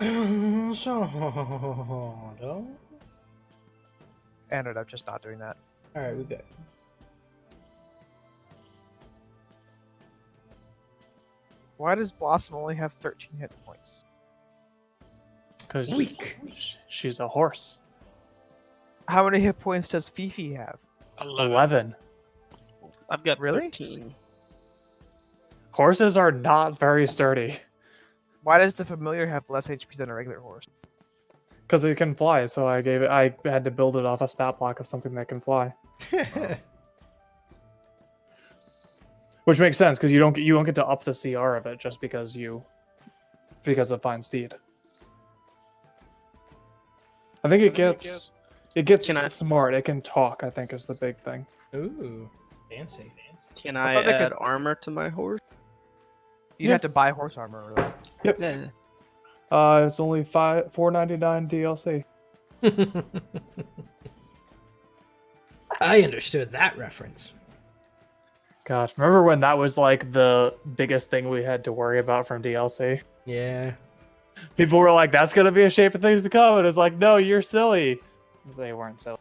So, Ended up just not doing that. alright, we good. Why does Blossom only have 13 hit points? Because Weak. she's a horse. How many hit points does Fifi have? 11. I've got Really? 13. Horses are not very sturdy. Why does the familiar have less HP than a regular horse? Because it can fly, so I had to build it off a stat block of something that can fly. Which makes sense, because you don't get to up the CR of it just because of Fine Steed. I think it gets smart. It can talk, I think, is the big thing. Ooh, fancy. Can I I thought they add could- armor to my horse? You'd Yeah. have to buy horse armor, really. Yeah. It's only $4.99 DLC. I understood that reference. Gosh, remember when that was like the biggest thing we had to worry about from DLC? Yeah. People were like, "That's gonna be a shape of things to come," and it's like, "No, you're silly." They weren't silly.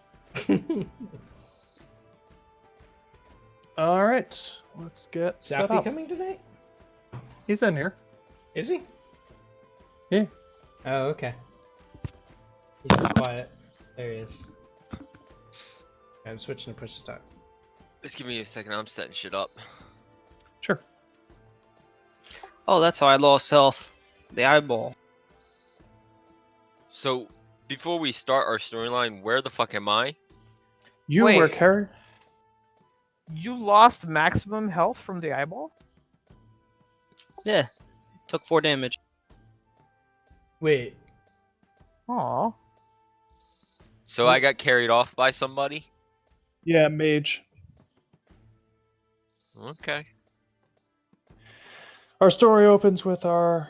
All right, let's get set Zappy up. coming tonight? He's in here. Is he? Yeah. Oh, okay. He's quiet. There he is. I'm switching to push to talk. Just give me a second. I'm setting shit up. Sure. Oh, that's how I lost health. The eyeball. So, before we start our storyline, where the fuck am I? You Wait. were carrying. You lost maximum health from the eyeball? Yeah. Took 4 damage. Wait. Aw. So I got carried off by somebody? Yeah, mage. Okay. Our story opens with our.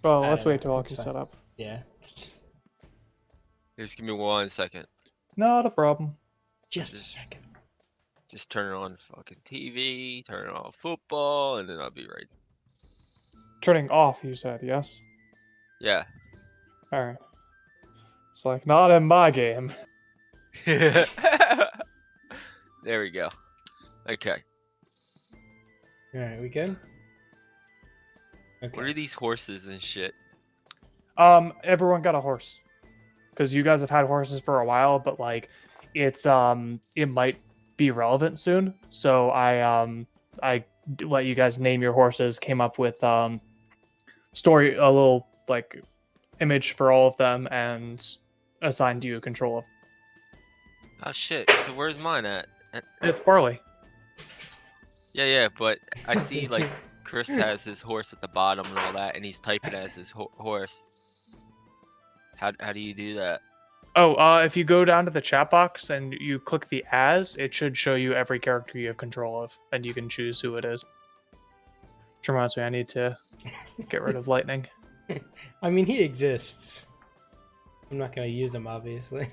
Well, let's wait till it's Aki's fine. set up. Yeah. Just give me 1 second. Not a problem. Just a second. Just turn on fucking TV, turn on football, and then I'll be right. Turning off, you said, yes? Yeah. Alright. It's like, not in my game. There we go. Okay. Alright, we good? What Okay. are these horses and shit? Everyone got a horse. Because you guys have had horses for a while, but like, it's, it might be relevant soon. So I let you guys name your horses, came up with, a little, like, image for all of them, and assigned you control of. Oh shit. So where's mine at? It's Barley. Yeah, but I see like Chris has his horse at the bottom and all that, and he's typing as his horse. How do you do that? Oh, if you go down to the chat box and you click the as, it should show you every character you have control of, and you can choose who it is. Which reminds me, I need to get rid of lightning. I mean, he exists. I'm not gonna use him, obviously.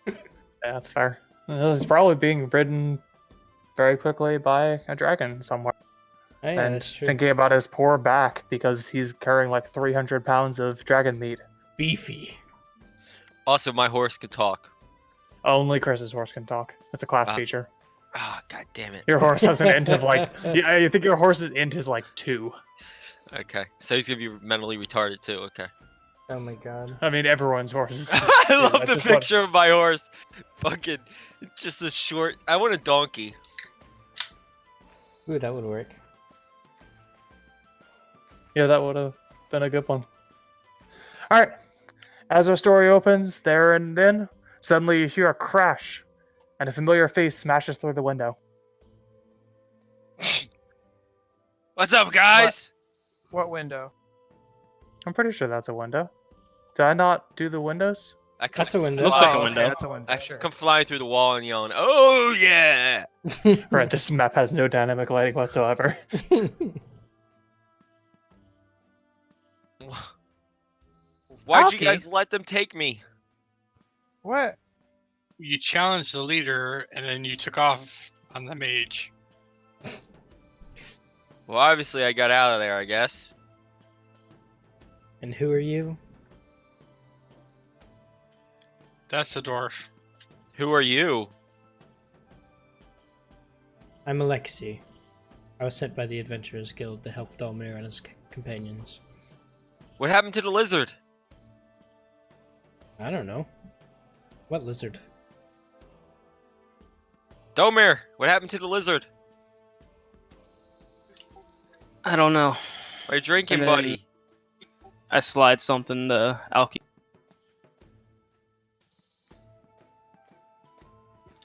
Yeah, that's fair. He's probably being ridden very quickly by a dragon somewhere. Oh, yeah, and that's true. thinking about his poor back because he's carrying like 300 pounds of dragon meat. Beefy. Also, my horse could talk. Only Chris's horse can talk. It's a class Ah. feature. Ah, god damn it. Your horse has an int of like, yeah, I think your horse's int is like 2. Okay, so he's gonna be mentally retarded too. Okay. Oh my god. I mean, everyone's horse is. I love I the just want- picture of my horse. Fucking, just a short. I want a donkey. Ooh, that would work. Yeah, that would have been a good one. All right. As our story opens, there and then, suddenly you hear a crash, and a familiar face smashes through the window. What's up, guys? What window? I'm pretty sure that's a window. Did I not do the windows? I come, That's a window. Looks like a okay, window. That's a window. I Sure. come flying through the wall and yelling, "Oh yeah!" Right, this map has no dynamic lighting whatsoever. Why'd you Alki. guys let them take me? What? You challenged the leader, and then you took off on the mage. Well, obviously I got out of there, I guess. And who are you? That's a dwarf. Who are you? I'm Alexi. I was sent by the Adventurers Guild to help Dolmir and his companions. What happened to the lizard? I don't know. What lizard? Domir, what happened to the lizard? I don't know. What are you drinking, And then- buddy? I slide something to Alki.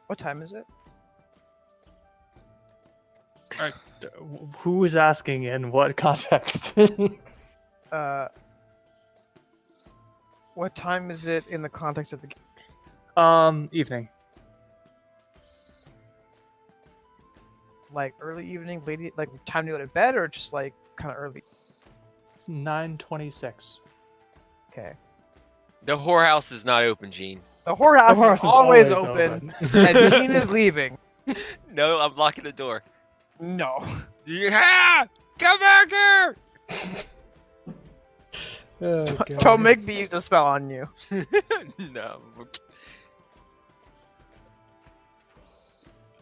What time is it? Who is asking in what context? What time is it in the context of the game? Evening. Like early evening, late, like time to go to bed, or just like kind of early? It's 9:26. Okay. The whorehouse is not open, Gene. The whorehouse, whorehouse is always open, and open. Gene is leaving. No, I'm locking the door. No. Yeah! Come back here! Oh, Don't make me use the spell on you. No.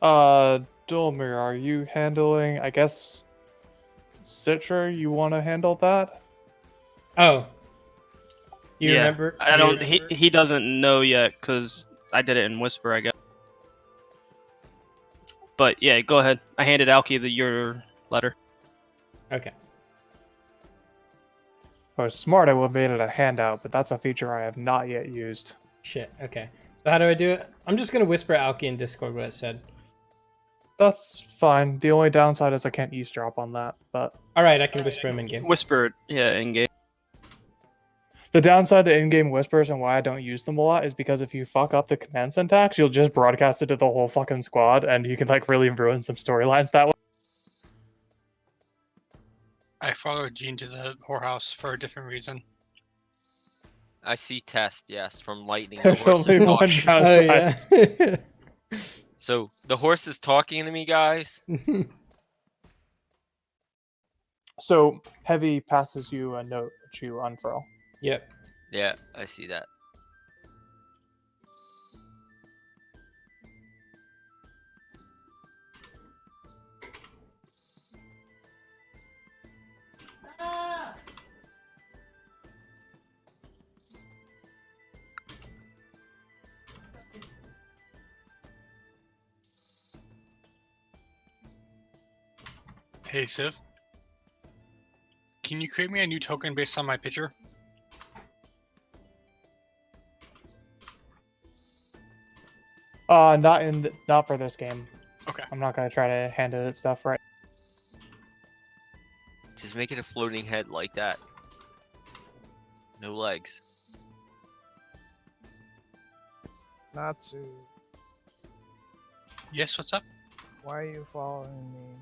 Dolmir, are you handling? I guess Citra, you want to handle that? Oh. Do you Yeah, remember? I don't. He doesn't know yet because I did it in whisper, I guess. But yeah, go ahead. I handed Alki your letter. Okay. If I was smart, I would have made it a handout, but that's a feature I have not yet used. Shit. Okay. So how do I do it? I'm just gonna whisper Alki in Discord what it said. That's fine. The only downside is I can't eavesdrop on that, but All right, I can whisper him in game. Whispered, yeah, in game. the downside to in-game whispers and why I don't use them a lot is because if you fuck up the command syntax, you'll just broadcast it to the whole fucking squad, and you can like really ruin some storylines that way. I followed Gene to the whorehouse for a different reason. I see test, yes, from lightning. The There's horse only is one talking. downside. Oh yeah. So the horse is talking to me, guys. So Heavy passes you a note that you unfurl. Yep. Yeah, I see that. Hey, Civ. Can you create me a new token based on my picture? Not for this game. Okay. I'm not gonna try to hand it stuff right. Just make it a floating head like that. No legs. Natsu, Yes, what's up? why are you following me?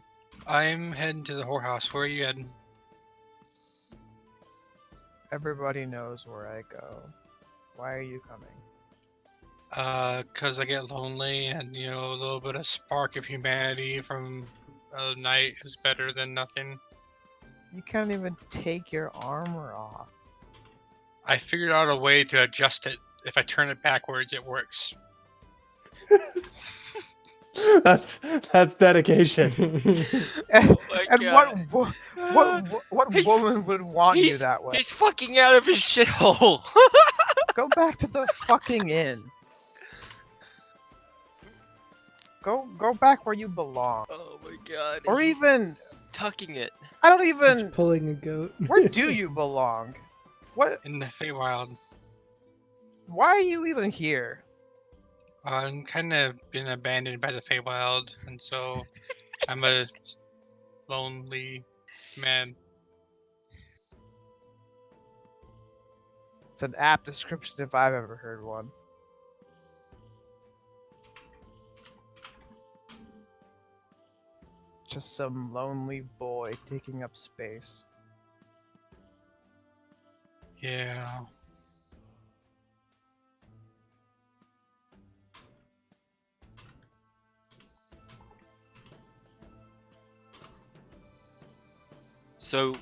I'm heading to the whorehouse. Where are you heading? Everybody knows where I go. Why are you coming? 'Cause I get lonely, and you know, a little bit of spark of humanity from a night is better than nothing. You can't even take your armor off. I figured out a way to adjust it. If I turn it backwards, it works. That's dedication. And, my and God. what He's- woman would want you he's- that way? He's fucking out of his shithole. Go back to the fucking inn. Go back where you belong. Oh my God. Or he's even tucking it. I don't He's even pulling a goat. where do you belong? What In the Feywild, why are you even here? I'm kind of been abandoned by the Feywild, and so I'm a lonely man. It's an apt description if I've ever heard one. Just some lonely boy taking up space. Yeah. So,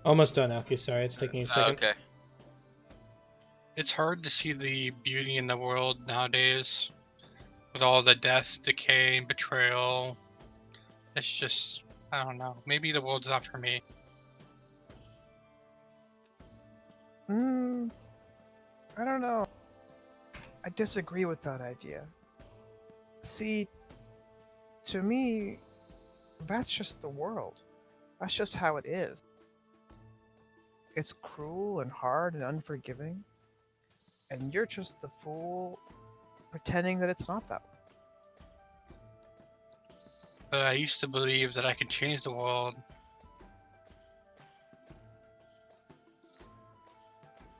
Almost done, Alki. Sorry, it's taking a second. okay. It's hard to see the beauty in the world nowadays, with all the death, decay, and betrayal. It's just, I don't know. Maybe the world's not for me. I don't know. I disagree with that idea. See, to me, that's just the world. That's just how it is. It's cruel and hard and unforgiving. And you're just the fool pretending that it's not that way. But I used to believe that I could change the world.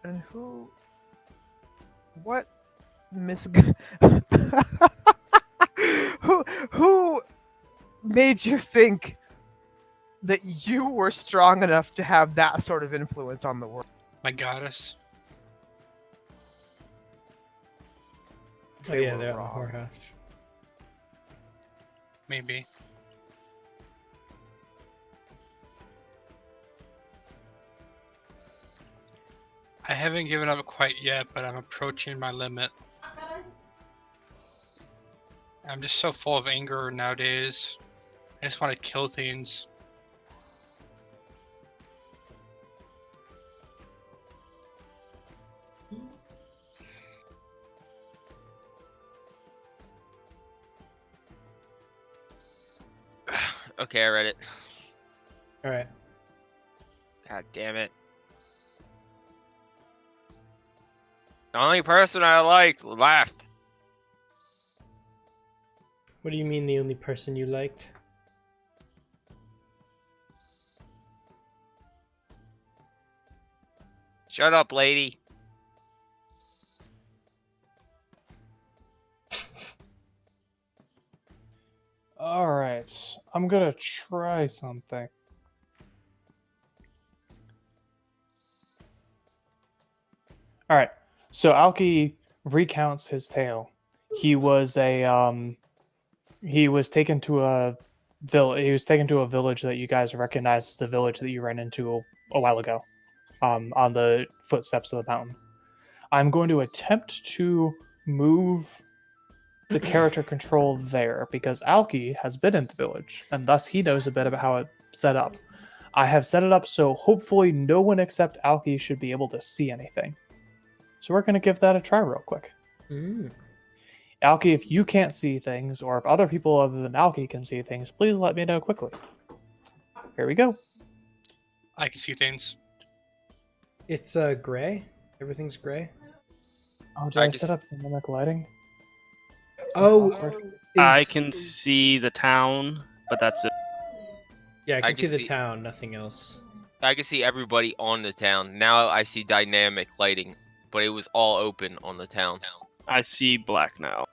And what who made you think that you were strong enough to have that sort of influence on the world? My goddess. Oh They yeah, were they're at the wrong. whorehouse. Maybe. I haven't given up quite yet, but I'm approaching my limit. I'm just so full of anger nowadays. I just want to kill things. Okay, I read it. All right. God damn it. The only person I liked left. What do you mean the only person you liked? Shut up, lady. All right, I'm gonna try something. All right, so Alki recounts his tale. He was he was taken to a village that you guys recognize as the village that you ran into a while ago, on the footsteps of the mountain. I'm going to attempt to move the character control there because Alki has been in the village and thus he knows a bit about how it's set up. I have set it up so hopefully no one except Alki should be able to see anything. So we're going to give that a try real quick. Mm. Alki, if you can't see things or if other people other than Alki can see things, please let me know quickly. Here we go. I can see things. It's gray. Everything's gray. Oh, did I I just- set up dynamic lighting? Oh, software. I can see the town, but that's it. Yeah, I can see can the see- town. Nothing else. I can see everybody on the town. Now I see dynamic lighting, but it was all open on the town. I see black now.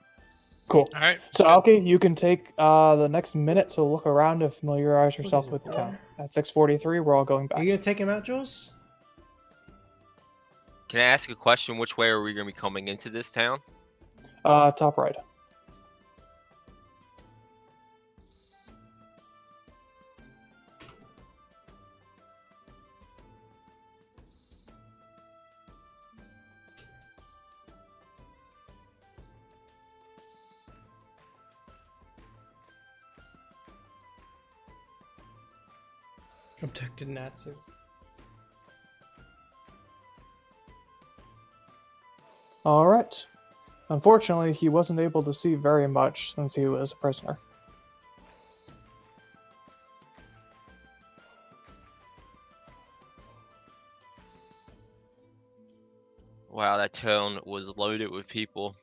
Cool. All right. So, Alki, you can take the next minute to look around and familiarize yourself with the town. At 6:43, we're all going Are back. you gonna take him out, Jules? Can I ask a question? Which way are we going to be coming into this town? Top right. Abducted Natsu. All right. Unfortunately, he wasn't able to see very much since he was a prisoner. Wow, that town was loaded with people.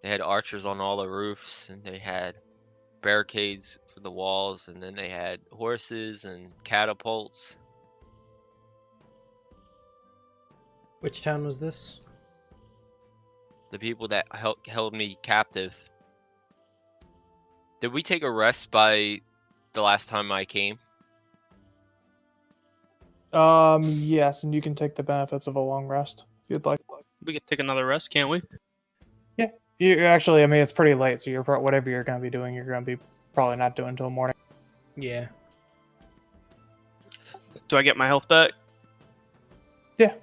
They had archers on all the roofs, and they had barricades for the walls, and then they had horses and catapults. Which town was this? The people that held me captive. Did we take a rest by the last time I came? Yes, and you can take the benefits of a long rest if you'd like. We could take another rest, can't we? You actually, I mean, it's pretty late, so whatever you're going to be doing, you're going to be probably not doing until morning. Yeah. Do I get my health back? Yeah.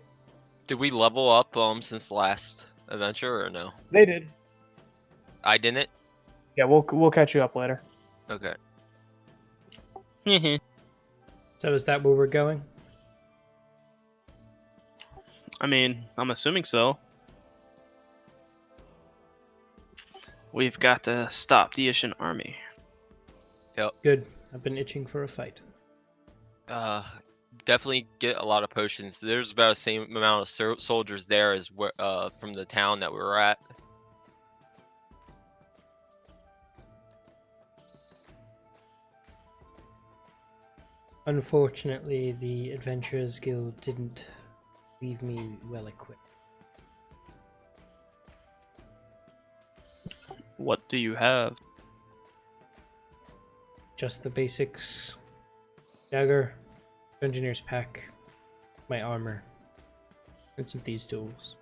Did we level up since the last adventure or no? They did. I didn't. Yeah, we'll catch you up later. Okay. So is that where we're going? I mean, I'm assuming so. We've got to stop the Ishin army. Good. I've been itching for a fight. Definitely get a lot of potions. There's about the same amount of soldiers there as from the town that we were at. Unfortunately, the Adventurers Guild didn't leave me well equipped. What do you have? Just the basics. Dagger, engineer's pack, my armor, and some of these tools.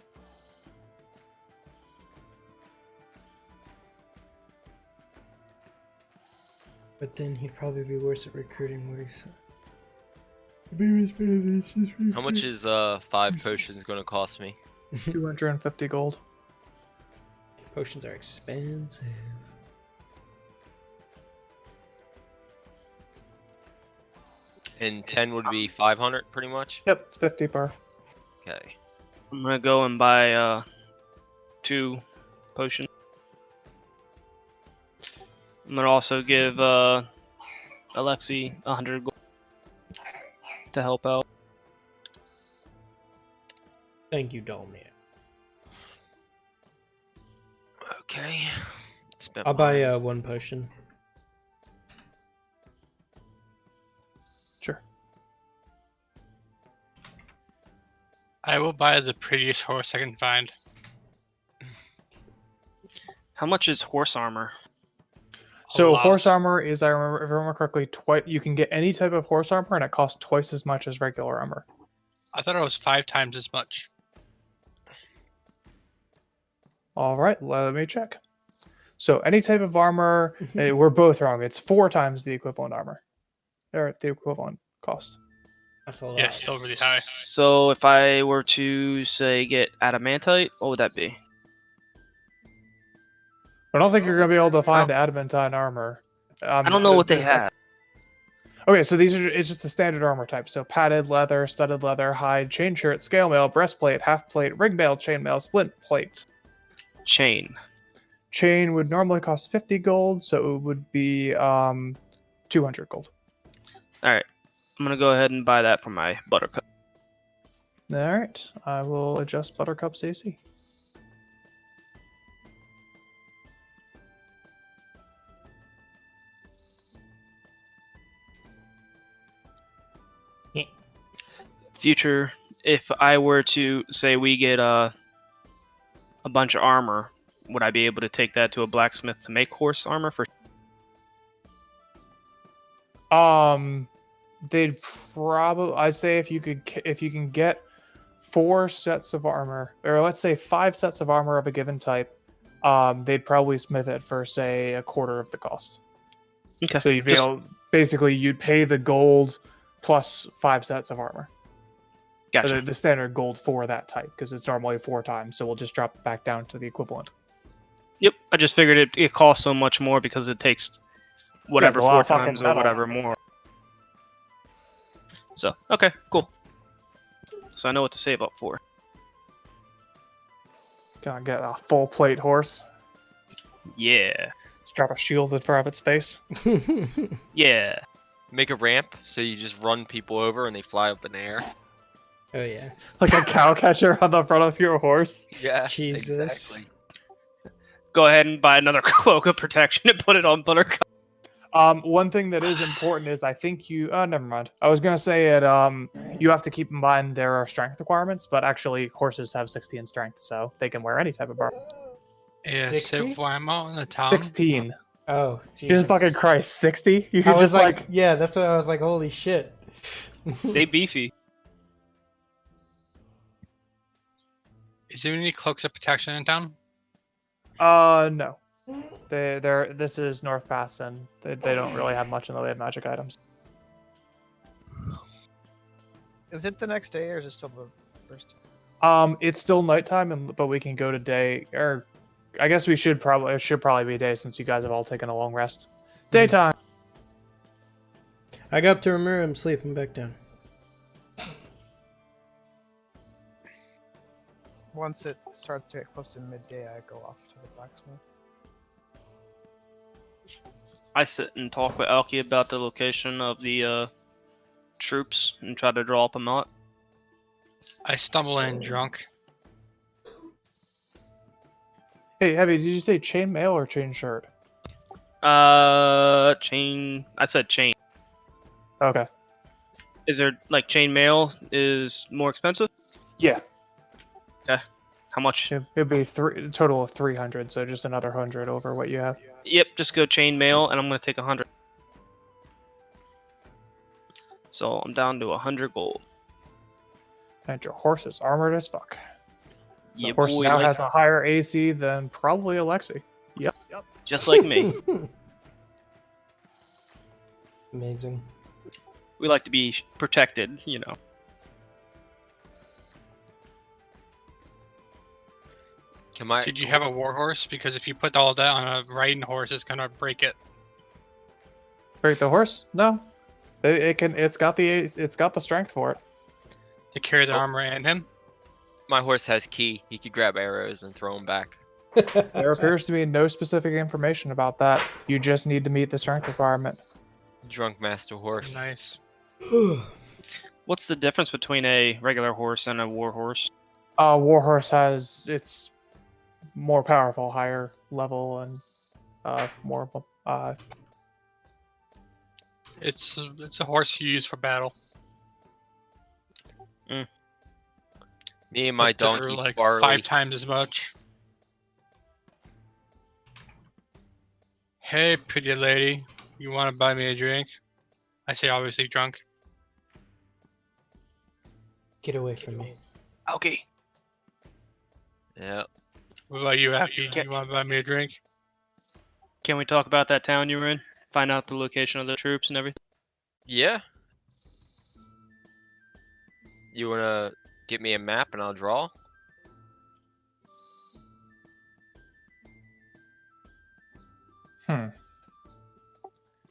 But then he'd probably be worse at recruiting what he said. How much is 5 potions going to cost me? 250 gold. Potions are expensive. And 10 would be 500, pretty much. Yep, it's 50 per. Okay. I'm gonna go and buy 2 potions. I'm gonna also give Alexi 100 gold to help out. Thank you, Dolmir. Okay. Spent I'll buy mine. 1 potion. Sure. I will buy the prettiest horse I can find. How much is horse armor? So lot. horse armor is, if I remember correctly, you can get any type of horse armor, and it costs twice as much as regular armor. I thought it was 5 times as much. All right, let me check. So any type of armor, we're both wrong. It's 4 times the equivalent armor, or the equivalent cost. That's a lot. Yeah, still really high. So if I were to say get adamantite, what would that be? I don't think you're gonna be able to find adamantine armor. I don't know what they there's like- have. Okay, so it's just the standard armor type. So padded leather, studded leather, hide, chain shirt, scale mail, breastplate, half plate, ring mail, chain mail, splint plate. Chain. Chain would normally cost 50 gold, so it would be 200 gold. All right, I'm gonna go ahead and buy that for my buttercup. All right, I will adjust Buttercup's AC. Future, if I were to say we get a bunch of armor, would I be able to take that to a blacksmith to make horse armor for? They'd probably, I say if you can get 4 sets of armor, or let's say 5 sets of armor of a given type, they'd probably smith it for say a quarter of the cost. Okay. So you'd be able, basically you'd pay the gold plus 5 sets of armor. Gotcha. The standard gold for that type, because it's normally 4 times, so we'll just drop it back down to the equivalent. Yep. I just figured it costs so much more because it takes whatever it's a lot 4 of fucking times or metal. whatever more. So okay, cool. So I know what to save up for. Gotta get a full plate horse. Yeah. Let's drop a shield in front of its face. Yeah. Make a ramp so you just run people over and they fly up in the air. Oh yeah. Like a cow catcher on the front of your horse. Yeah, Jesus. exactly. Go ahead and buy another cloak of protection and put it on Buttercup. One thing that is important is I think you. Never mind. I was gonna say it. You have to keep in mind there are strength requirements, but actually horses have 60 in strength, so they can wear any type of armor. Yeah, 60? save ammo in the town. 16. Oh, Jesus Jesus. fucking Christ, 60? You I could was just like. yeah, that's what I was like. Holy shit. They beefy. Is there any cloaks of protection in town? No. This is North Pass, and they don't really have much in the way of magic items. Is it the next day or is it still the first? It's still nighttime, but we can go to day. Or, I guess it should probably be day since you guys have all taken a long rest. Daytime. I go up to Ramiro. I'm sleeping back down. Once it starts to get close to midday, I go off to the blacksmith. I sit and talk with Alki about the location of the troops and try to draw up a map. I stumble in drunk. Hey, Heavy, did you say chain mail or chain shirt? Chain. I said chain. Okay. Is there like chain mail is more expensive? Yeah. How much? It'd be a total of 300, so just another 100 over what you have. Yep, just go chain mail, and I'm gonna take 100. So I'm down to 100 gold. And your horse is armored as fuck. The Yep, horse boy, now like- has a higher AC than probably Alexi. Yep. just like me. Amazing. We like to be protected, you know. Can my Did you have a warhorse? Because if you put all that on a riding horse, it's gonna break it. Break the horse? No. It can. It's got the strength for it. To carry the Oh. armor and him? my horse has key. He could grab arrows and throw them back. There appears to be no specific information about that. You just need to meet the strength requirement. Drunk master horse. Nice. What's the difference between a regular horse and a war horse? Warhorse has it's more powerful, higher level, and more. It's a horse you use for battle. Me and my But they're donkey like Barley. 5 times as much. Hey, pretty lady, you want to buy me a drink? I say obviously drunk. Get away from me. Okay. Yeah. What about you, Afy? Okay. You want to buy me a drink? Can we talk about that town you were in? Find out the location of the troops and everything? Yeah. You wanna get me a map and I'll draw?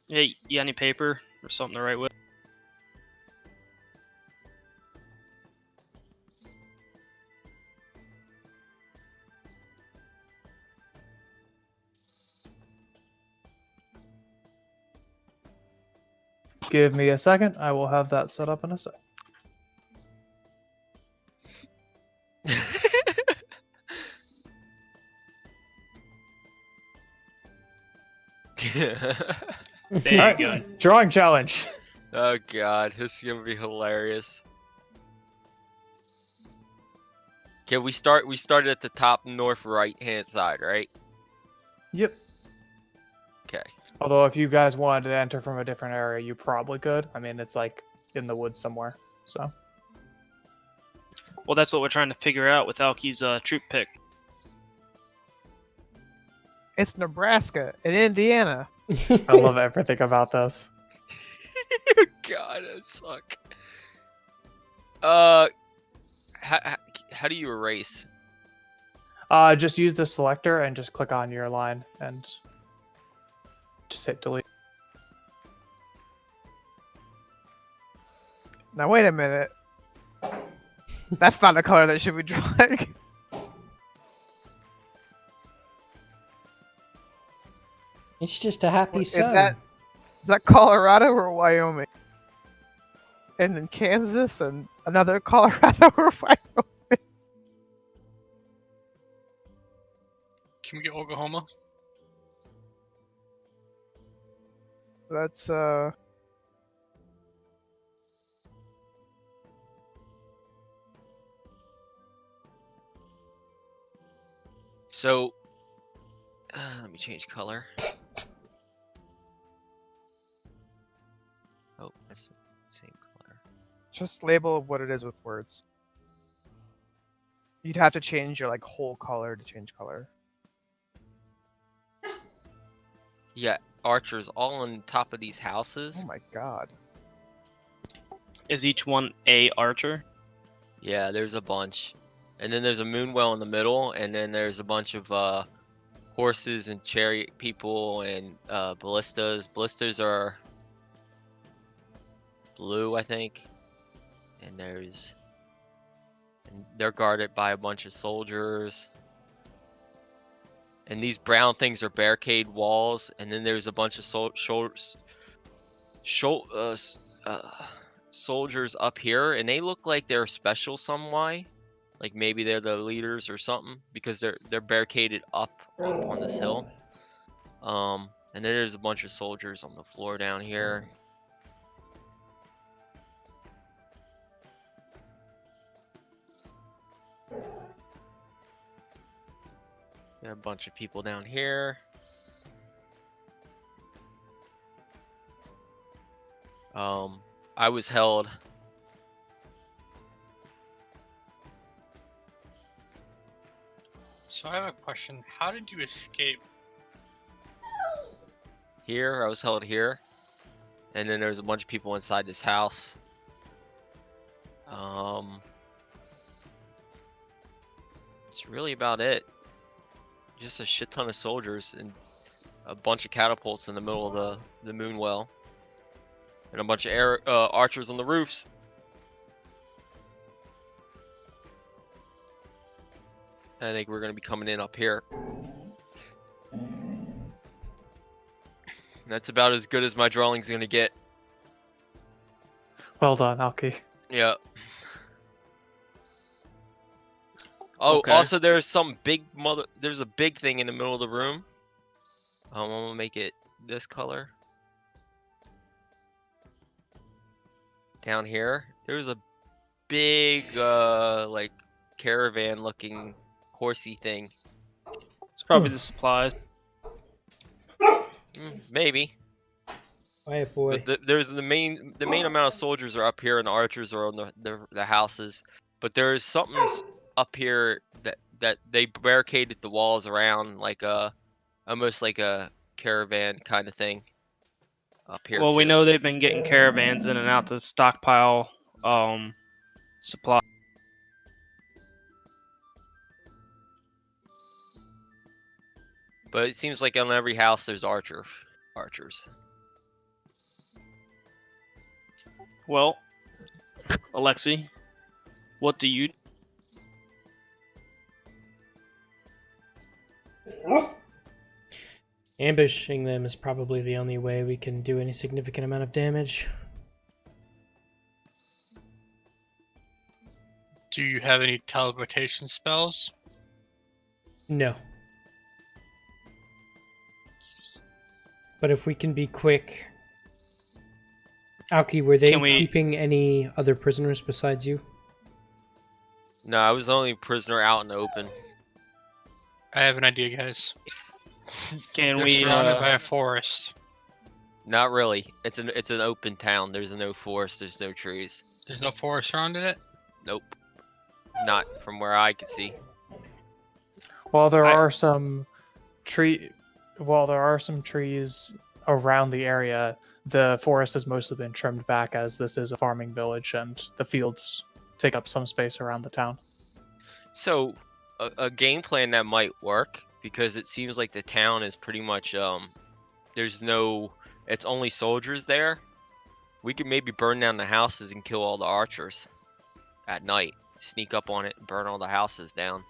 Hey, you got any paper or something to write with? Give me a second. I will have that set up in a sec. There you Alright, go. Drawing challenge. Oh god, this is gonna be hilarious. Okay, we started at the top north right hand side, right? Yep. Okay. Although if you guys wanted to enter from a different area, you probably could. I mean, it's like in the woods somewhere. So Well, that's what we're trying to figure out with Alki's troop pick. It's Nebraska and Indiana. I love everything about this. God, that suck. How do you erase? Just use the selector and just click on your line and just hit delete. Now wait a minute. That's not a color that should be drawing. It's just a happy Is sun. that Colorado or Wyoming? And then Kansas and another Colorado or Wyoming. Can we get Oklahoma? That's So, let me change color. Oh, that's the same color. just label what it is with words. You'd have to change your like whole color to change color. Yeah, archers all on top of these houses. Oh my god. Is each one a archer? Yeah, there's a bunch. and then there's a moon well in the middle, and then there's a bunch of horses and chariot people and ballistas. Ballistas are blue, I think, and they're guarded by a bunch of soldiers. And these brown things are barricade walls, and then there's a bunch of soldiers up here, and they look like they're special some way. Like maybe they're the leaders or something, because they're barricaded up on this hill. And then there's a bunch of soldiers on the floor down here. There are a bunch of people down here. I was held. So I have a question. How did you escape? Here, I was held here. And then there's a bunch of people inside this house. It's really about it. Just a shit ton of soldiers and a bunch of catapults in the middle of the moon well. And a bunch of archers on the roofs. I think we're going to be coming in up here. That's about as good as my drawing's going to get. Well done, Alki. Yeah. Oh, Okay. also there's there's a big thing in the middle of the room. I'm gonna make it this color. Down here, there's a big like caravan looking horsey thing. It's probably the supplies. Maybe. Quiet boy. But there's the main amount of soldiers are up here, and the archers are on the houses. But there is something up here that they barricaded the walls around, like almost like a caravan kind of thing. Up here. Well, we too. know they've been getting caravans in and out to stockpile supply. But it seems like on every house there's archers. Well, Alexi, what do you? Ambushing them is probably the only way we can do any significant amount of damage. Do you have any teleportation spells? No. But if we can be quick... Alki, were they Can we- keeping any other prisoners besides you? No, I was the only prisoner out in the open. I have an idea, guys. Can They're we? surrounded by a forest. Not really. It's an open town. There's no forest. There's no trees. There's no forest surrounding it? Nope. Not from where I could see. While there I- are some trees around the area, the forest has mostly been trimmed back, as this is a farming village and the fields take up some space around the town. So, a game plan that might work, because it seems like the town is pretty much it's only soldiers there. We could maybe burn down the houses and kill all the archers at night. Sneak up on it and burn all the houses down.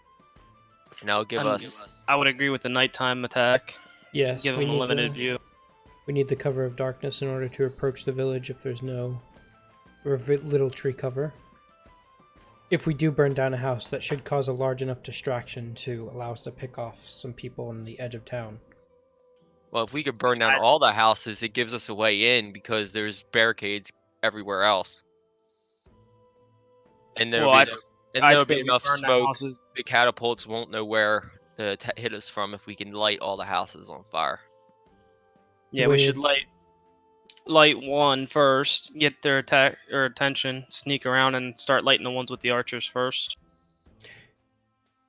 And that'll give us. I would agree with the nighttime attack. Yes, Give them a limited view. We need the cover of darkness in order to approach the village if there's no little tree cover. If we do burn down a house, that should cause a large enough distraction to allow us to pick off some people on the edge of town. Well, if we could burn down all the houses, it gives us a way in, because there's barricades everywhere else. And there'll Well, be say we enough burn the smoke. houses. The catapults won't know where to hit us from if we can light all the houses on fire. Yeah, we should With- light one first, get their attention, sneak around, and start lighting the ones with the archers first.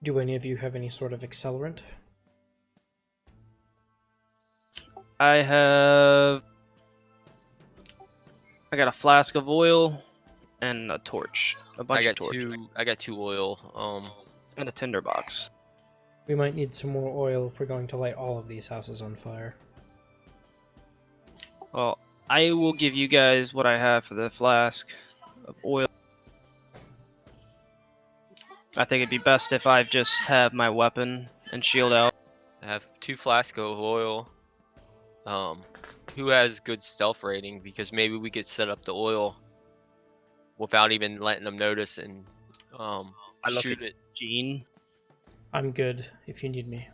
Do any of you have any sort of accelerant? I got a flask of oil and a torch, a bunch of torches. I got 2 oil. And a tinderbox. We might need some more oil if we're going to light all of these houses on fire. Well, I will give you guys what I have for the flask of oil. I think it'd be best if I just have my weapon and shield out. I have 2 flasks of oil. Who has good stealth rating? Because maybe we could set up the oil without even letting them notice and I look shoot at it. Gene. I'm good if you need me.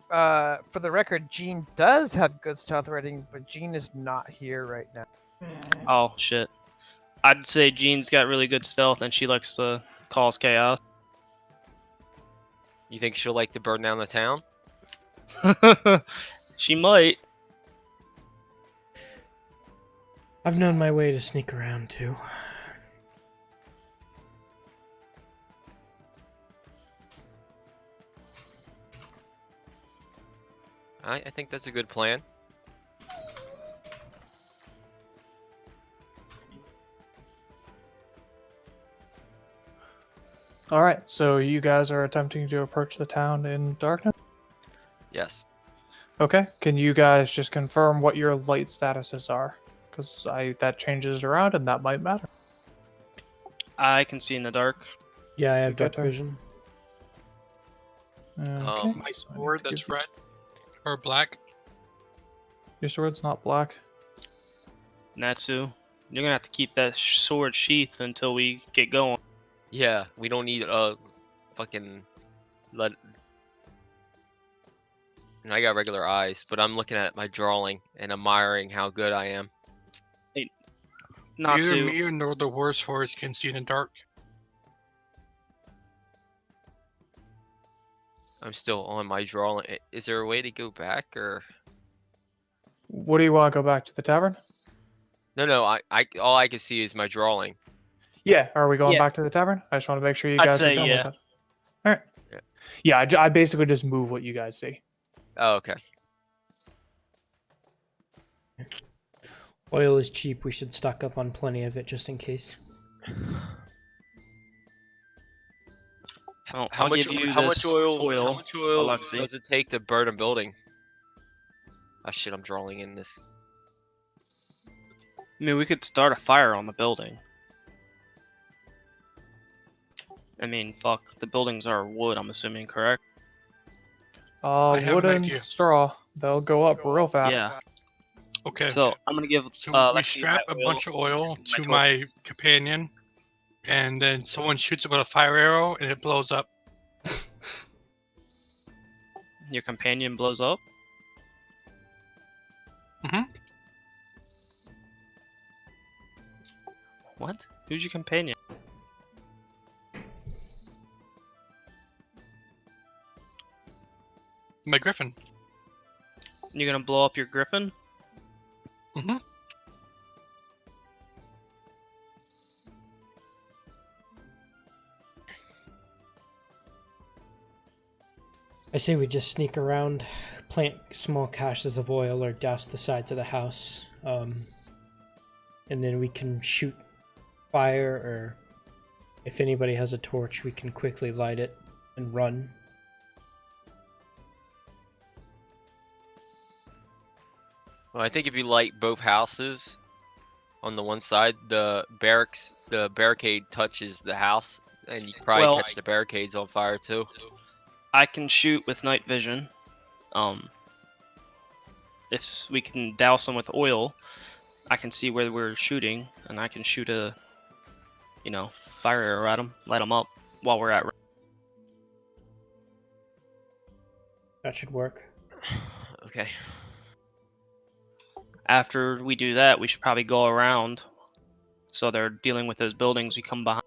For the record, Gene does have good stealth rating, but Gene is not here right now. Oh shit. I'd say Jean's got really good stealth and she likes to cause chaos. You think she'll like to burn down the town? She might. I've known my way to sneak around too. I think that's a good plan. All right, so you guys are attempting to approach the town in darkness? Yes. Okay, can you guys just confirm what your light statuses are? Because that changes around and that might matter. I can see in the dark. Yeah, I have You get dark her? vision. Okay, My so I need sword to that's give- red or black. Your sword's not black. Natsu, you're gonna have to keep that sword sheathed until we get going. Yeah, we don't need fucking let. And I got regular eyes, but I'm looking at my drawing and admiring how good I am. Not Neither to. me nor the worst forest can see in the dark. I'm still on my drawing. Is there a way to go back or? What do you want to go back to the tavern? No. I all I can see is my drawing. Yeah, are we going Yeah. back to the tavern? I just want to make sure you I'd guys are say done yeah. with it. All right. Yeah. Yeah, I basically just move what you guys see. Oh, okay. Oil is cheap. We should stock up on plenty of it just in case. I'll give you how this much oil? oil, How much oil Alexei. does it take to burn a building? Oh shit! I'm drawing in this. I mean, we could start a fire on the building. I mean, fuck. The buildings are wood, I'm assuming, correct? I have an Wood and idea. straw. They'll go up real fast. Yeah. Okay. So I'm gonna give. So we Lexi strap my a oil. bunch of oil to torch. my companion, and then someone shoots it with a fire arrow, and it blows up. Your companion blows up. Mhm. What? Who's your companion? My griffin. You're gonna blow up your griffin? Mhm. I say we just sneak around, plant small caches of oil or douse the sides of the house, and then we can shoot fire, or if anybody has a torch, we can quickly light it and run. Well, I think if you light both houses on the one side, the barricade touches the house, and you probably Well- catch the barricades on fire too. I can shoot with night vision. If we can douse them with oil, I can see where we're shooting, and I can shoot a, fire arrow at them, light them up while we're at. That should work. Okay. After we do that, we should probably go around. So they're dealing with those buildings. We come behind.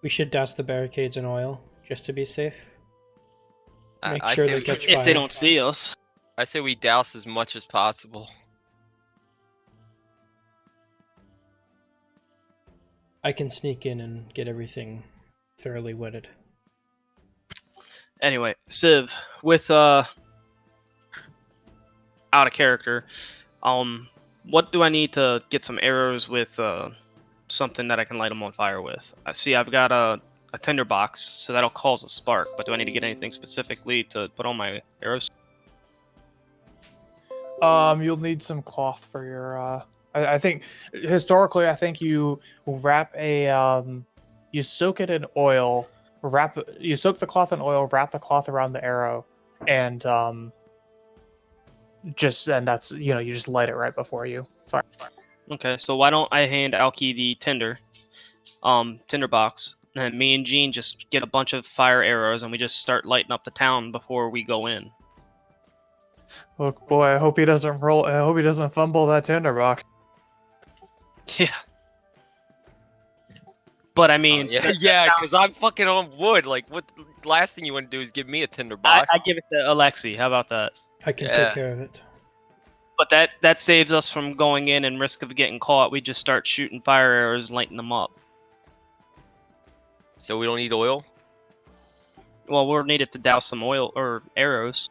We should douse the barricades in oil, just to be safe. Make I sure say they we, catch If they fire. don't see us. I say we douse as much as possible. I can sneak in and get everything thoroughly wetted. Anyway, Civ, with out of character, what do I need to get some arrows with something that I can light them on fire with. I see I've got a tinderbox, so that'll cause a spark. But do I need to get anything specifically to put on my arrows? You'll need some cloth for your. I think historically, I think you wrap a. You soak it in oil. You soak the cloth in oil. Wrap the cloth around the arrow, and and that's you just light it right before you fire. Okay, so why don't I hand Alki the tinderbox, and then me and Gene just get a bunch of fire arrows, and we just start lighting up the town before we go in. Look, boy, I hope he doesn't roll. I hope he doesn't fumble that tinderbox. Yeah. But I mean, yeah, that yeah, sounds- because I'm fucking on wood. Like, what? The last thing you want to do is give me a tinderbox. I give it to Alexi. How about that? I can Yeah. take care of it. But that saves us from going in and risk of getting caught. We just start shooting fire arrows, and lighting them up. So we don't need oil. Well, we'll need it to douse some oil or arrows.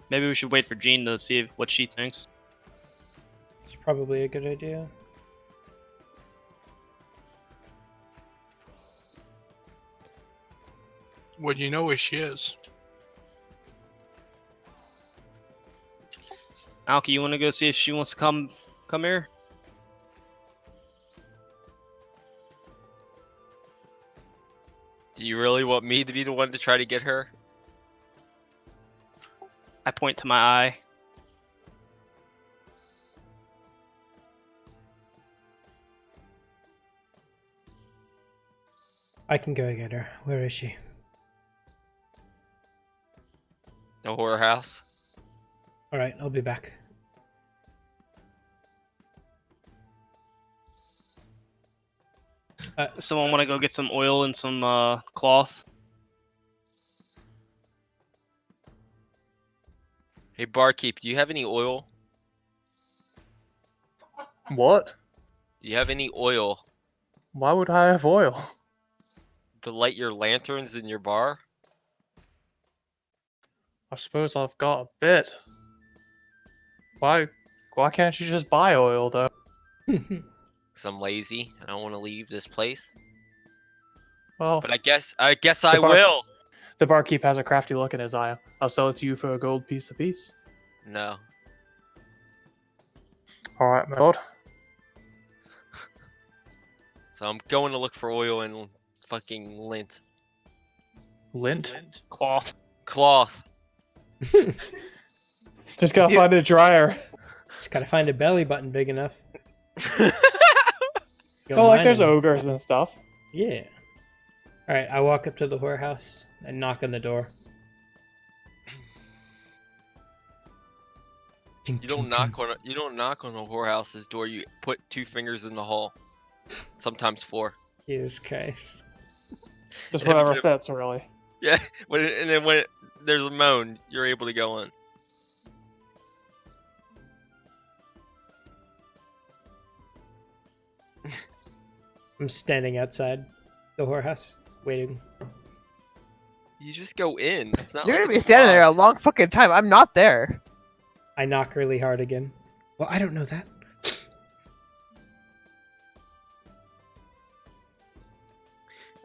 Maybe we should wait for Jean to see what she thinks. It's probably a good idea. Well, you know where she is. Alki, you want to go see if she wants to come here? Do you really want me to be the one to try to get her? I point to my eye. I can go get her. Where is she? The whorehouse. Alright, I'll be back. Someone want to go get some oil and some cloth? Hey, barkeep, do you have any oil? What? Do you have any oil Why would I have oil? to light your lanterns in your bar? I suppose I've got a bit. Why can't you just buy oil though? Because I'm lazy. I don't want to leave this place. Well, But I guess I bar- will. the barkeep has a crafty look in his eye. I'll sell it to you for a gold piece apiece. No. All right, my lord. So I'm going to look for oil and fucking lint. Lint. Cloth. Cloth. Just gotta find a dryer. Just gotta find a belly button big enough. Go Oh, like there's mining. ogres and stuff. Yeah. Alright, I walk up to the whorehouse and knock on the door. You don't knock on a whorehouse's door. You put 2 fingers in the hall. Sometimes 4. Jesus Christ. Just Yeah, whatever but- fits, really. Yeah. When there's a moan, you're able to go in. I'm standing outside the whorehouse, waiting. You just go in. It's not You're like gonna be it's standing there a locked. long fucking time. I'm not there. I knock really hard again. Well, I don't know that.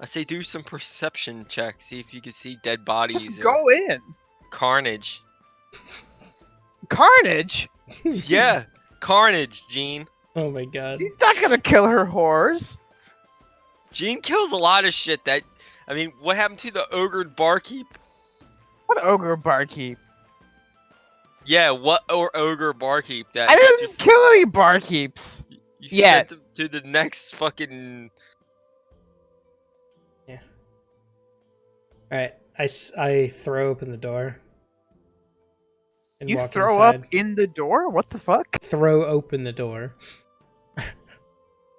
I say do some perception checks. See if you can see dead bodies. Just or go in. carnage. Carnage. Yeah, carnage, Gene. Oh my god. He's not gonna kill her whores. Gene kills a lot of shit. I mean, what happened to the ogre barkeep? What ogre barkeep? Yeah, what ogre barkeep that I didn't just kill any barkeeps. you yet. sent him to the next fucking. Alright, I throw open the door. And You walk throw inside. up in the door? What the fuck? Throw open the door.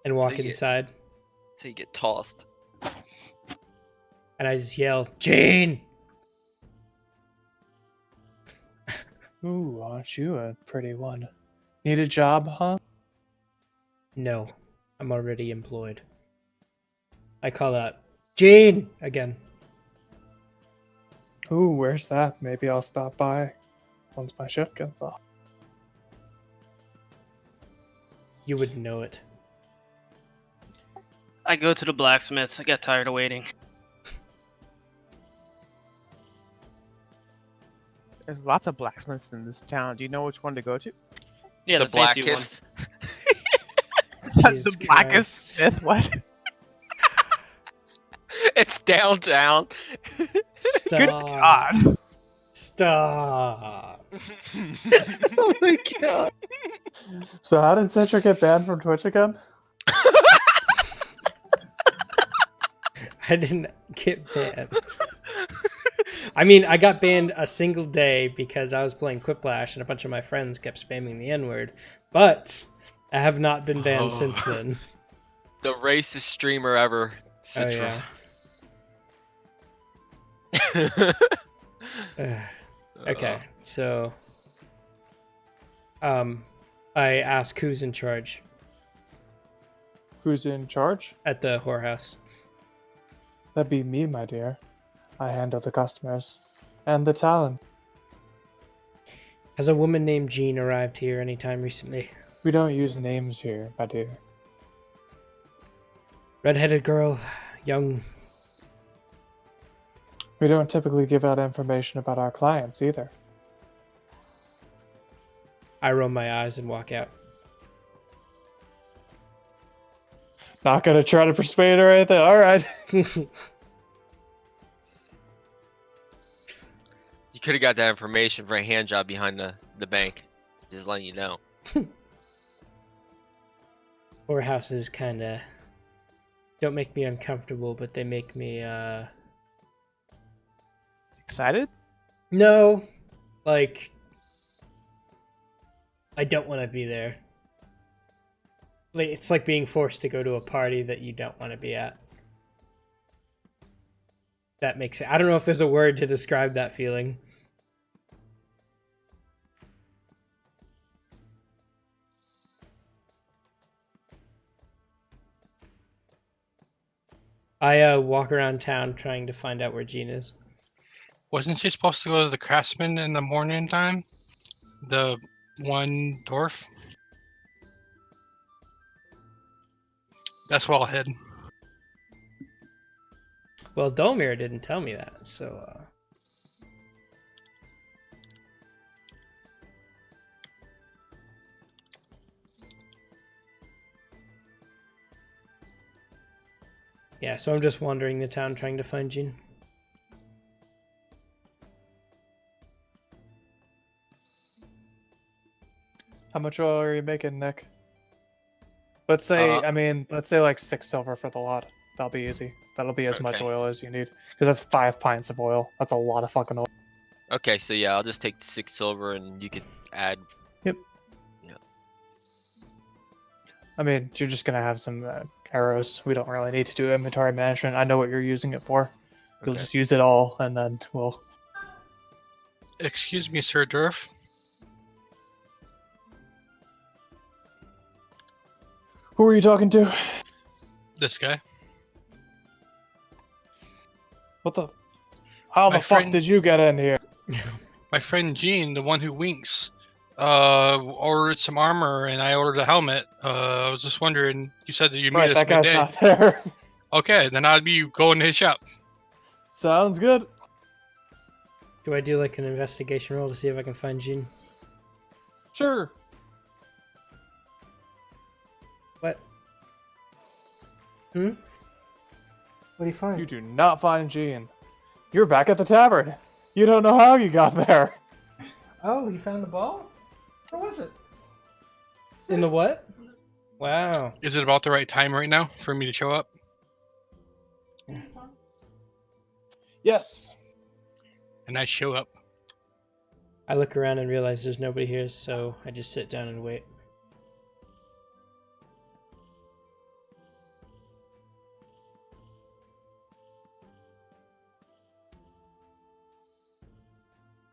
And walk you get- inside. So you get tossed. And I just yell, Jane! Ooh, aren't you a pretty one? Need a job, huh? No, I'm already employed. I call out, Jane! Again. Ooh, where's that? Maybe I'll stop by once my shift gets off. You wouldn't know it. I go to the blacksmith. I got tired of waiting. There's lots of blacksmiths in this town. Do you know which one to go to? Yeah, the the fancy one. blackest. Jesus The blackest Christ. smith? What? It's downtown. Stop. Good God. Stop. Oh my god. So how did Citra get banned from Twitch again? I didn't get banned. I mean, I got banned a single day because I was playing Quiplash and a bunch of my friends kept spamming the N-word. But I have not been banned since then. The racist streamer ever, Oh, Citra. yeah. Okay, so... I ask who's in charge Who's in charge? at the whorehouse. That'd be me, my dear. I handle the customers and the talent. Has a woman named Jean arrived here anytime recently? We don't use names here, my dear. Red-headed girl, young. We don't typically give out information about our clients either. I roll my eyes and walk out. Not gonna try to persuade her or anything. All right. You could have got that information for a hand job behind the bank. Just letting you know. Whorehouses kind of don't make me uncomfortable, but they make me, Excited? No. Like, I don't want to be there. Like, it's like being forced to go to a party that you don't want to be at. That makes it. I don't know if there's a word to describe that feeling. I walk around town trying to find out where Jean is. Wasn't she supposed to go to the craftsman in the morning time? The one dwarf? That's well hid. Well, Dolmir didn't tell me that, so... Yeah, so I'm just wandering the town trying to find Jean. How much oil are you making, Nick? Let's say, let's say like 6 silver for the lot. That'll be easy. That'll be as much Okay. oil as you need. Because that's 5 pints of oil. That's a lot of fucking oil. Okay, so yeah, I'll just take 6 silver and you could add. I mean, you're just gonna have some arrows. We don't really need to do inventory management. I know what you're using it for. You'll Okay. just use it all, and then we'll... Excuse me, Sir Dwarf. Who are you talking to? This guy. What the... How My the fuck friend- did you get in here? My friend Jean, the one who winks, ordered some armor and I ordered a helmet. I was just wondering, you said that you Right, meet us that guy's midday. not there. Okay, then I'd be going to his shop. Sounds good. Do I do like an investigation roll to see if I can find Jean? Sure. What? Hmm? What do you find? You do not find Jean. You're back at the tavern. You don't know how you got there. Oh, you found the ball? Where was it? In the what? Wow. Is it about the right time right now for me to show up? Yes. And I show up. I look around and realize there's nobody here, so I just sit down and wait.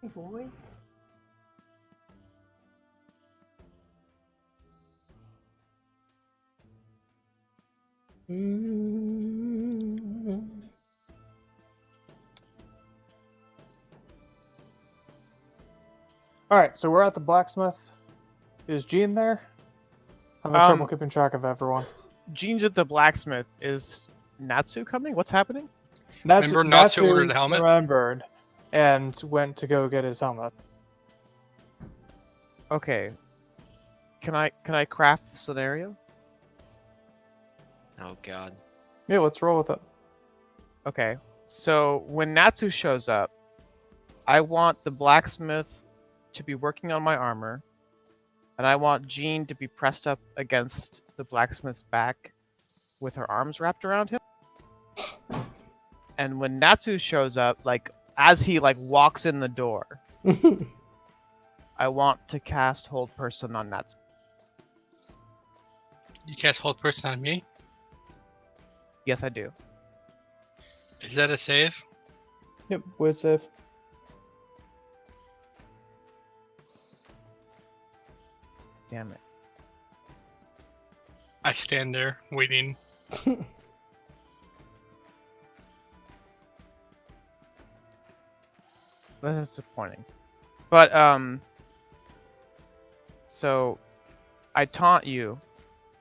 Hey, boy. All right, so we're at the blacksmith. Is Jean there? I'm having trouble keeping track of everyone. Jean's at the blacksmith. Is Natsu coming? What's happening? Remember not to order the helmet? Remembered and went to go get his helmet. Okay. Can I craft the scenario? Oh god. Yeah, let's roll with it. Okay. So when Natsu shows up, I want the blacksmith to be working on my armor, and I want Jean to be pressed up against the blacksmith's back with her arms wrapped around him. And when Natsu shows up, like as he like walks in the door, I want to cast Hold Person on Natsu. You cast hold person on me? Yes, I do. Is that a save? Yep, whiz save. Damn it. I stand there waiting. That's disappointing. But so I taunt you.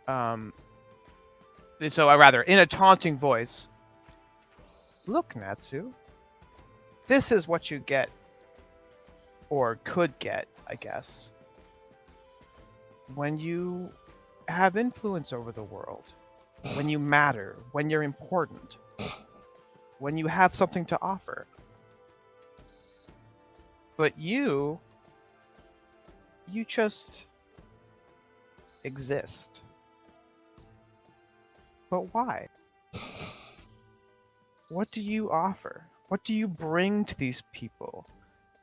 So I rather in a taunting voice. Look, Natsu. This is what you get, or could get, I guess, when you have influence over the world, when you matter, when you're important, when you have something to offer. But you just exist. But why? What do you offer? What do you bring to these people?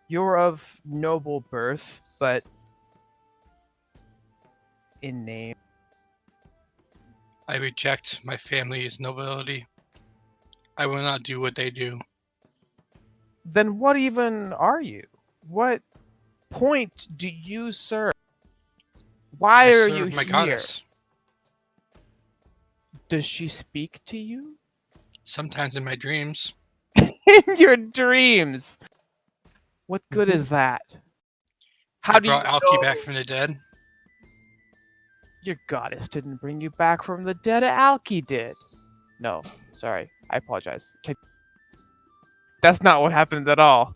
You're of noble birth, but in name. I reject my family's nobility. I will not do what they do. Then what even are you? What point do you serve? Why I are serve you my here? goddess. Does she speak to you? Sometimes in my dreams. In your dreams. What good is that? How I do you brought Alki know back from the dead. your goddess didn't bring you back from the dead? Alki did. No, sorry. I apologize. That's not what happened at all.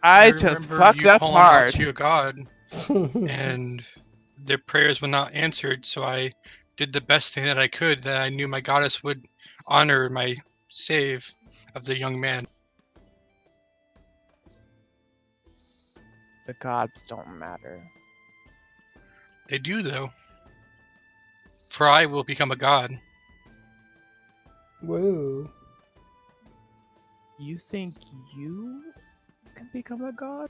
I just remember fucked you up calling out hard. to your god, and their prayers were not answered, so I did the best thing that I could, that I knew my goddess would honor my save of the young man. The gods don't matter. They do, though. For I will become a god. Whoa. You think you can become a god?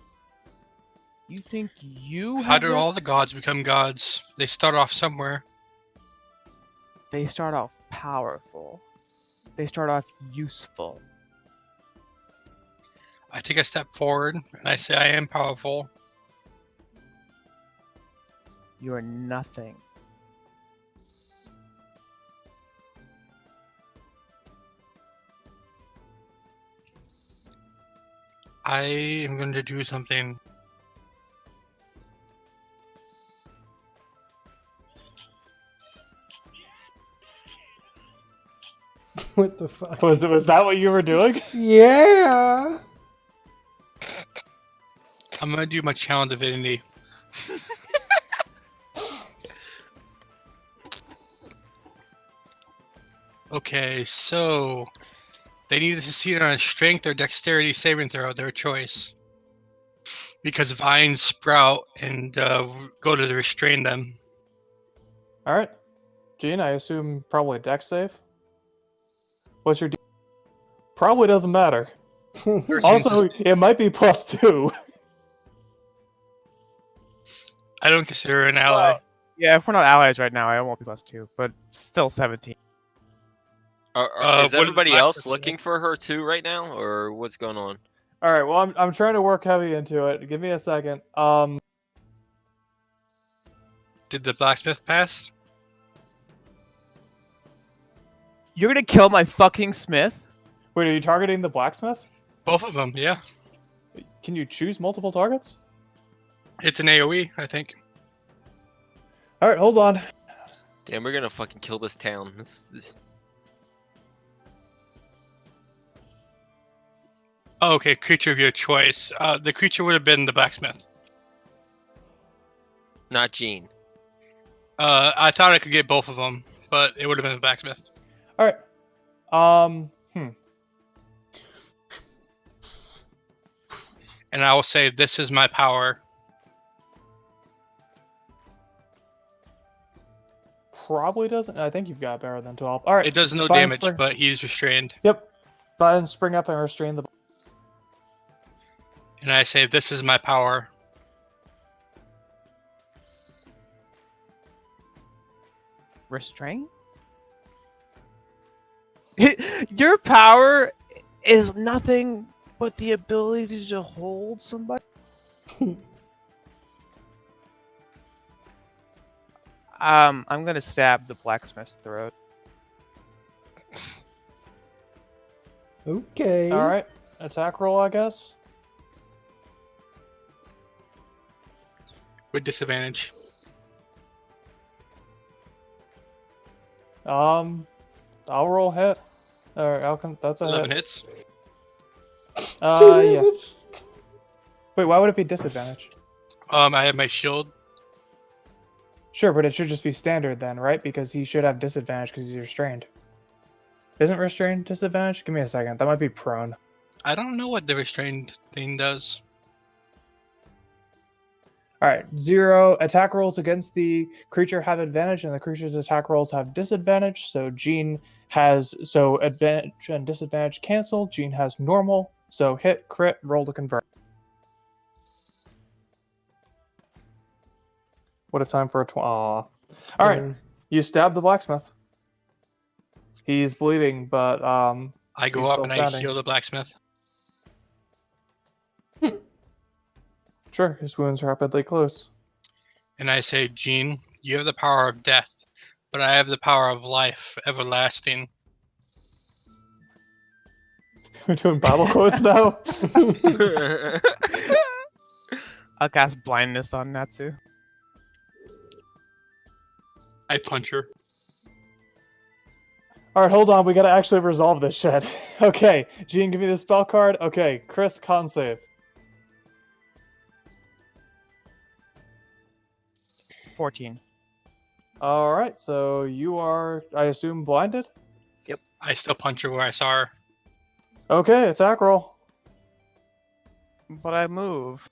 You think you How have do the- all the gods become gods? They start off somewhere. They start off powerful. They start off useful. I take a step forward, and I say I am powerful. You are nothing. I am going to do something. What the fuck? Was that what you were doing? Yeah. I'm going to do my channel divinity. Okay, so they need to succeed on a strength or dexterity saving throw, their choice. Because vines sprout and go to restrain them. All right, Gene. I assume probably dex save. What's your? Probably doesn't matter. 13 Also, says- it might be +2. I don't consider her an ally. Well, yeah, if we're not allies right now, I won't be +2, but still 17. Is what is the everybody last else person looking for her too right now, or what's going on? All right. Well, I'm trying to work heavy into it. Give me a second. Did the blacksmith pass? You're gonna kill my fucking smith? Wait, are you targeting the blacksmith? Both of them, yeah. Can you choose multiple targets? It's an AoE, I think. All right, hold on. Damn, we're gonna fucking kill this town. Oh, okay, creature of your choice. The creature would have been the blacksmith. Not Gene. I thought I could get both of them, but it would have been the blacksmith. All right. And I will say, this is my power. Probably doesn't. I think you've got better than 12. All right. It does no Vine damage, Spring. but he's restrained. Yep. Vine spring up and restrain the. And I say, this is my power. Restraint? Your power is nothing but the ability to hold somebody? I'm gonna stab the blacksmith's throat. Okay. All right. Attack roll, I guess. With disadvantage. I'll roll hit. Or that's a 11 hit. hits. Yeah. Wait, why would it be disadvantage? I have my shield. Sure, but it should just be standard then, right? Because he should have disadvantage because he's restrained. Isn't restrained disadvantage? Give me a second. That might be prone. I don't know what the restrained thing does. All right, 0 attack rolls against the creature have advantage, and the creature's attack rolls have disadvantage. So Gene has advantage and disadvantage cancel. Gene has normal. So hit, crit, roll to convert. What a time for a Aw. All right, you stab the blacksmith. He's bleeding, but I go he's up still and I standing. heal the blacksmith. Sure, his wounds rapidly close. And I say, Gene, you have the power of death, but I have the power of life, everlasting. We're doing Bible quotes now. I'll cast blindness on Natsu. I punch her. All right, hold on. We gotta actually resolve this shit. Okay, Gene, give me the spell card. Okay, Chris, con save. 14. All right, so you are, I assume, blinded. I still punch her where I saw her. Okay, attack roll. But I move.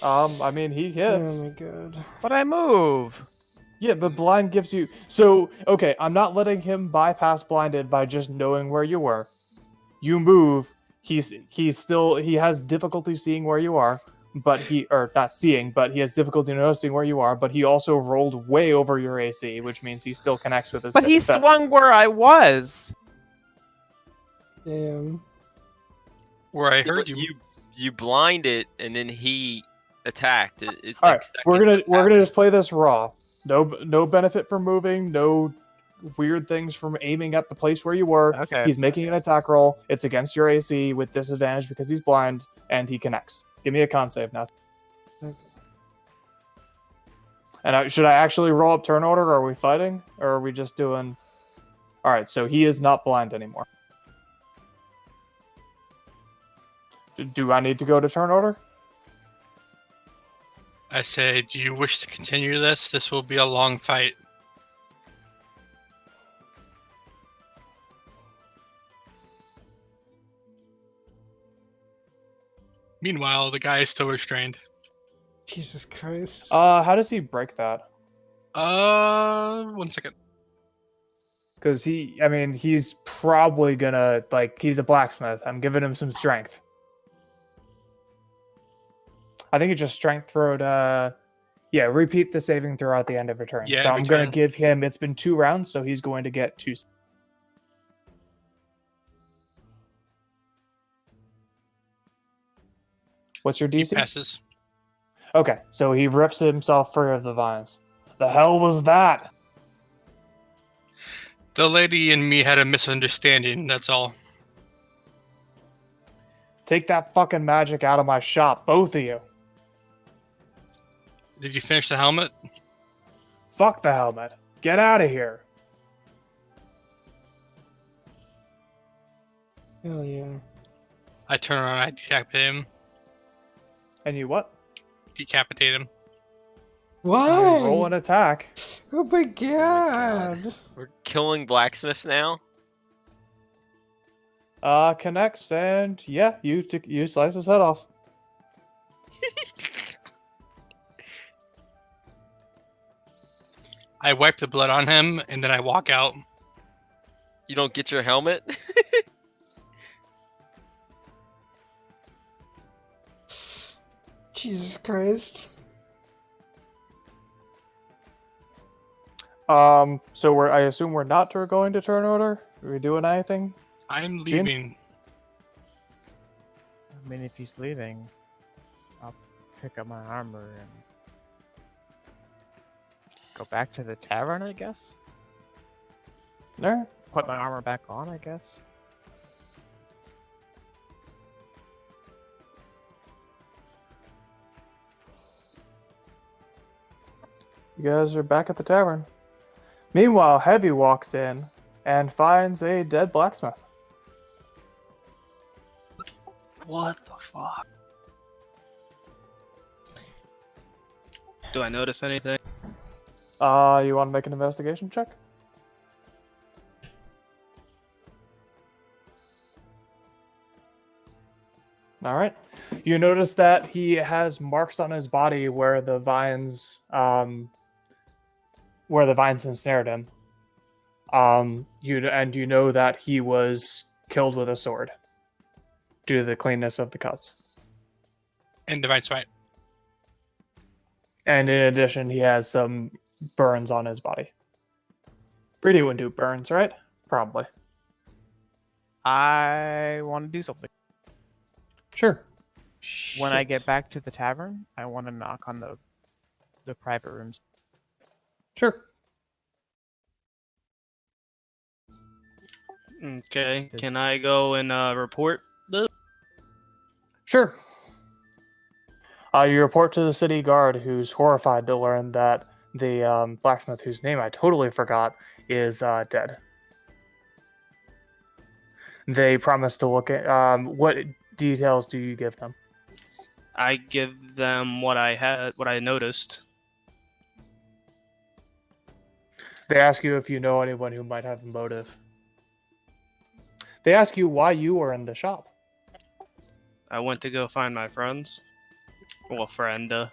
I mean, he hits. Oh my god. But I move. Yeah, but blind gives you. So, okay, I'm not letting him bypass blinded by just knowing where you were. You move. He has difficulty seeing where you are, but not seeing, but he has difficulty noticing where you are. But he also rolled way over your AC, which means he still connects with his. But he fist. swung where I was. Damn. Where I Yeah, heard but you. you blind it and then he attacked. It's All like right, we're seconds gonna after. just play this raw. No benefit from moving. No weird things from aiming at the place where you were. Okay. He's making an attack roll. It's against your AC with disadvantage because he's blind and he connects. Give me a con save now. Okay. And should I actually roll up turn order? Or are we fighting, or are we just doing? All right, so he is not blind anymore. Do I need to go to turn order? I say, do you wish to continue this? This will be a long fight. Meanwhile, the guy is still restrained. Jesus Christ. How does he break that? 1 second. Because he's probably gonna, he's a blacksmith. I'm giving him some strength. I think he just strength throwed, repeat the saving throw at the end of a turn. Yeah, so I'm every gonna turn. give him, it's been 2 rounds, so he's going to get 2. What's your He DC? passes. Okay, so he rips himself free of the vines. The hell was that? The lady and me had a misunderstanding, that's all. Take that fucking magic out of my shop, both of you. Did you finish the helmet? Fuck the helmet. Get out of here. Hell yeah. I turn around, I decapitate him. And you what? Decapitate him. Why? Roll an attack. Oh my God. god. We're killing blacksmiths now? Connects, and yeah, you slice his head off. I wipe the blood on him, and then I walk out. You don't get your helmet? Jesus Christ. So I assume we're not going to turn order? Are we doing anything? I'm Gene? leaving. I mean, if he's leaving, I'll pick up my armor and go back to the tavern, I guess. No. Put my armor back on, I guess. You guys are back at the tavern. Meanwhile, Heavy walks in and finds a dead blacksmith. What the fuck? Do I notice anything? You want to make an investigation check? All right. You notice that he has marks on his body where the vines ensnared him. You know that he was killed with a sword due to the cleanness of the cuts. And divine smite. And in addition, he has some burns on his body. Brady wouldn't do burns, right? Probably. I want to do something. Sure. When I get Shit. back to the tavern, I want to knock on the private rooms. Sure. Okay, can I go and report this? Sure. You report to the city guard, who's horrified to learn that the blacksmith, whose name I totally forgot, is dead. They promise to look at what details do you give them? I give them what I noticed. They ask you if you know anyone who might have a motive. They ask you why you are in the shop. I went to go find my friends. Well, friend. Uh-oh.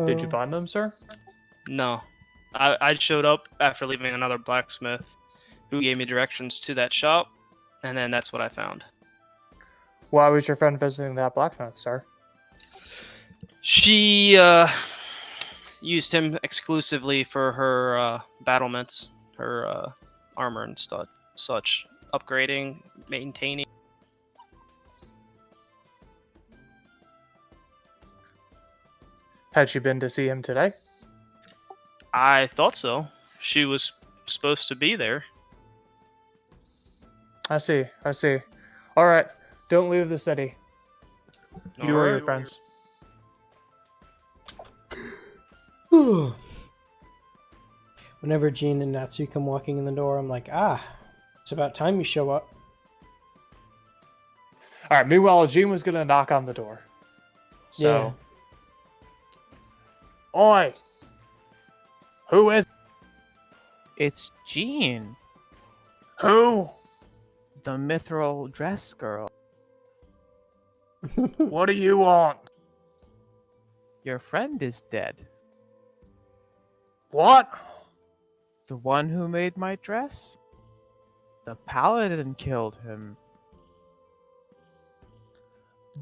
Did you find them, sir? No. I showed up after leaving another blacksmith who gave me directions to that shop, and then that's what I found. Why was your friend visiting that blacksmith, sir? She used him exclusively for her battlements, her armor and such, upgrading, maintaining. Had she been to see him today? I thought so. She was supposed to be there. I see. All right, don't leave the city. You or your Alright. friends. Whenever Jean and Natsu come walking in the door, I'm like, it's about time you show up. All right. Meanwhile, Jean was gonna knock on the door. So, oi, who is? It's Jean, Who? the mithril dress girl. What do you want? Your friend is dead. What? The one who made my dress? The paladin killed him.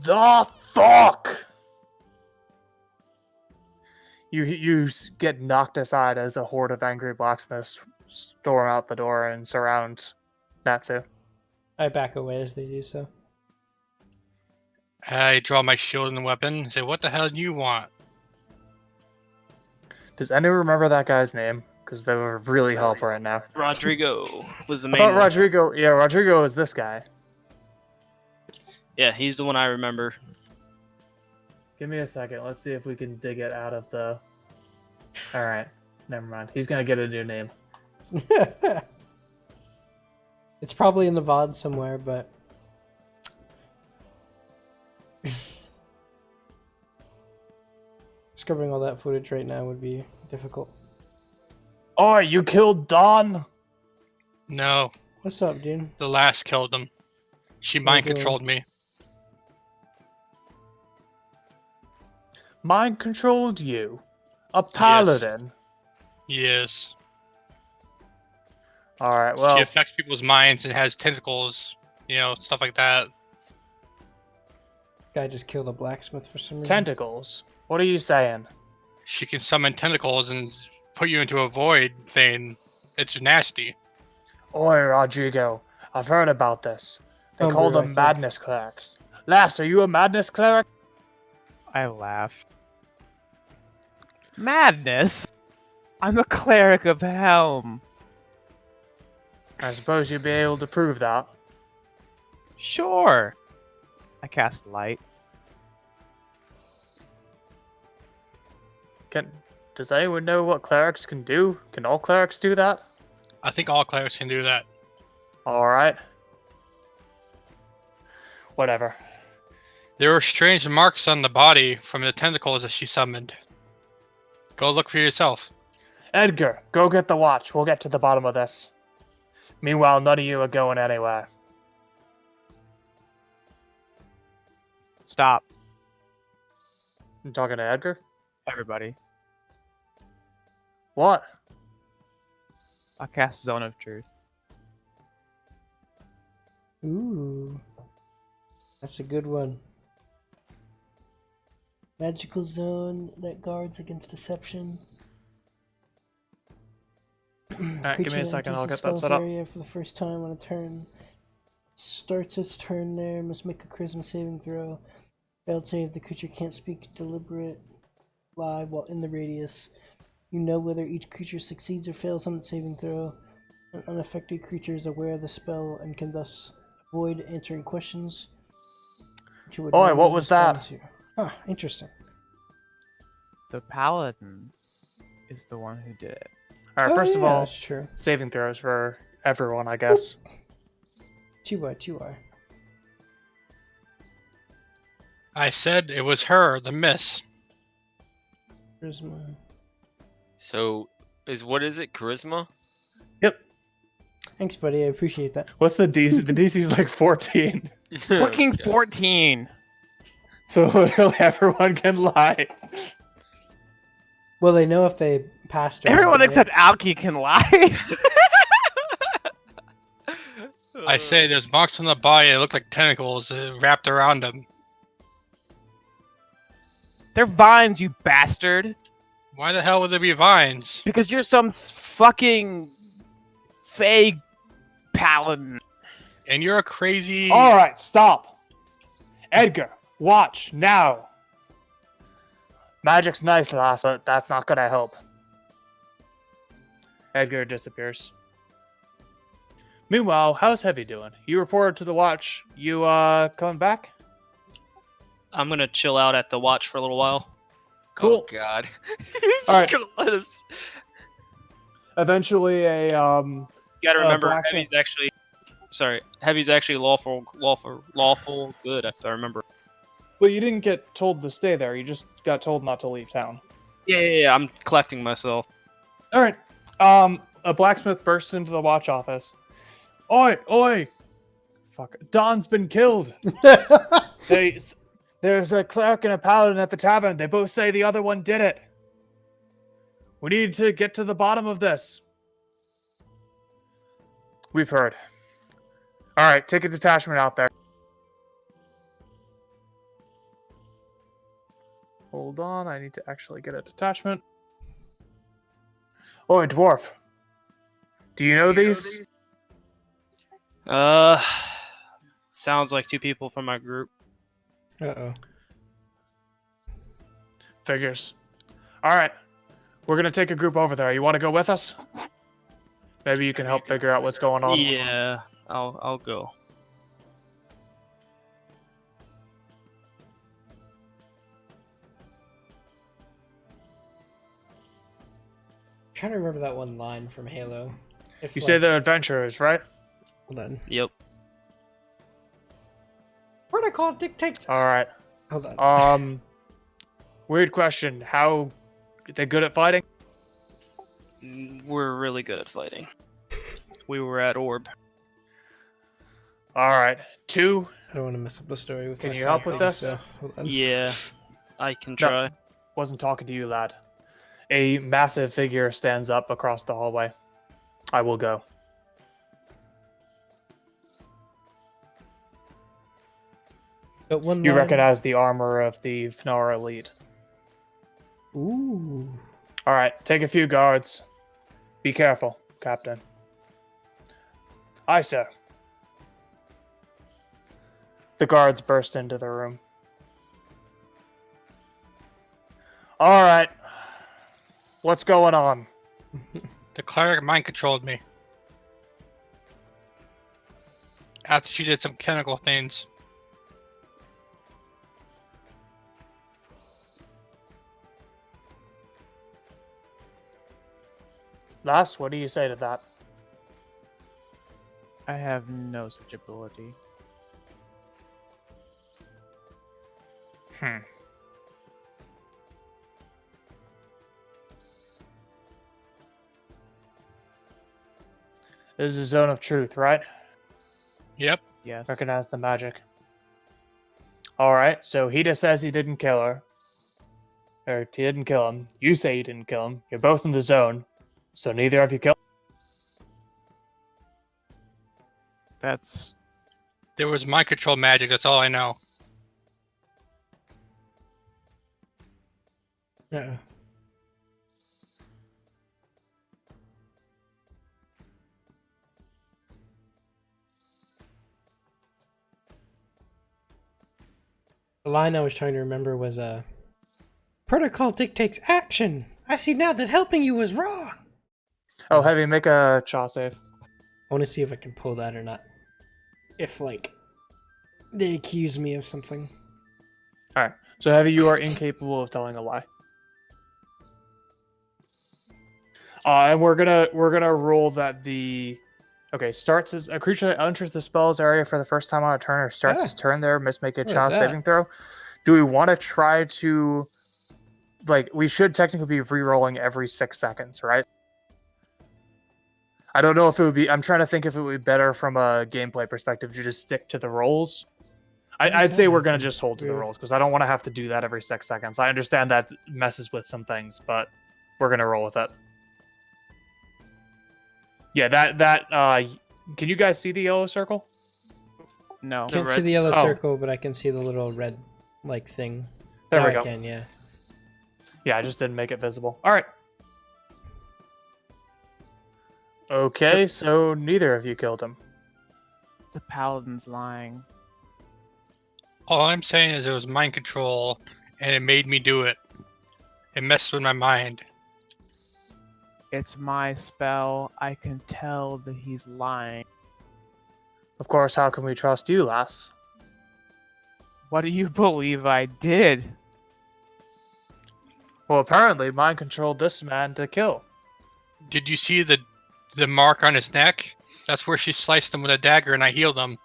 The fuck? You get knocked aside as a horde of angry blacksmiths storm out the door and surround Natsu. I back away as they do so. I draw my shield and weapon and say, what the hell do you want? Does anyone remember that guy's name? Because they would really help right now. Rodrigo was the I main thought one. Rodrigo is this guy. Yeah, he's the one I remember. Give me a second. Let's see if we can dig it out of the. All right, never mind. He's gonna get a new name. It's probably in the VOD somewhere, but discovering all that footage right now would be difficult. Oh, you killed Dawn. No, What's up, dude? the last killed him. She What mind you doing? controlled me. Mind controlled you. A paladin. Yes. All right. She Well, affects people's minds and has tentacles, stuff like that. Guy just killed a blacksmith for some reason. tentacles. What are you saying? She can summon tentacles and put you into a void thing. It's nasty. Oi, Rodrigo. I've heard about this. They call Homebrew, I them think. madness clerics. Lass, are you a madness cleric? I laugh. Madness? I'm a cleric of Helm. I suppose you'd be able to prove that. Sure. I cast light. Does anyone know what clerics can do? Can all clerics do that? I think all clerics can do that. Alright. Whatever. There were strange marks on the body from the tentacles that she summoned. Go look for yourself. Edgar, go get the watch. We'll get to the bottom of this. Meanwhile, none of you are going anywhere. Stop, You talking to Edgar? everybody. What? I cast Zone of Truth. Ooh. That's a good one. Magical zone that guards against deception. Alright, give me a second, I'll get that spell's set up. area for the first time on a turn. Starts its turn there, must make a charisma saving throw. Failed save, the creature can't speak deliberate lie while in the radius. You know whether each creature succeeds or fails on its saving throw. An unaffected creature is aware of the spell and can thus avoid answering questions. Would Oi, not what be was that? responded to. Ah, interesting. The paladin is the one who did it. Alright, first of all, that's true. saving throws for everyone, I guess. 2Y. I said it was her, the miss. Charisma. So, what is it? Charisma? Thanks, buddy. I appreciate that. What's the DC? The DC's like 14. Fucking Okay. 14! So literally everyone can lie. Well, they know if they passed. Or Everyone not, except Alki can lie. I say there's marks on the body that look like tentacles wrapped around them. They're vines, you bastard. Why the hell would there be vines? Because you're some fucking fake paladin. And you're a crazy... Alright, stop. Edgar, watch, now. Magic's nice, lass, but that's not gonna help. Edgar disappears. Meanwhile, how's Heavy doing? You reported to the watch. You, coming back? I'm gonna chill out at the watch for a little while. Cool. Oh God. Alright. You're gonna let us. Eventually, You gotta remember, blacksmith. Heavy's actually. Sorry, Heavy's actually lawful good. If I remember. Well, you didn't get told to stay there. You just got told not to leave town. Yeah. I'm collecting myself. All right. A blacksmith bursts into the watch office. Oi! Fuck. Don's been killed. There's a cleric and a paladin at the tavern. They both say the other one did it. We need to get to the bottom of this. We've heard. All right, take a detachment out there. Hold on, I need to actually get a detachment. Oi, dwarf. Do you know these? Sounds like two people from my group. Uh-oh. Figures. All right, we're gonna take a group over there. You want to go with us? Maybe you can help figure out what's going on. Yeah, I'll go. trying to remember that one line from Halo. If, You say the adventurers, right? Hold on. Yep. Protocol dictates. All right. Hold on. Weird question. How they good at fighting? We're really good at fighting. We were at Orb. All right. 2. I don't want to mess up the story with Can my you help with side this? stuff. Hold on. Yeah, I can No. try. Wasn't talking to you, lad. A massive figure stands up across the hallway. I will go. But one You line... recognize the armor of the Fnara elite. Ooh. All right, take a few guards. Be careful, Captain. Aye, sir. The guards burst into the room. All right. What's going on? The cleric mind controlled me. After she did some chemical things. Lass, what do you say to that? I have no such ability. This is a zone of truth, right? Yep. Yes. Recognize the magic. All right, so he just says he didn't kill her. Or he didn't kill him. You say you didn't kill him. You're both in the zone. So neither of you killed. That's There was mind control magic, that's all I know. Uh-oh. The line I was trying to remember was protocol dictates action. I see now that helping you was wrong. Oh, Heavy, make a chaw save. I want to see if I can pull that or not. If, like, they accuse me of something. All right. So Heavy, you are incapable of telling a lie. And we're gonna rule that the starts as a creature that enters the spell's area for the first time on a turn or starts his turn there must make a What is chaw that? saving throw. Do we want to try to we should technically be re-rolling every 6 seconds, right? I don't know if it would be. I'm trying to think if it would be better from a gameplay perspective to just stick to the rolls. I'd say we're gonna just hold to the Weird. rolls because I don't want to have to do that every 6 seconds. I understand that messes with some things, but we're gonna roll with it. Yeah, can you guys see the yellow circle? no. The Can't see red the yellow Oh. circle, but I can see the little red, like, thing. There Now we I go. can, yeah. Yeah, I just didn't make it visible. All right. Okay, so neither of you killed him. The paladin's lying. All I'm saying is it was mind control, and it made me do it. It messed with my mind. It's my spell. I can tell that he's lying. Of course, how can we trust you, lass? What do you believe I did? Well, apparently, mind controlled this man to kill. Did you see the mark on his neck? That's where she sliced him with a dagger, and I healed him.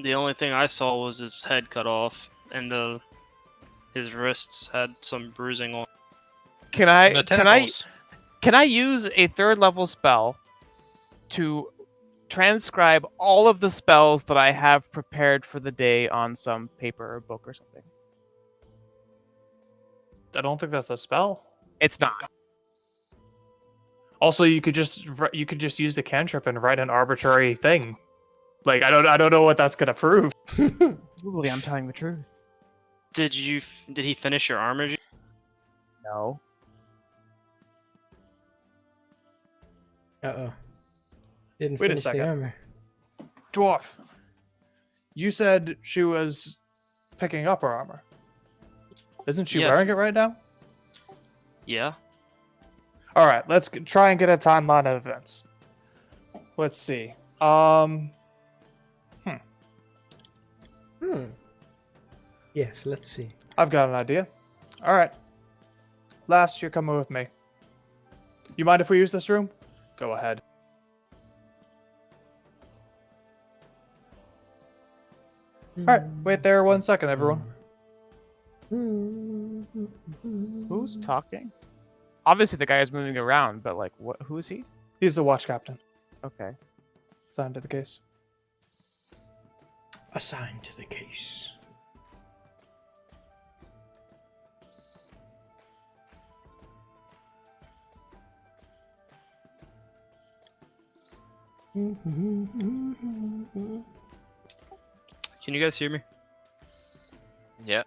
The only thing I saw was his head cut off, and his wrists had some bruising on. Can And the I tentacles. can I use a 3rd level spell to transcribe all of the spells that I have prepared for the day on some paper or book or something? I don't think that's a spell. It's not. Also, you could just use the cantrip and write an arbitrary thing. Like I don't know what that's gonna prove. Probably I'm telling the truth. Did he finish your armor? No. Uh-oh. Didn't Wait a finish the second. armor. Dwarf, you said she was picking up her armor. Isn't she Yeah, wearing it right now? Yeah. All right, let's try and get a timeline of events. Let's see. Yes, let's see. I've got an idea. All right. Last, you're coming with me. You mind if we use this room? Go ahead. Alright, wait there 1 second, everyone. Who's talking? Obviously, the guy is moving around, but like, what? Who is he? He's the watch captain. Okay. Signed to the case. Assigned to the case. Can you guys hear me? Yep.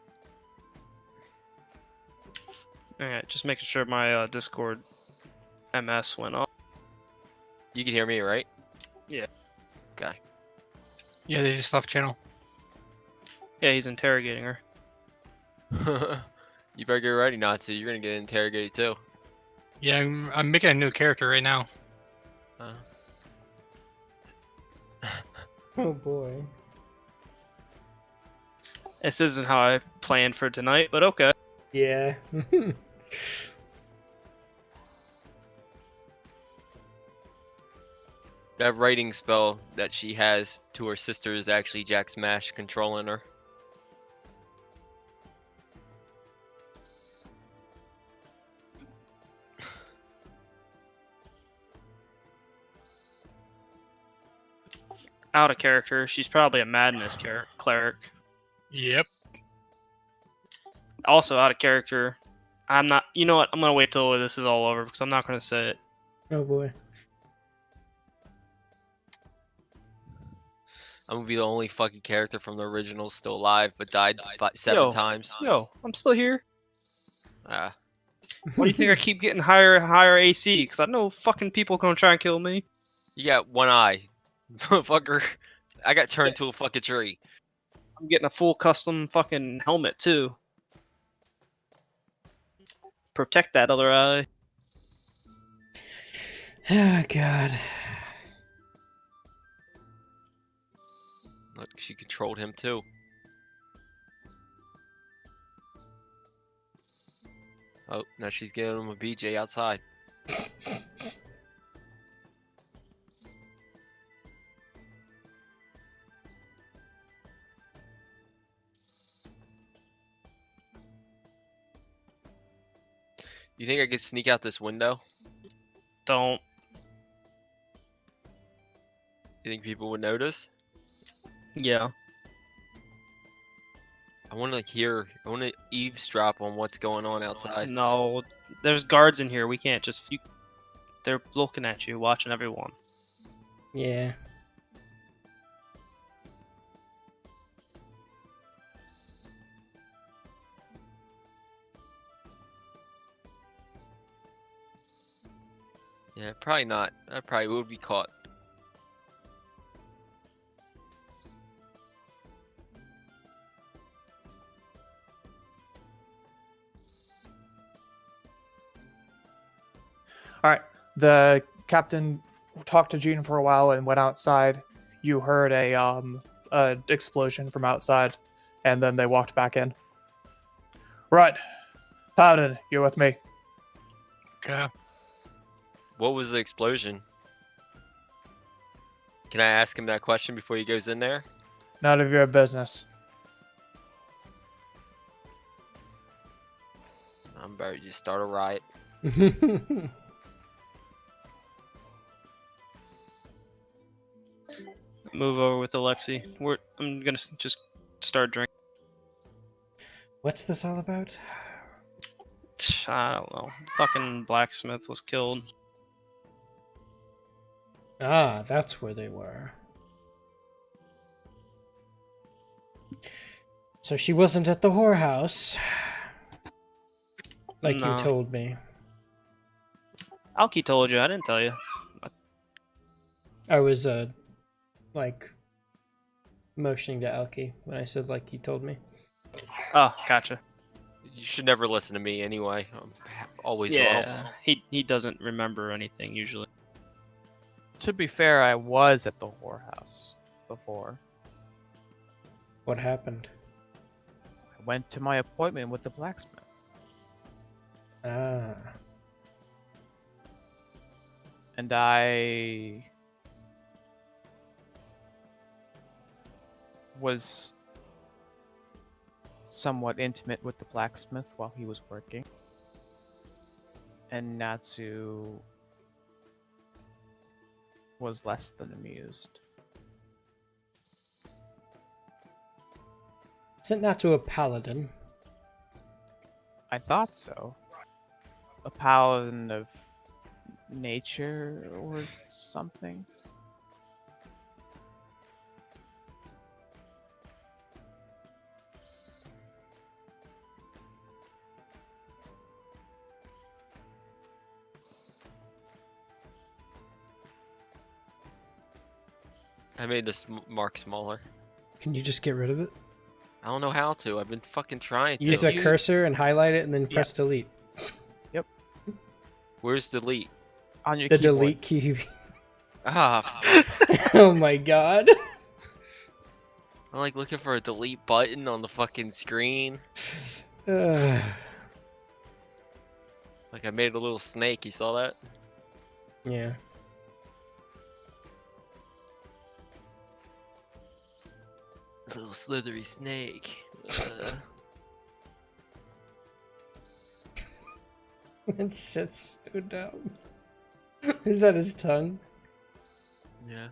Alright, just making sure my Discord MS went off. You can hear me, right? Yeah. Okay. Yeah, they just left channel. Yeah, he's interrogating her. You better get ready not to. You're gonna get interrogated too. Yeah, I'm making a new character right now. Oh boy. This isn't how I planned for tonight, but okay. Yeah. That writing spell that she has to her sister is actually Jack Smash controlling her. Out of character. She's probably a madness cleric. Yep. Also out of character. I'm not. You know what? I'm gonna wait till this is all over because I'm not gonna say it. Oh boy. I'm gonna be the only fucking character from the original still alive, but died 7 times. Yo, I'm still here. Ah, Why do you think I keep getting higher and higher AC? Because I know fucking people gonna try and kill me. you got one eye, fucker. I got turned to a fucking tree. I'm getting a full custom fucking helmet too. Protect that other eye. Oh god. Look, she controlled him too. Oh, now she's giving him a BJ outside. You think I could sneak out this window? Don't. You think people would notice? Yeah. I want to hear. I want to eavesdrop on what's going on outside. No, there's guards in here. We can't just. They're looking at you, watching everyone. Yeah. Yeah, probably not. I probably would be caught. All right. The captain talked to Jean for a while and went outside. You heard a explosion from outside, and then they walked back in. Right, Paladin, you're with me. Okay. What was the explosion? Can I ask him that question before he goes in there? None of your business. I'm about to just start a riot. Move over with Alexi. I'm gonna just start drinking. What's this all about? I don't know. Fucking blacksmith was killed. Ah, that's where they were. So she wasn't at the whorehouse. Like No. you told me. Alki told you. I didn't tell you. I was, like, motioning to Elkie when I said, like, he told me. Oh, gotcha. You should never listen to me anyway. I'm always wrong. Yeah, he doesn't remember anything usually. To be fair, I was at the whorehouse before. What happened? I went to my appointment with the blacksmith. Ah. And I was somewhat intimate with the blacksmith while he was working. And Natsu was less than amused. Isn't Natsu a paladin? I thought so. A paladin of nature or something. I made this mark smaller. Can you just get rid of it? I don't know how to. I've been fucking trying to. Use the cursor and highlight it and then press delete. Where's delete? On your The keyboard. delete key. Ah, fuck. Oh my god. I'm like looking for a delete button on the fucking screen. Ugh. Like I made a little snake. You saw that? Yeah. Little slithery snake. That shit's so dumb. Is that his tongue? Yeah.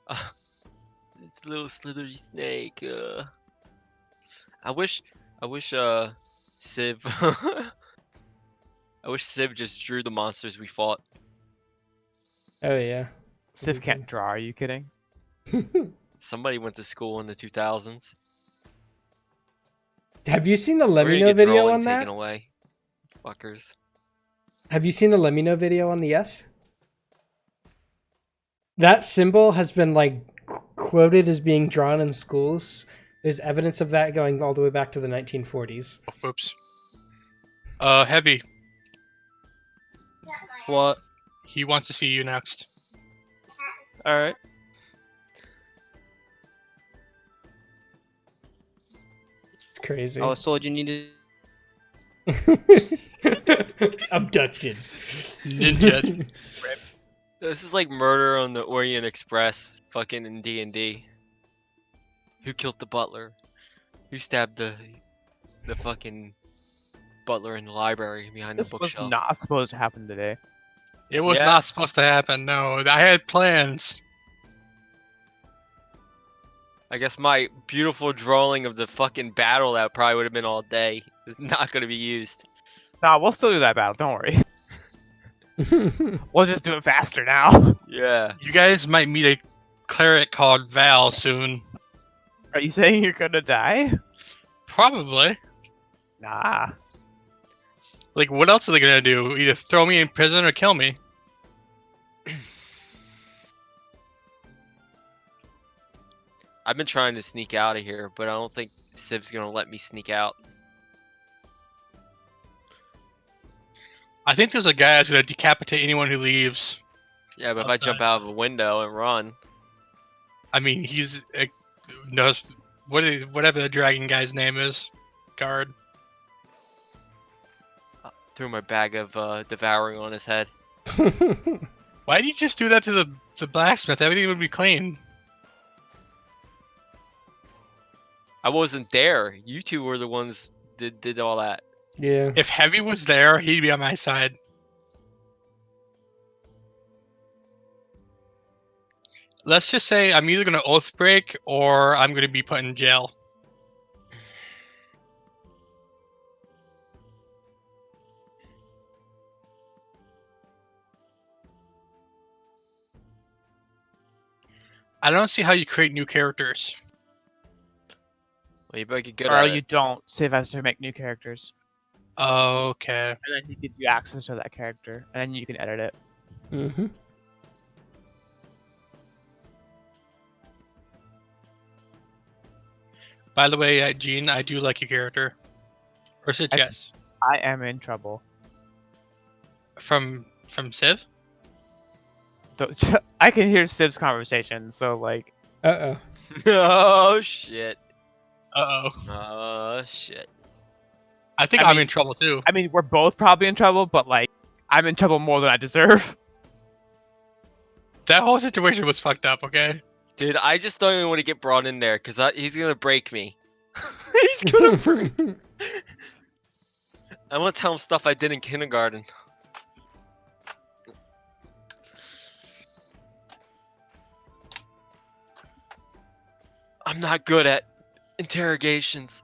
It's a little slithery snake. I wish, Civ. I wish Civ just drew the monsters we fought. Oh yeah. Civ can't draw, are you kidding? Somebody went to school in the 2000s. Have you seen the We're gonna Lemino get video drawing on taken that? away. Fuckers. Have you seen the Lemino video on the S? That symbol has been like quoted as being drawn in schools. There's evidence of that going all the way back to the 1940s. Whoops. Heavy. What? He wants to see you next. All right. It's crazy. I was told you needed. Abducted. Ninja. This is like Murder on the Orient Express, fucking in D&D. Who killed the butler? Who stabbed the fucking butler in the library behind This the was bookshelf? not supposed to happen today. It was Yeah. not supposed to happen, no. I had plans. I guess my beautiful drawing of the fucking battle that probably would have been all day is not going to be used. Nah, we'll still do that battle, don't worry. We'll just do it faster now. Yeah. You guys might meet a cleric called Val soon. Are you saying you're gonna die? Probably. Nah. Like, what else are they gonna do? Either throw me in prison or kill me? I've been trying to sneak out of here, but I don't think Civ's going to let me sneak out. I think there's a guy that's gonna decapitate anyone who leaves. Yeah, but if I jump Okay. out of a window and run, I mean, he's knows whatever the dragon guy's name is. Guard. threw my bag of devouring on his head. Why did you just do that to the blacksmith? Everything would be clean. I wasn't there. You two were the ones that did all that. Yeah. If Heavy was there, he'd be on my side. Let's just say I'm either gonna oath break or I'm gonna be put in jail. I don't see how you create new characters. Well, you better get good Or at you it. don't. Civ has to make new characters. Okay. And then he gives you access to that character. And then you can edit it. Mm-hmm. By the way, Gene, I do like your character. Or is it I- Jess? I am in trouble. From Civ? I can hear Sib's conversation, so like, Uh-oh. Oh shit. Uh-oh. Oh shit. I think I I'm mean- in trouble too. I mean, we're both probably in trouble, but like, I'm in trouble more than I deserve. That whole situation was fucked up, okay? Dude, I just don't even want to get brought in there because he's gonna break me. He's gonna break. I want to tell him stuff I did in kindergarten. I'm not good at interrogations.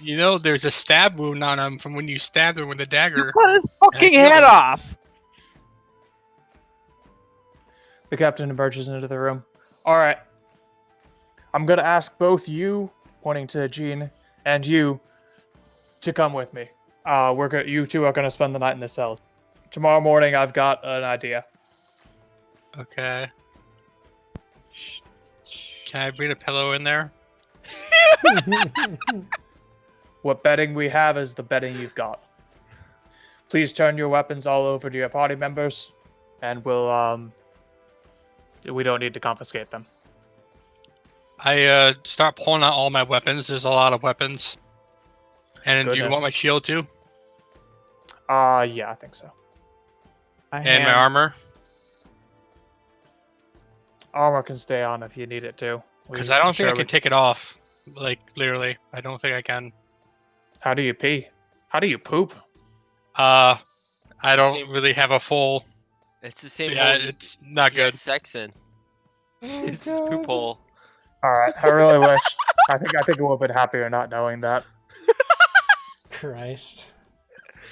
You know, there's a stab wound on him from when you stabbed him with a You dagger. cut his fucking killed head him. off. The captain emerges into the room. All right. I'm gonna ask both you, pointing to Jean, and you, to come with me. You two are gonna spend the night in the cells. Tomorrow morning, I've got an idea. Okay. Can I bring a pillow in there? What betting we have is the betting you've got. Please turn your weapons all over to your party members, and we don't need to confiscate them. I start pulling out all my weapons. There's a lot of weapons. And do you want Goodness. my shield too? Yeah, I think so. And my armor? Armor can stay on if you need it to. Because I don't think I can take it off. Like, literally. I don't think I can. How do you pee? How do you poop? I don't Same- really have a full... It's the same. Yeah, hole you it's not had good. sex in. It's his poop hole. All right, I really wish. I think I would have been happier not knowing that. Christ.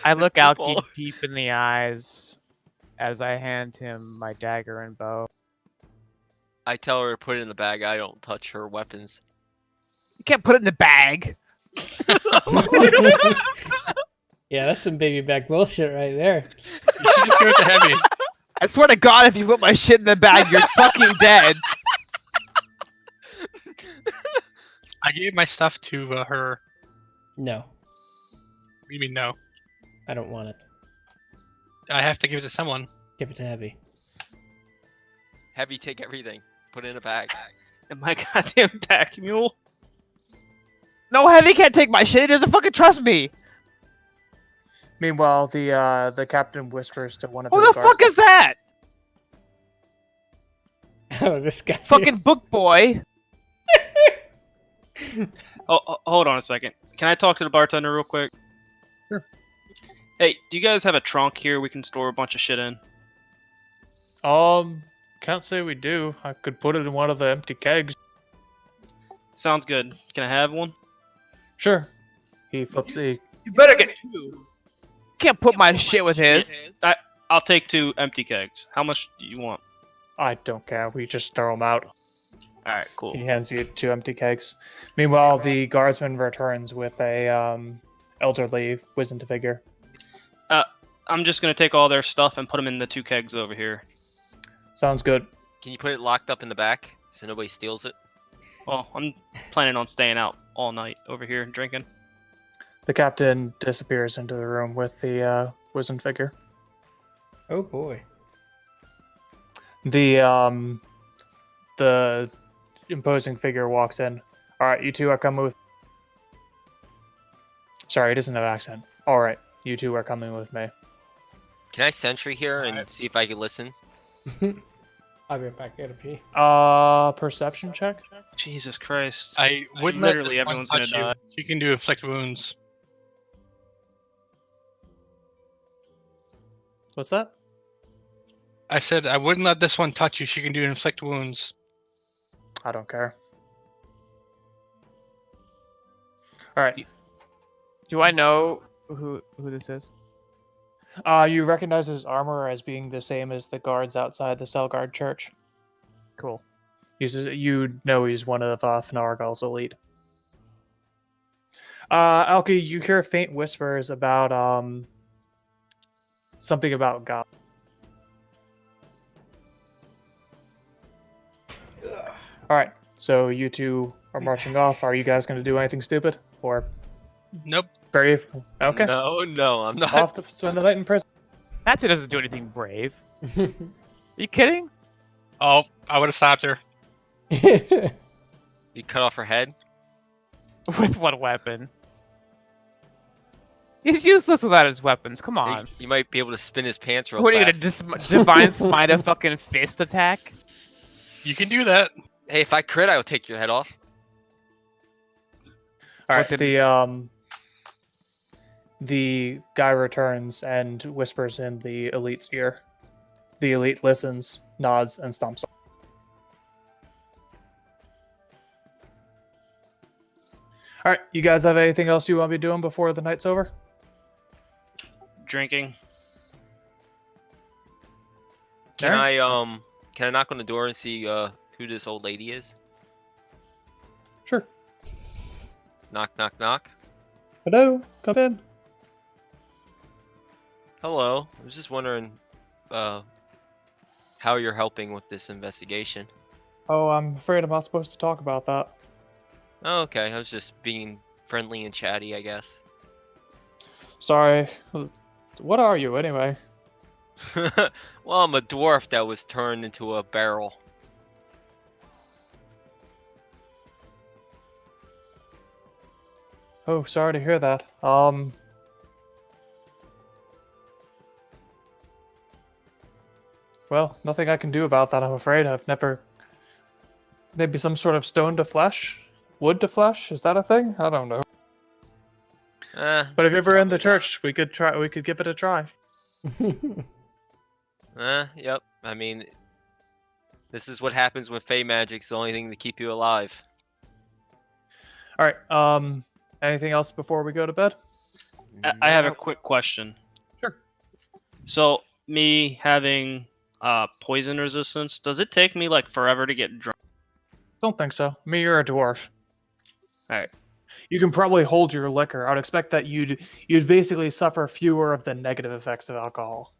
I look Alki football. deep in the eyes as I hand him my dagger and bow. I tell her to put it in the bag. I don't touch her weapons. You can't put it in the bag. Yeah, that's some baby back bullshit right there. You should just give it to Heavy. I swear to God, if you put my shit in the bag, you're fucking dead. I gave my stuff to her. No, What do you mean no? I don't want it. I have to give it to someone. Give it to Heavy. Heavy, take everything. Put it in a bag. And my goddamn pack mule. No, Heavy can't take my shit. He doesn't fucking trust me. Meanwhile, the captain whispers to one of Who his the fuck is that? Oh, this guy. Fucking book boy. Oh, hold on a second. Can I talk to the bartender real quick? Sure. Hey, do you guys have a trunk here we can store a bunch of shit in? Can't say we do. I could put it in one of the empty kegs. Sounds good. Can I have one? Sure. He flips the. You better get two. Can't put my shit with his. I'll take 2 empty kegs. How much do you want? I don't care. We just throw them out. All right, cool. He hands you 2 empty kegs. Meanwhile, the guardsman returns with a elderly wizened figure. I'm just gonna take all their stuff and put them in the 2 kegs over here. Sounds good. Can you put it locked up in the back so nobody steals it? Well, I'm planning on staying out all night over here and drinking. The captain disappears into the room with the wizened figure. Oh boy. The imposing figure walks in. All right, you two are coming with. Sorry, he doesn't have accent. All right, you two are coming with me. Can I sentry here and see if I can listen? I'll be right back. Gotta pee. Perception check. Jesus Christ. I wouldn't Literally let this everyone's one gonna touch you. die. You can do inflict wounds. What's that? I said I wouldn't let this one touch you. She can do inflict wounds. I don't care. All right. Do I know who this is? You recognize his armor as being the same as the guards outside the Selgard Church. Cool. You know he's one of Fnargal's elite. Alki, you hear faint whispers about something about God. All right, so you two are marching off. Are you guys going to do anything stupid or Nope. brave? Okay, No, I'm not. off to spend the night in prison. Patsy doesn't do anything brave. you kidding? Oh, I would have stopped her. You cut off her head? With what weapon? He's useless without his weapons. Come You, on. you might be able to spin his pants real What are you fast. gonna divine smite a fucking fist attack? You can do that. Hey, if I crit, I would take your head off. All What's right. in- The guy returns and whispers in the elite's ear. The elite listens, nods, and stomps off. All right, you guys have anything else you want to be doing before the night's over? Drinking. Can Aaron? can I knock on the door and see who this old lady is? Sure. Knock, knock, knock. Hello, come in. Hello. I was just wondering how you're helping with this investigation. Oh, I'm afraid I'm not supposed to talk about that. Oh, okay. I was just being friendly and chatty, I guess. Sorry. What are you anyway? Well, I'm a dwarf that was turned into a barrel. Oh, sorry to hear that. Well, nothing I can do about that, I'm afraid. I've never... Maybe some sort of stone to flesh? Wood to flesh? Is that a thing? I don't know. But if you're it's ever in probably the not. church, we could give it a try. Yep. I mean, this is what happens when Fey Magic's the only thing to keep you alive. Alright, anything else before we go to bed? I have a No. quick question. Sure. So, me having poison resistance, does it take me like forever to get drunk? Don't think so. Me, you're a dwarf. Alright. You can probably hold your liquor. I would expect that you'd basically suffer fewer of the negative effects of alcohol.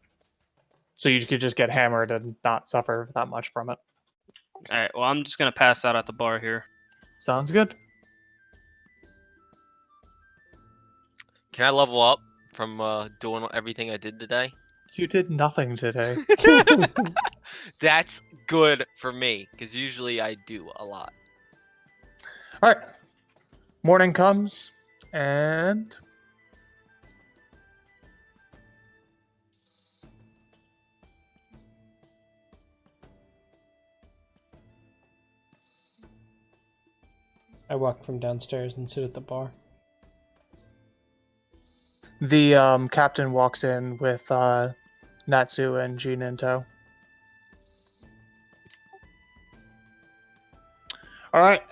So you could just get hammered and not suffer that much from it. Alright, well, I'm just gonna pass out at the bar here. Sounds good. Can I level up from doing everything I did today? You did nothing today. That's good for me, because usually I do a lot. Alright. Morning comes, and... I walk from downstairs and sit at the bar. The captain walks in with Natsu and Jean in tow. Alright.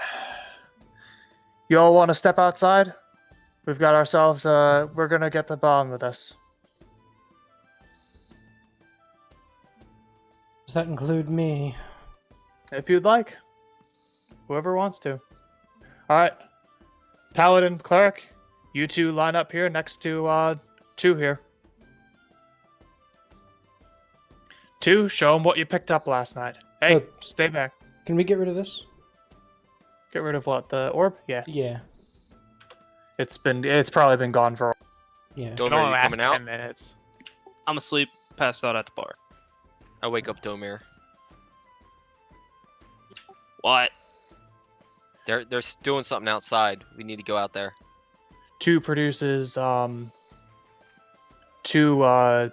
You all want to step outside? We've got ourselves, we're gonna get the bomb with us. Does that include me? If you'd like. Whoever wants to. Alright. Paladin, Cleric, you two line up here next to, 2 here. 2, show them what you picked up last night. Hey, Look. stay back. Can we get rid of this? Get rid of what? The orb? Yeah. Yeah. It's probably been gone for a while. Yeah. It Domir, only you lasts coming out? 10 minutes. I'm asleep, passed out at the bar. I wake up Domir. What? They're doing something outside. We need to go out there. 2 produces, 2,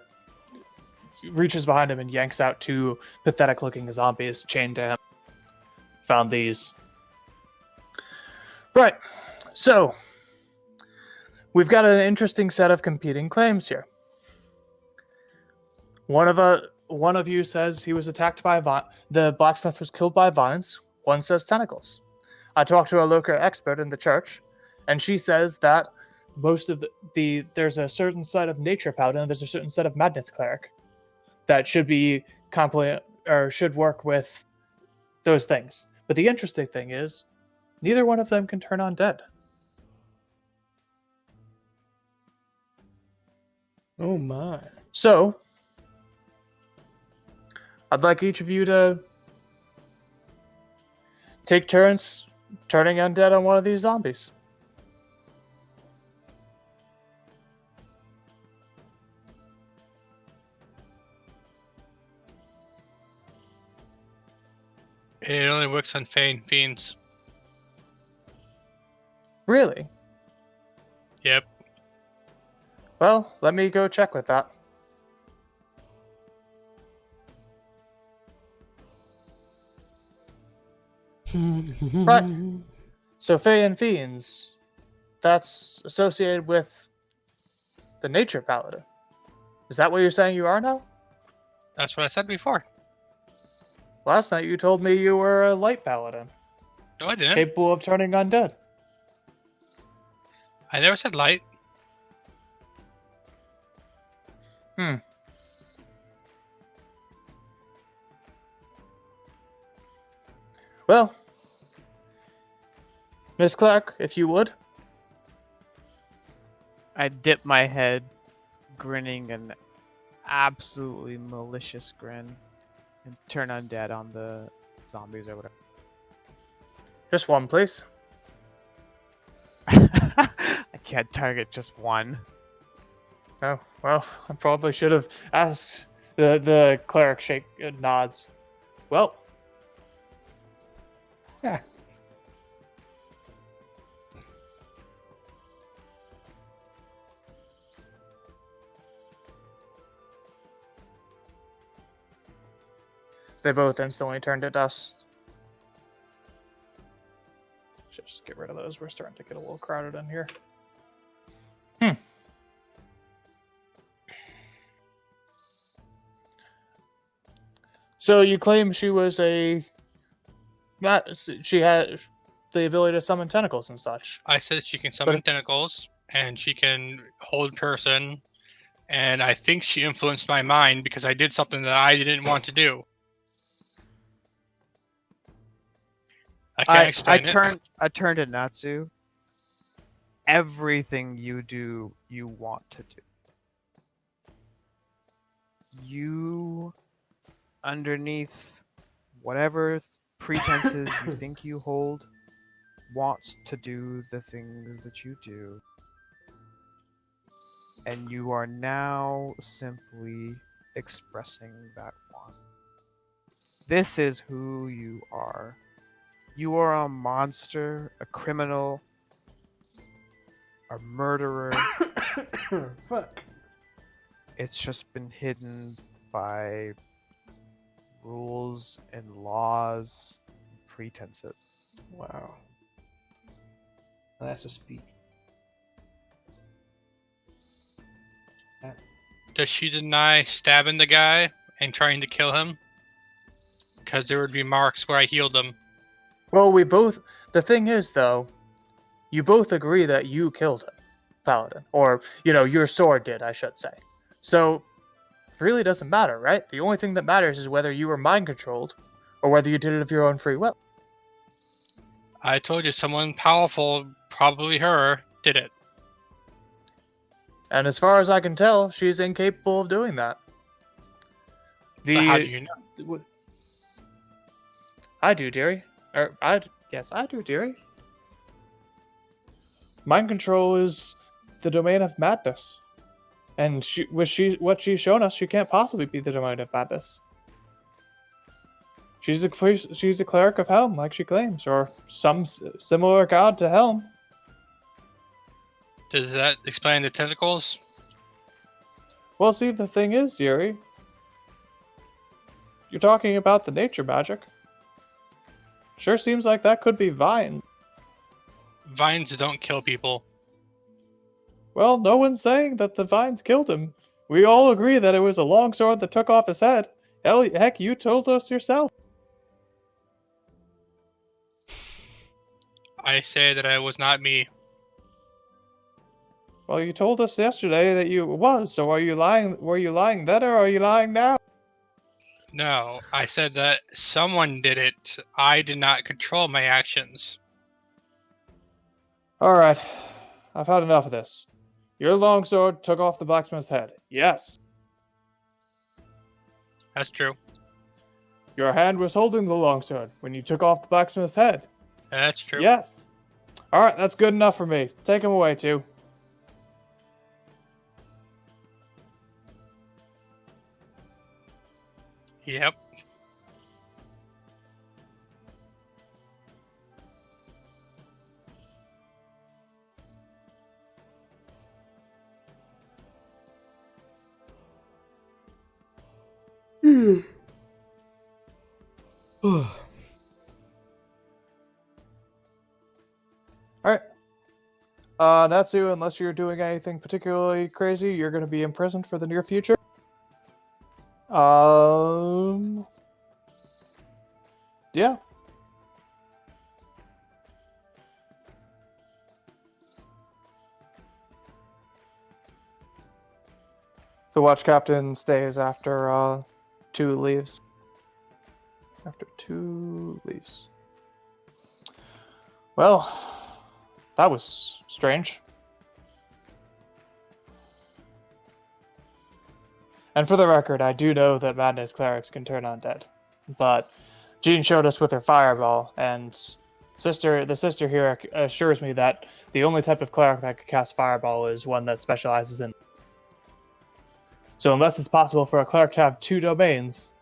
reaches behind him and yanks out 2 pathetic-looking zombies chained to him. Found these. Right. So, we've got an interesting set of competing claims here. One of you says he was attacked by the blacksmith was killed by vines. One says tentacles. I talked to a local expert in the church, and she says that most of there's a certain set of nature paladin and there's a certain set of madness cleric that should be should work with those things. But the interesting thing is, neither one of them can turn undead. Oh my. So, I'd like each of you to take turns turning undead on one of these zombies. It only works on Fey and Fiends. Really? Yep. Well, let me go check with that. Right. So Fey and Fiends, that's associated with the Nature Paladin. Is that what you're saying you are now? That's what I said before. Last night you told me you were a Light Paladin, No, I didn't. capable of turning undead. I never said light. Well, Miss Clark, if you would. I dip my head, grinning an absolutely malicious grin, and turn undead on the zombies or whatever. Just one, please. I can't target just one. Oh, well, I probably should have asked. The cleric nods. Well, Yeah. they both instantly turned to dust. Should just get rid of those. We're starting to get a little crowded in here. So you claim she was she had the ability to summon tentacles and such. I said she can summon if- tentacles and she can hold person. And I think she influenced my mind because I did something that I didn't want to do. I can't explain it. I turn to Natsu. Everything you do, you want to do. You, underneath whatever pretenses you think you hold, want to do the things that you do. And you are now simply expressing that want. This is who you are. You are a monster, a criminal, a murderer. Fuck. It's just been hidden by rules and laws, and pretenses. Wow. That's a speech. Does she deny stabbing the guy and trying to kill him? Because there would be marks where I healed him. Well, we both. The thing is, though, you both agree that you killed him, Paladin, or your sword did, I should say. So, it really doesn't matter, right? The only thing that matters is whether you were mind controlled, or whether you did it of your own free will. I told you someone powerful, probably her, did it. And as far as I can tell, she's incapable of doing that. But how do you know? I do, dearie. Yes, I do, dearie. Mind control is the domain of madness, and what she's shown us, she can't possibly be the domain of madness. She's a cleric of Helm, like she claims, or some similar god to Helm. Does that explain the tentacles? Well, see, the thing is, dearie, you're talking about the nature magic. Sure seems like that could be Vine. Vines don't kill people. Well, no one's saying that the vines killed him. We all agree that it was a longsword that took off his head. Heck, you told us yourself. I say that it was not me. Well, you told us yesterday that you was, so are you lying? Were you lying then, or are you lying now? No, I said that someone did it. I did not control my actions. Alright, I've had enough of this. Your longsword took off the blacksmith's head. Yes. That's true. Your hand was holding the longsword when you took off the blacksmith's head. That's true. Yes. Alright, that's good enough for me. Take him away, too. Yep. All right. Natsu, unless you're doing anything particularly crazy, you're going to be imprisoned for the near future. Yeah. The watch captain stays after 2 leaves. After 2 leaves. Well, that was strange. And for the record, I do know that Madness clerics can turn undead, but Jean showed us with her fireball, and the sister here assures me that the only type of cleric that can cast fireball is one that specializes in. So unless it's possible for a cleric to have 2 domains,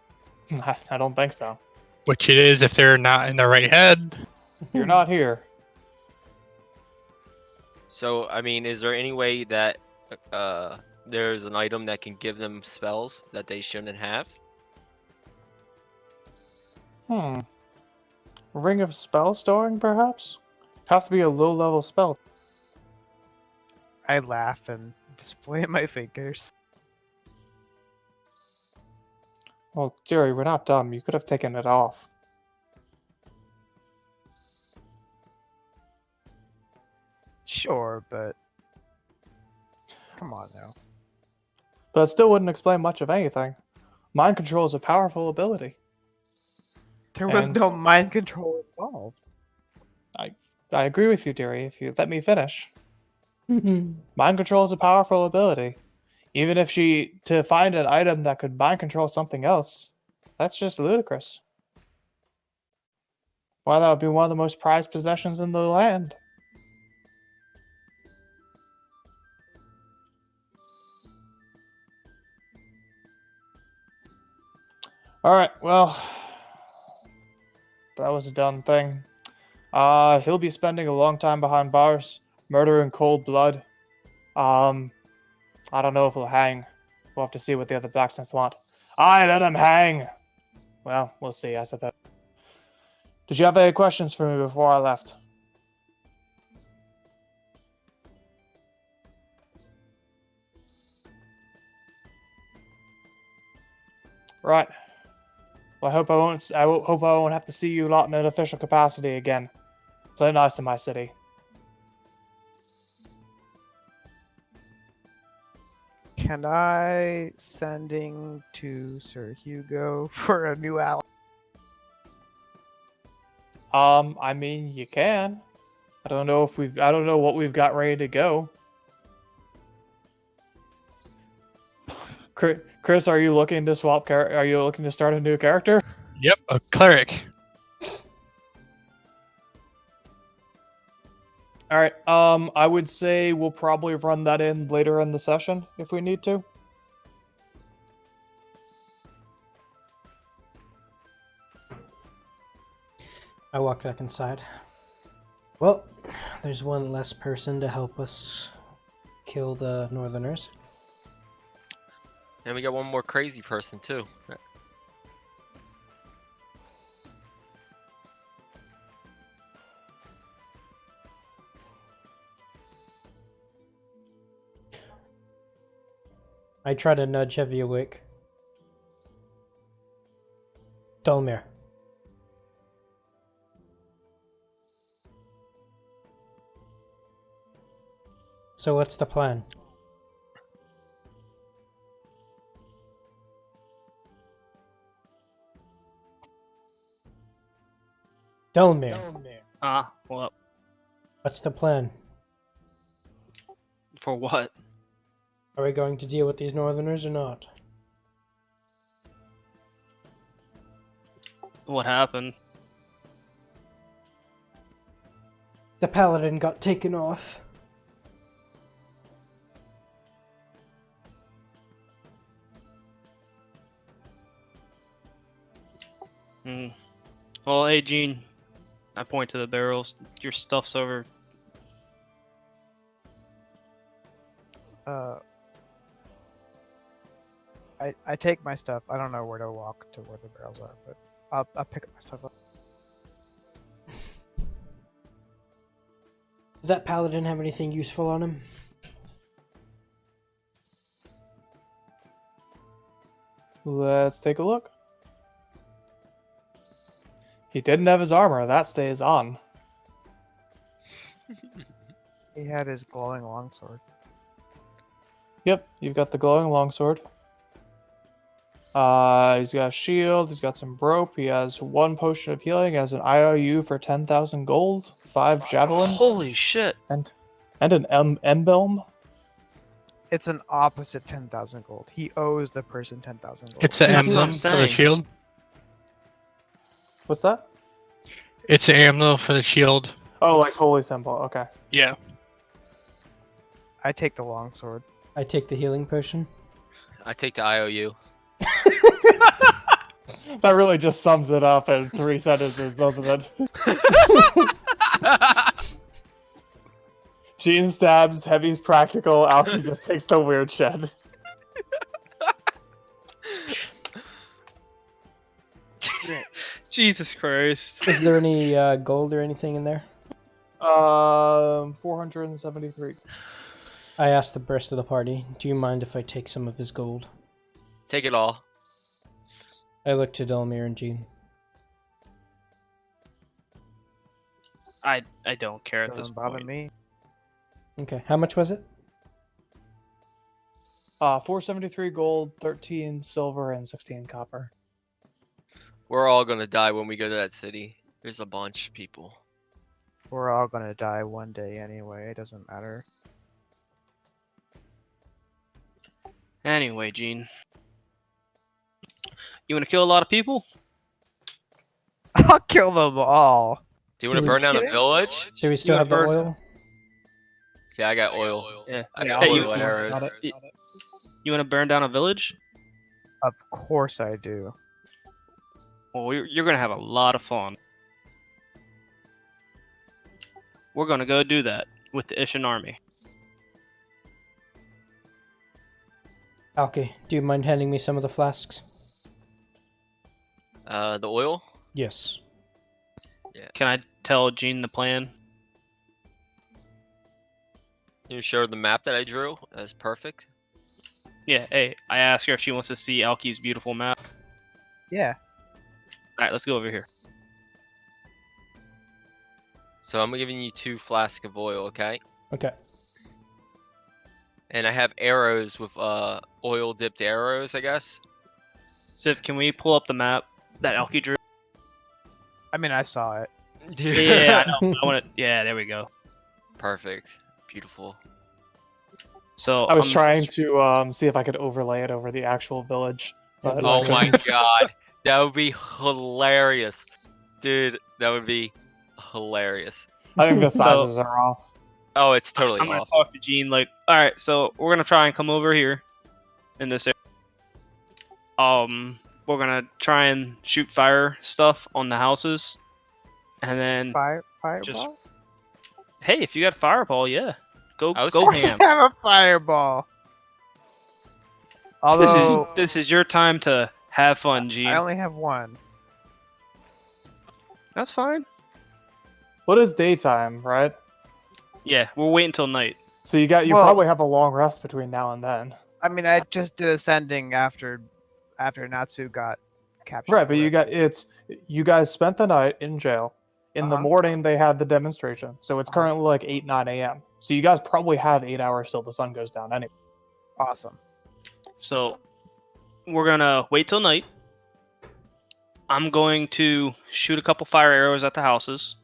I don't think so. Which it is if they're not in the right head. You're not here. So, I mean, is there any way that there's an item that can give them spells that they shouldn't have? Ring of spell storing, perhaps? Have to be a low-level spell. I laugh and display my fingers. Well, Jerry, we're not dumb. You could have taken it off. Sure, but come on now. But it still wouldn't explain much of anything. Mind control is a powerful ability. There was And- no mind control involved. I agree with you, dearie, if you let me finish. Mind control is a powerful ability. Even if to find an item that could mind control something else, that's just ludicrous. Why, that would be one of the most prized possessions in the land. Alright, well, that was a done thing. He'll be spending a long time behind bars, murder in cold blood. I don't know if he'll hang. We'll have to see what the other blacksmiths want. Aye, let him hang! Well, we'll see, I suppose. Did you have any questions for me before I left? Right. Well, I hope I won't have to see you lot in an official capacity again. Play nice in my city. Can I sending to Sir Hugo for a new ally? I mean, you can. I don't know what we've got ready to go. Chris, are you looking to swap Are you looking to start a new character? Yep, a cleric. All right. I would say we'll probably run that in later in the session if we need to. I walk back inside. Well, there's one less person to help us kill the Northerners. And we got one more crazy person too. I try to nudge Heavy Awake. Dolmir. So what's the plan? Dolmir, Well, what's the plan? for what? Are we going to deal with these Northerners or not? What happened? The Paladin got taken off. Well, hey, Gene. I point to the barrels. Your stuff's over. I take my stuff. I don't know where to walk to where the barrels are, but I'll pick up my stuff up. Does that paladin have anything useful on him? Let's take a look. He didn't have his armor. That stays on. He had his glowing longsword. Yep, you've got the glowing longsword. He's got a shield. He's got some rope. He has 1 potion of healing. He has an IOU for 10,000 gold, 5 javelins, Holy shit! and an emblem. It's an opposite 10,000 gold. He owes the person 10,000 gold. It's an That's what I'm emblem for the saying. shield. What's that? It's an emblem for the shield. Oh, like holy symbol. Okay. Yeah. I take the longsword. I take the healing potion. I take the IOU. That really just sums it up in 3 sentences, doesn't it? Gene stabs, Heavy's practical, Alki just takes the weird shit. Jesus Christ. Is there any gold or anything in there? 473. I asked the rest of the party, do you mind if I take some of his gold? Take it all. I look to Delmir and Jean. I don't care at this Doesn't bother point. me. Okay, how much was it? 473 gold, 13 silver, and 16 copper. We're all gonna die when we go to that city. There's a bunch of people. We're all gonna die one day anyway. It doesn't matter. Anyway, Gene. You want to kill a lot of people? I'll kill them all. Do you want to Do we- burn down a kidding? village? Do we still You have the have oil? Yeah, I got oil. Yeah. I got Hey, oil you, arrows. you want to burn down a village? Of course I do. Well, you're going to have a lot of fun. We're going to go do that with the Ishan army. Alki, do you mind handing me some of the flasks? The oil? Yes. Can I tell Gene the plan? You show her the map that I drew? That's perfect. Yeah, hey, I asked her if she wants to see Alki's beautiful map. Yeah. Alright, let's go over here. So I'm giving you 2 flasks of oil, okay? Okay. And I have arrows with oil dipped arrows, I guess. Civ, can we pull up the map that Alki drew? I mean, I saw it. Yeah, I know. I want to. Yeah, there we go. Perfect. Beautiful. So I was trying to see if I could overlay it over the actual village. But Oh my god. That would be hilarious. Dude, that would be hilarious. I think the sizes are off. Oh, it's totally I'm gonna off. talk to Gene. Like, all right, so we're gonna try and come over here in this area. We're gonna try and shoot fire stuff on the houses, and then Fireball? hey, if you got fireball, yeah, go I was go thinking- ham. have a fireball. Although This is your time to have fun, Gene. I only have one. That's fine. What is daytime, right? Yeah, we'll wait until night. So you Well- probably have a long rest between now and then. I mean, I just did ascending after Natsu got captured. Right, but you guys spent the night in jail. In the Uh-huh. morning they had the demonstration. So it's currently like 8, 9 a.m. So you guys probably have 8 hours till the sun goes down anyway. Awesome. So we're gonna wait till night. I'm going to shoot a couple fire arrows at the houses,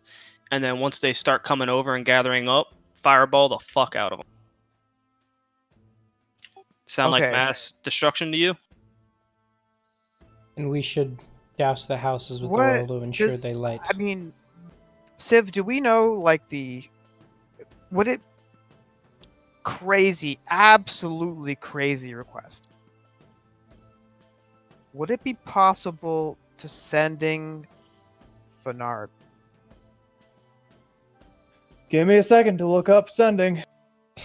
and then once they start coming over and gathering up, fireball the fuck out of them. Sound like Okay. mass destruction to you? And we should douse the houses with What oil to ensure does- they light. I mean, Civ, do we know like would it crazy, absolutely crazy request? Would it be possible to sending Fenard? Give me a second to look up sending.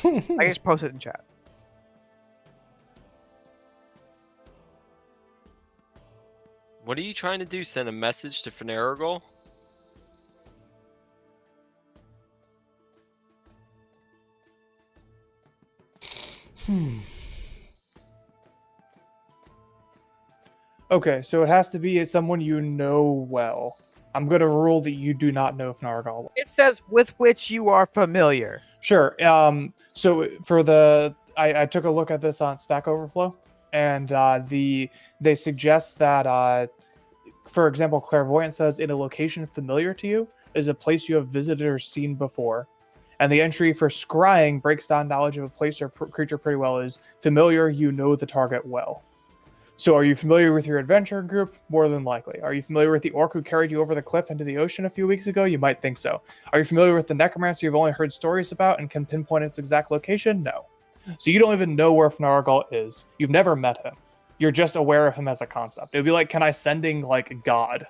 I just post it in chat. What are you trying to do? Send a message to Fenergal? Okay, so it has to be someone you know well. I'm gonna rule that you do not know Fnargal. It says with which you are familiar. Sure. So for I took a look at this on Stack Overflow, and they suggest that for example, clairvoyant says in a location familiar to you is a place you have visited or seen before. And the entry for scrying breaks down knowledge of a place or creature pretty well is familiar, you know the target well. So are you familiar with your adventure group? More than likely. Are you familiar with the orc who carried you over the cliff into the ocean a few weeks ago? You might think so. Are you familiar with the necromancer you've only heard stories about and can pinpoint its exact location? No. So you don't even know where Fnargal is. You've never met him. You're just aware of him as a concept. It would be like, can I sending like God?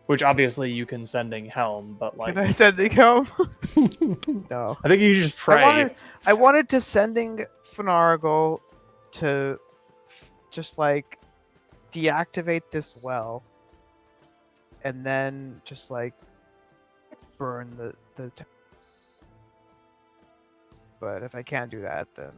Which obviously you can sending Helm, but like Can I sending home? No. I think you just pray. I wanted to sending Fnargal to just like deactivate this well, and then just like burn the. But if I can't do that, then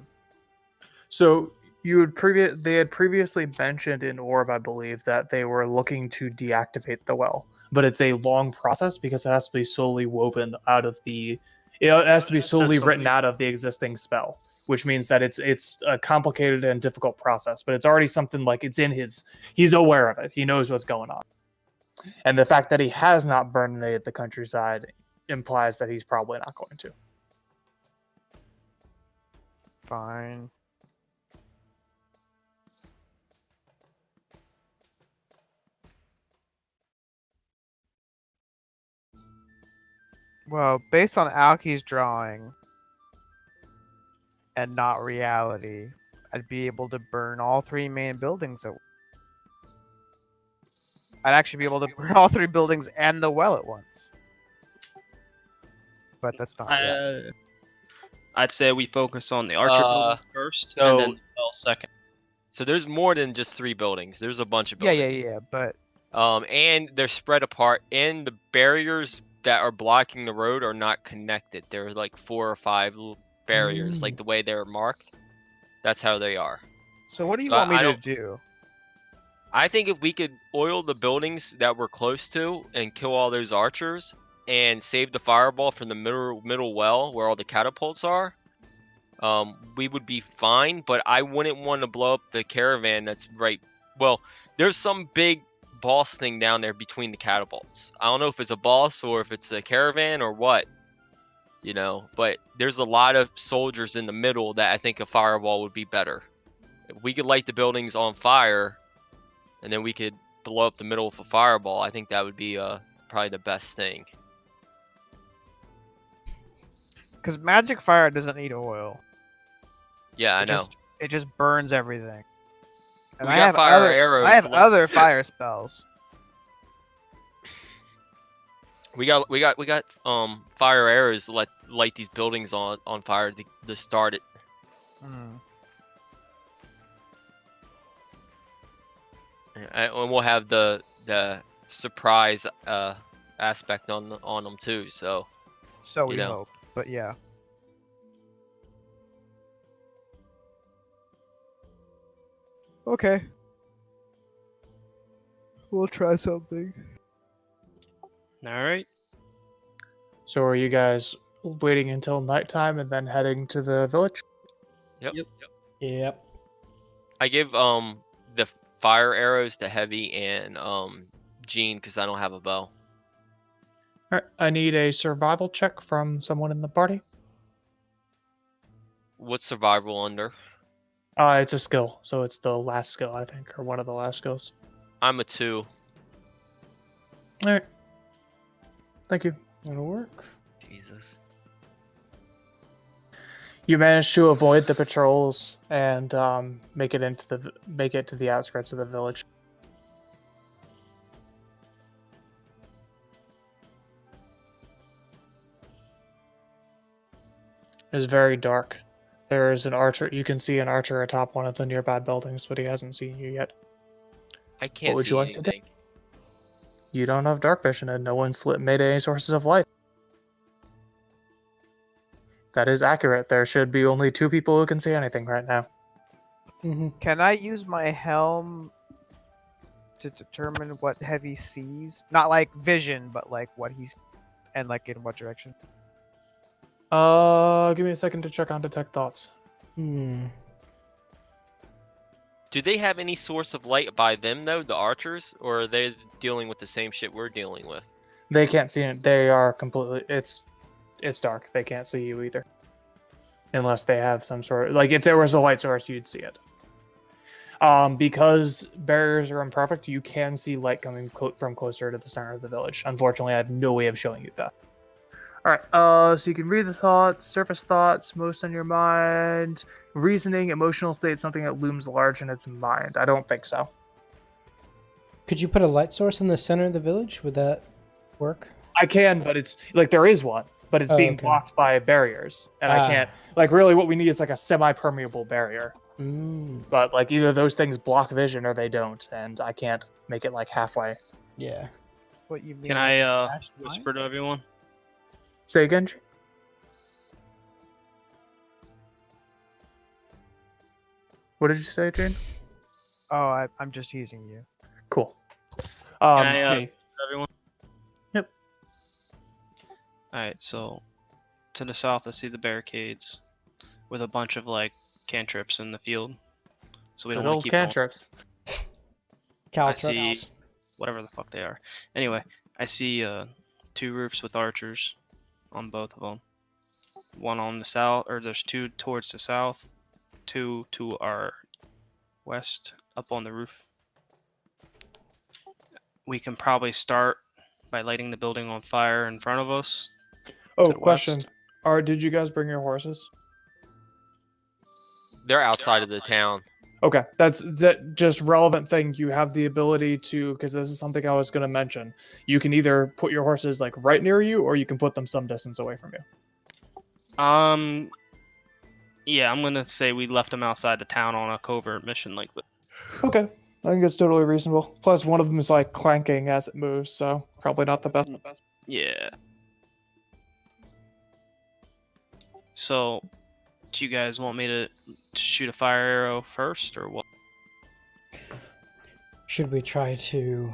So they had previously mentioned in Orb, I believe, that they were looking to deactivate the well, but it's a long process because it has to be solely woven out of it has to be solely written out of the existing spell, which means that it's a complicated and difficult process. But it's already something like he's aware of it. He knows what's going on, and the fact that he has not burninated the countryside implies that he's probably not going to. fine. Well, based on Alki's drawing and not reality, I'd be able to burn all three main buildings. I'd actually be able to burn all three buildings and the well at once. But that's not yet. I'd say we focus on the archer building first, so- and then the well second. So there's more than just 3 buildings. There's a bunch of Yeah, buildings. but And they're spread apart, and the barriers that are blocking the road are not connected. There are like 4 or 5 little barriers, like the way they're marked. That's how they are. so what do you So want me I to don't- do? I think if we could oil the buildings that we're close to and kill all those archers and save the fireball from the middle well where all the catapults are, we would be fine. But I wouldn't want to blow up the caravan that's right. Well, there's some big boss thing down there between the catapults. I don't know if it's a boss or if it's a caravan or what, but there's a lot of soldiers in the middle that I think a fireball would be better. If we could light the buildings on fire and then we could blow up the middle with a fireball, I think that would be probably the best thing. Because magic fire doesn't need oil. Yeah, I know. It just burns everything. And We got fire arrows. I have other fire spells. We got fire arrows to light these buildings on fire to start it. And we'll have the surprise aspect on them too. So We hope. But yeah. Okay. We'll try something. All right. So are you guys waiting until nighttime and then heading to the village? Yep. I give the fire arrows to Heavy and Jean because I don't have a bow. All right, I need a survival check from someone in the party. What's survival under? It's a skill, so it's the last skill, I think, or one of the last skills. I'm a 2. All right. Thank you. That'll work. Jesus. You managed to avoid the patrols and make it to the outskirts of the village. It was very dark. There's an archer. You can see an archer atop one of the nearby buildings, but he hasn't seen you yet. I can't would see you like to do? anything. You don't have dark vision, and no one's made any sources of light. That is accurate. There should be only 2 people who can see anything right now. Mm-hmm. Can I use my helm to determine what Heavy sees? Not like vision, but like what he's and like in what direction. Give me a second to check on detect thoughts. Hmm. Do they have any source of light by them though, the archers, or are they dealing with the same shit we're dealing with? They can't see it. They are completely. It's dark. They can't see you either, unless they have some sort of like. If there was a light source, you'd see it. Because barriers are imperfect, you can see light coming from closer to the center of the village. Unfortunately, I have no way of showing you that. All right. So you can read the thoughts, surface thoughts, most on your mind, reasoning, emotional state, something that looms large in its mind. I don't think so. Could you put a light source in the center of the village? Would that work? I can, but it's like there is one, but it's being okay. blocked by barriers, and I can't. Like, really, what we need is like a semi-permeable barrier. But like either those things block vision or they don't, and I can't make it like halfway. Yeah. What you mean? Can like I dashed whisper to everyone? Say again. What did you say, Jane? Oh, I'm just teasing you. Cool. Can I okay. to everyone? Yep. Alright, so to the south I see the barricades with a bunch of like cantrips in the field. So we don't Good want old to keep going. cantrips. Caltrips. Whatever the fuck they are. Anyway, I see 2 roofs with archers on both of them. One on the south, or there's 2 towards the south, 2 to our west up on the roof. We can probably start by lighting the building on fire in front of us. Oh, to the question. west. Did you guys bring your horses? They're outside of the town. Okay, that's just relevant thing. You have the ability to, because this is something I was going to mention. You can either put your horses like right near you, or you can put them some distance away from you. Yeah, I'm gonna say we left them outside the town on a covert mission like that. Okay, I think it's totally reasonable. Plus, one of them is like clanking as it moves, so probably not the best. Yeah. So, do you guys want me to shoot a fire arrow first, or what? Should we try to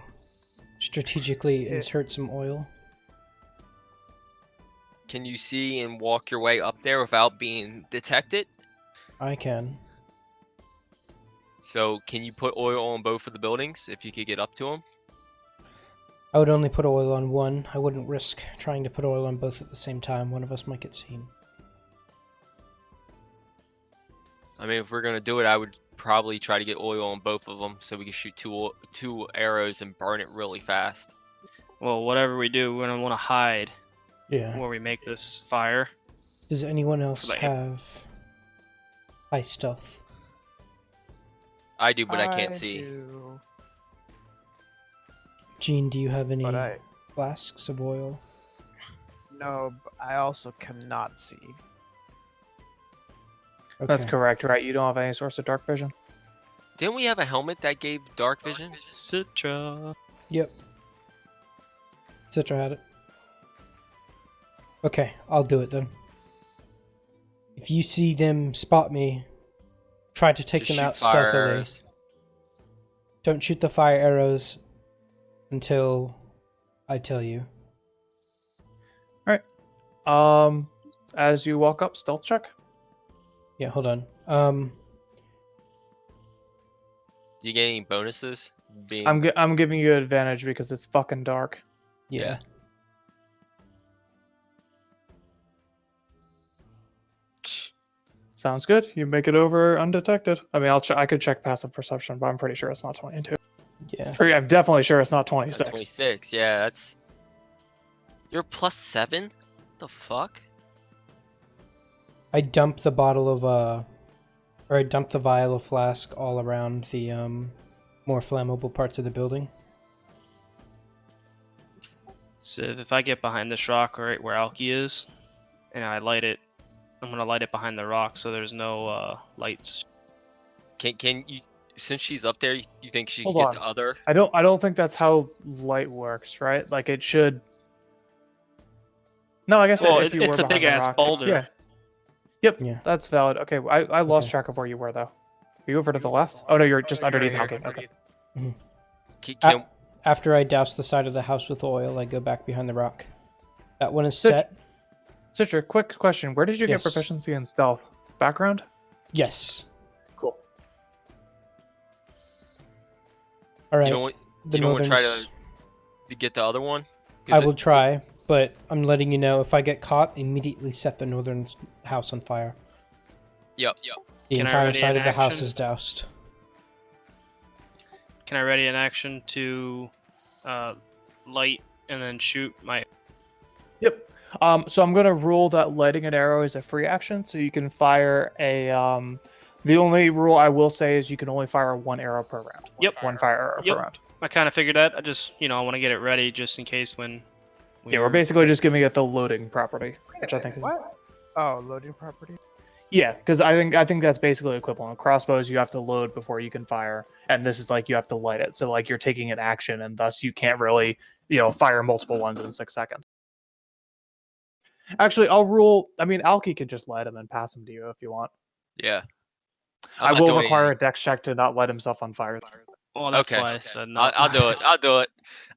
strategically insert some oil? Can you see and walk your way up there without being detected? I can. So can you put oil on both of the buildings if you could get up to them? I would only put oil on one. I wouldn't risk trying to put oil on both at the same time. One of us might get seen. I mean, if we're gonna do it, I would probably try to get oil on both of them so we can shoot two arrows and burn it really fast. Well, whatever we do, we're gonna want to hide Yeah. where we make this fire. Does anyone else Like- have high stealth? I do, but I can't see. do, Gene, do you have any but flasks of oil? no, but I also cannot see. Okay. That's correct, right? You don't have any source of dark vision? Didn't we have a helmet that gave dark vision? Citra. Yep. Citra had it. Okay, I'll do it then. If you see them spot me, try to take Just them out shoot fire stealthily. arrows. Don't shoot the fire arrows until I tell you. As you walk up, stealth check. Yeah, hold on. Do you get any bonuses? Being I'm giving you advantage because it's fucking dark. Yeah. Sounds good. You make it over undetected. I mean, I could check passive perception, but I'm pretty sure it's not 22. Yeah. I'm definitely sure it's not Yeah, 26. 26. Yeah, that's. You're +7. What the fuck? I dumped the bottle of or I dumped the vial of flask all around the more flammable parts of the building. So if I get behind this rock right where Alki is, and I light it I'm gonna light it behind the rock so there's no lights. Can you, since she's up there, you think she can Hold get on. the other? I don't think that's how light works, right? Like it should. No, I guess Well, if you were it's a behind big the ass rock. boulder. Yeah. Yep. Yeah. That's valid. Okay, I lost Okay. track of where you were though. Are you over to the left? Oh no, you're just underneath. Okay. Okay. Can After I douse the side of the house with oil, I go back behind the rock. That one is Cit- set. Citra, quick question. Where did you get Yes. proficiency in stealth? Background? Yes. Cool. All right. you don't want the you don't want to try northerns. to get the other one? 'Cause I will try, but I'm letting you know if I get caught, immediately set the northern house on fire. Yep. The Can I entire ready side an of the house action? is doused. Can I ready an action to light and then shoot my? Yep. So I'm gonna rule that lighting an arrow is a free action, so you can fire a. The only rule I will say is you can only fire one arrow per round. Yep. One fire arrow Yep. per round. I kind of figured that. I just I want to get it ready just in case when. Yeah, we're basically just giving it the loading property, which I think. What? Oh, loading property. Yeah, because I think that's basically equivalent. Crossbows you have to load before you can fire, and this is like you have to light it. So like you're taking an action, and thus you can't really fire multiple ones in 6 seconds. Actually, I'll rule. I mean, Alki can just light him and pass him to you if you want. Yeah. I I'm not will doing require anything. a dex check to not light himself on fire. Well, that's Okay. why I said no. I'll do it. I'll do it.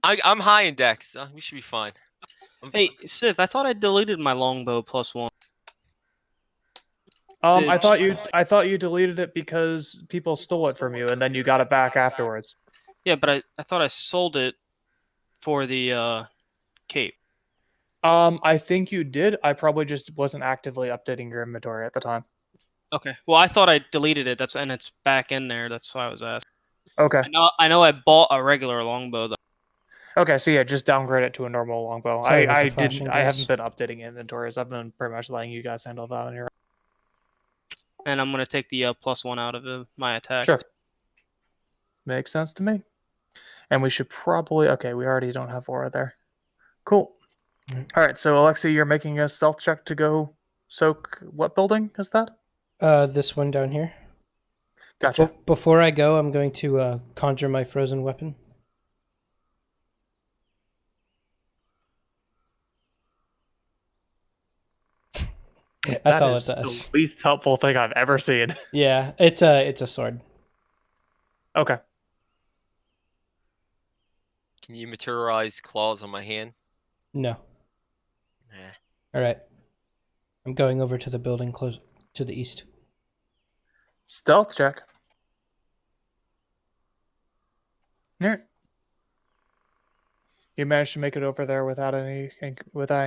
I'm high in dex. We should be fine. Hey, Civ, I thought I deleted my longbow +1. I Did- thought you deleted it because people stole it from you, and then you got it back afterwards. Yeah, but I thought I sold it for the cape. I think you did. I probably just wasn't actively updating your inventory at the time. Okay. Well, I thought I deleted it. And it's back in there. That's why I was asking. Okay. I know I bought a regular longbow though. Okay, so yeah, just downgrade it to a normal longbow. Sorry about the I flashing, didn't. I guys. haven't been updating inventories. I've been pretty much letting you guys handle that on your. And I'm gonna take the +1 out of my attack. Sure. Makes sense to me. And we should probably. Okay, we already don't have aura there. Cool. Right. All right, so Alexi, you're making a stealth check to go soak. What building is that? This one down here. Gotcha. Before I go, I'm going to conjure my frozen weapon. That's all it That does. is the least helpful thing I've ever seen. Yeah, it's a sword. Okay. Can you materialize claws on my hand? No. Nah. All right. I'm going over to the building close to the east. Stealth check. Yeah. You managed to make it over there without any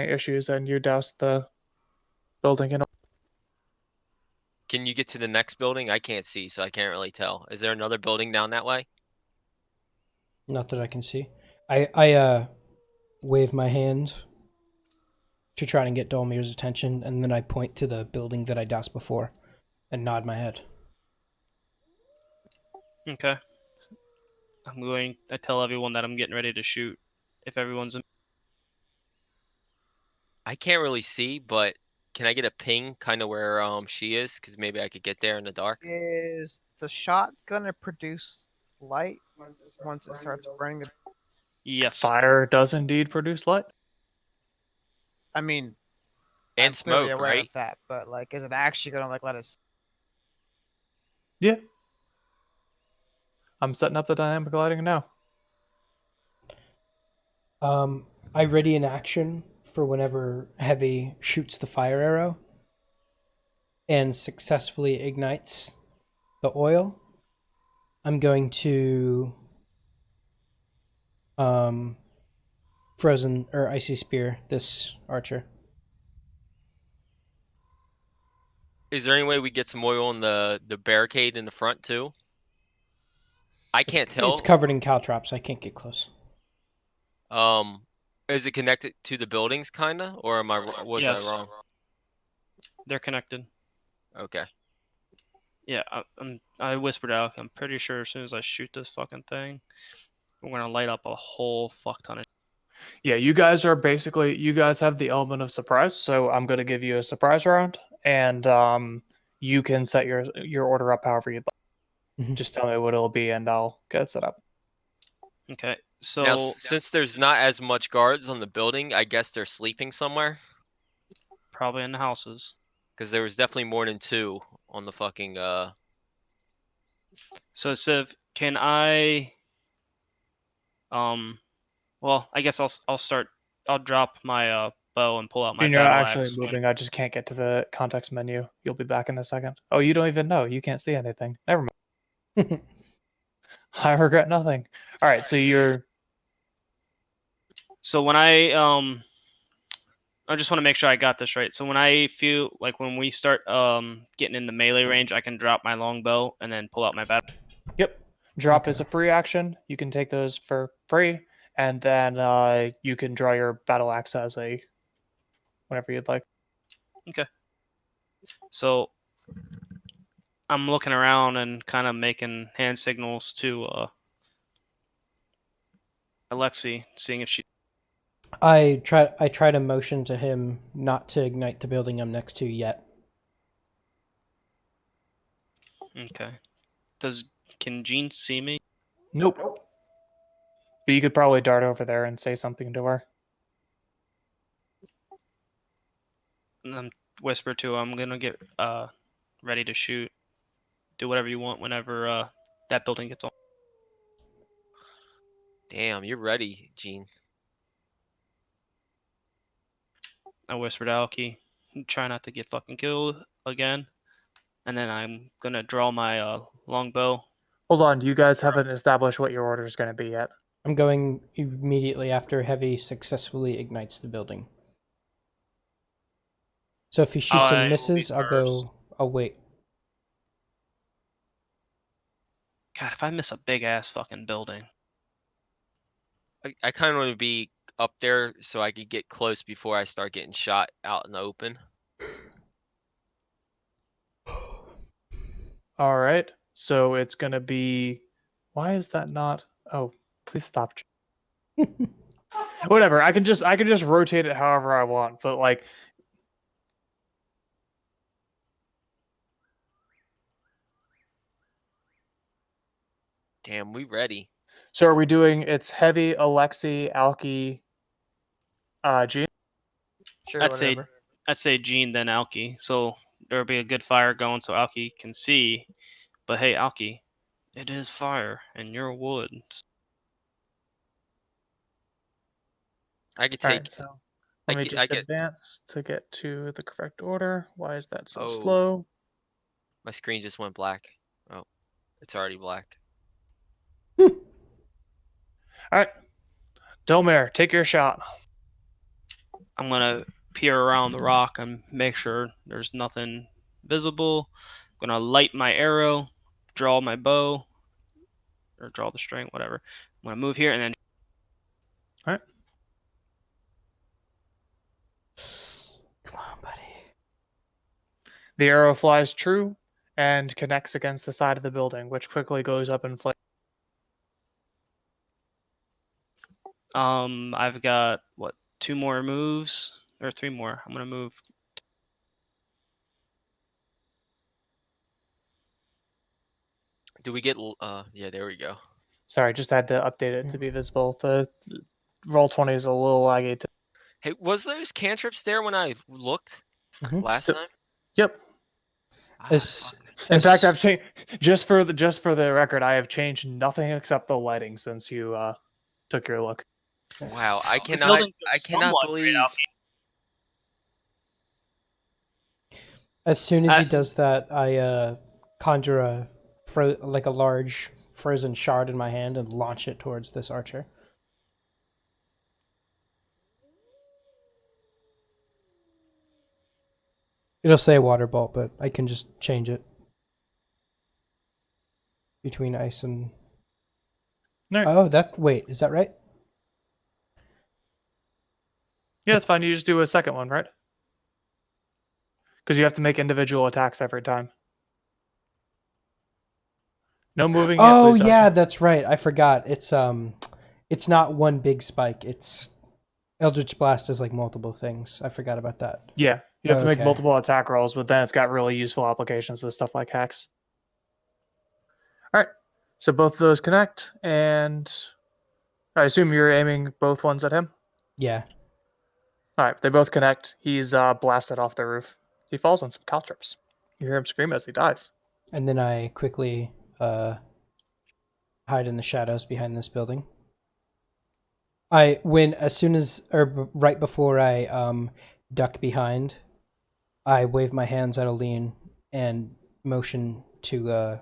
issues, and you doused the building in. Can you get to the next building? I can't see, so I can't really tell. Is there another building down that way? Not that I can see. I wave my hand to try and get Dolmir's attention, and then I point to the building that I doused before and nod my head. Okay. I tell everyone that I'm getting ready to shoot. If everyone's in. I can't really see, but can I get a ping kind of where she is? Because maybe I could get there in the dark. Is the shot gonna produce light once it starts burning? Yes. Fire does indeed produce light. I mean, And I'm clearly smoke, aware right? of that, but like, is it actually gonna like let us? Yeah. I'm setting up the dynamic lighting now. I ready an action for whenever Heavy shoots the fire arrow and successfully ignites the oil. I'm going to frozen or icy spear this archer. Is there any way we get some oil in the barricade in the front too? I can't tell. It's covered in caltrops. I can't get close. Is it connected to the buildings, kinda, or was Yes. I wrong? They're connected. Okay. Yeah, I whispered out. I'm pretty sure as soon as I shoot this fucking thing, we're gonna light up a whole fuck ton of. Yeah, you guys have the element of surprise, so I'm going to give you a surprise round, and you can set your order up however you'd like. Mhm. Just tell me what it'll be, and I'll get it set up. Okay. Now, So since there's not as much guards on the building, I guess they're sleeping somewhere. probably in the houses. Because there was definitely more than 2 on the fucking, So Civ, can I? Well, I guess I'll start. I'll drop my bow and pull out my And you're battle actually axe. moving. I just can't get to the context menu. You'll be back in a second. Oh, you don't even know. You can't see anything. Never mind. I regret nothing. All right, so you're. So when I just want to make sure I got this right. So when I feel like when we start getting in the melee range, I can drop my longbow and then pull out my battle. Yep. Drop Okay. is a free action. You can take those for free, and then you can draw your battle axe as a whenever you'd like. So I'm looking around and kind of making hand signals to Alexi, seeing if she. I try to motion to him not to ignite the building I'm next to yet. Okay. Can Jean see me? Nope. But you could probably dart over there and say something to her. And whisper to her, I'm gonna get ready to shoot. Do whatever you want whenever that building gets on. damn, you're ready, Gene. I whispered to Alki, try not to get fucking killed again. And then I'm gonna draw my longbow. Hold on, you guys haven't established what your order is going to be yet. I'm going immediately after Heavy successfully ignites the building. So if he shoots I will and be misses, I'll first. go. I'll wait. God, if I miss a big ass fucking building. I kind of want to be up there so I could get close before I start getting shot out in the open. All right. So it's going to be. Why is that not? Oh, please stop. Whatever. I can just rotate it however I want, but like. Damn, we ready. So are we doing? It's Heavy, Alexi, Alki, Gene. Sure, I'd say whatever. Jean then Alki. So there'll be a good fire going so Alki can see. But hey, Alki, it is fire and you're wood. I could All take. right. So I let me get. just advance to get to the correct order. Why is that so Oh. slow? My screen just went black. Oh, it's already black. All right. Domare, take your shot. I'm gonna peer around the rock and make sure there's nothing visible. I'm gonna light my arrow, draw my bow, or draw the string, whatever. I'm gonna move here and then. All right. Come on, buddy. The arrow flies true and connects against the side of the building, which quickly goes up in flames. I've got what, 2 more moves or 3 more. I'm gonna move. Do we get? Yeah, there we go. Sorry, just had to update it to be visible. The Roll20 is a little laggy. Hey, was those cantrips there when I looked Mhm. last Still- time? Yep. As, In as- fact, I've changed just for the record. I have changed nothing except the lighting since you took your look. Wow, I The cannot. building I feels cannot somewhat believe. great, Alki. as soon as he I- does that, I conjure a like a large frozen shard in my hand and launch it towards this archer. It'll say water bolt, but I can just change it between ice and. No. Oh, wait. Is that right? Yeah, that's fine. You just do a second one, right? Because you have to make individual attacks every time. No moving. Yet, Oh please, yeah, Elton. that's right. I forgot. It's not one big spike. It's Eldritch Blast is like multiple things. I forgot about that. Yeah. You have to make Okay. multiple attack rolls, but then it's got really useful applications with stuff like hacks. All right. So both of those connect, and I assume you're aiming both ones at him? Yeah. All right. They both connect. He's blasted off the roof. He falls on some caltrops. You hear him scream as he dies. And then I quickly hide in the shadows behind this building. Right before I duck behind, I wave my hands at Aline and motion to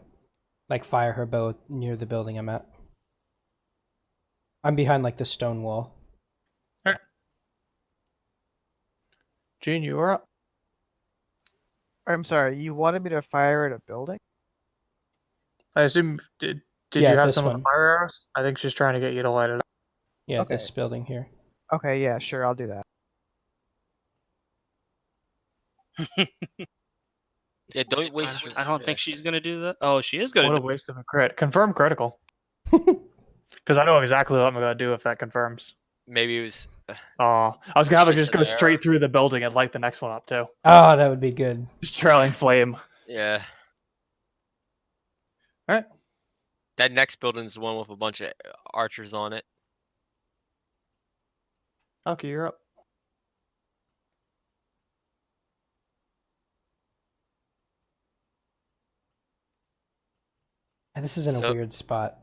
fire her bow near the building I'm at. I'm behind like the stone wall. All right. Gene, you are up. I'm sorry, you wanted me to fire at a building? I assume did Yeah, you have this some of the one. fire arrows? I think she's trying to get you to light it up. Yeah, Okay. this building here. Okay, yeah, sure, I'll do that. Yeah, don't waste. I don't think she's gonna do that. Oh, she is gonna. What a waste of a crit. Confirm critical. Because I know exactly what I'm gonna do if that confirms. Maybe it was. I was gonna have it Shit just to go the straight arrow. through the building and light the next one up too. Oh, that would be good. Just trailing flame. Yeah. All right. That next building's the one with a bunch of archers on it. Okay, you're up. And this is in a So- weird spot.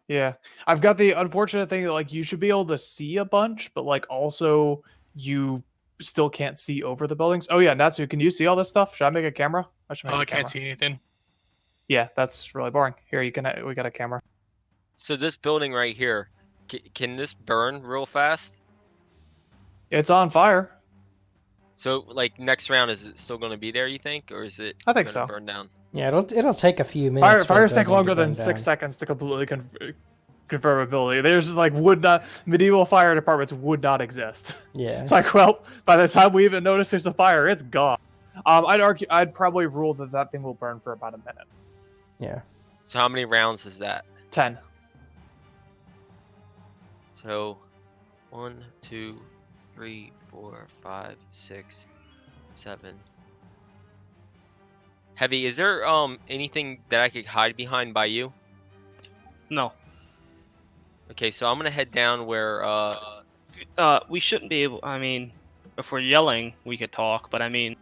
Yeah, I've got the unfortunate thing that like you should be able to see a bunch, but like also you still can't see over the buildings. Oh yeah, Natsu, can you see all this stuff? Should I make a camera? I should make Oh, a I camera. can't see anything. Yeah, that's really boring. Here, you can. We got a camera. So this building right here, can this burn real fast? It's on fire. So like next round, is it still going to be there? You think, or is it? I think gonna so. Burn down. Yeah, it'll take a few minutes. for a Fires take building to longer than burn 6 down. seconds to completely confirm ability. There's like medieval fire departments would not exist. Yeah. It's like, well, by the time we even notice there's a fire, it's gone. I'd probably rule that thing will burn for about a minute. Yeah. So how many rounds is that? 10. So, 1, 2, 3, 4, 5, 6, 7. Heavy, is there anything that I could hide behind by you? No. Okay, so I'm gonna head down where We shouldn't be able. I mean, if we're yelling, we could talk. But I mean,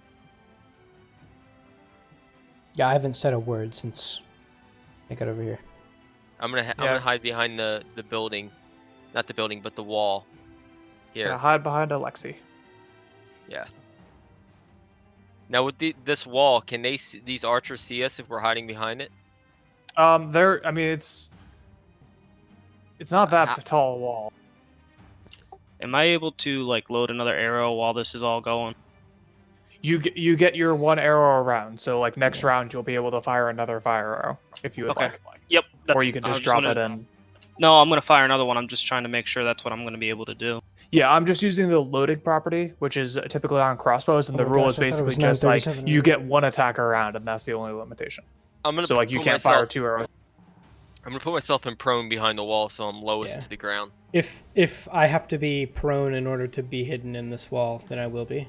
Yeah, I haven't said a word since I got over here. I'm gonna hide behind the building, not the building, but the wall. Here. Yeah, hide behind Alexi. Yeah. Now with this wall, can these archers see us if we're hiding behind it? I mean, it's not that tall a wall. am I able to like load another arrow while this is all going? You get your one arrow around, so like next round you'll be able to fire another fire arrow if you would Okay. like. Yep. Or you can I just was drop gonna- it in. No, I'm gonna fire another one. I'm just trying to make sure that's what I'm gonna be able to do. Yeah, I'm just using the loading property, which is typically on crossbows, and Oh the my rule gosh, is I thought it basically was just like 9:37 you already. get one attack around, and that's the only limitation. I'm gonna So like you put can't fire myself- 2 arrows. I'm gonna put myself in prone behind the wall, so I'm lowest Yeah. to the ground. If I have to be prone in order to be hidden in this wall, then I will be.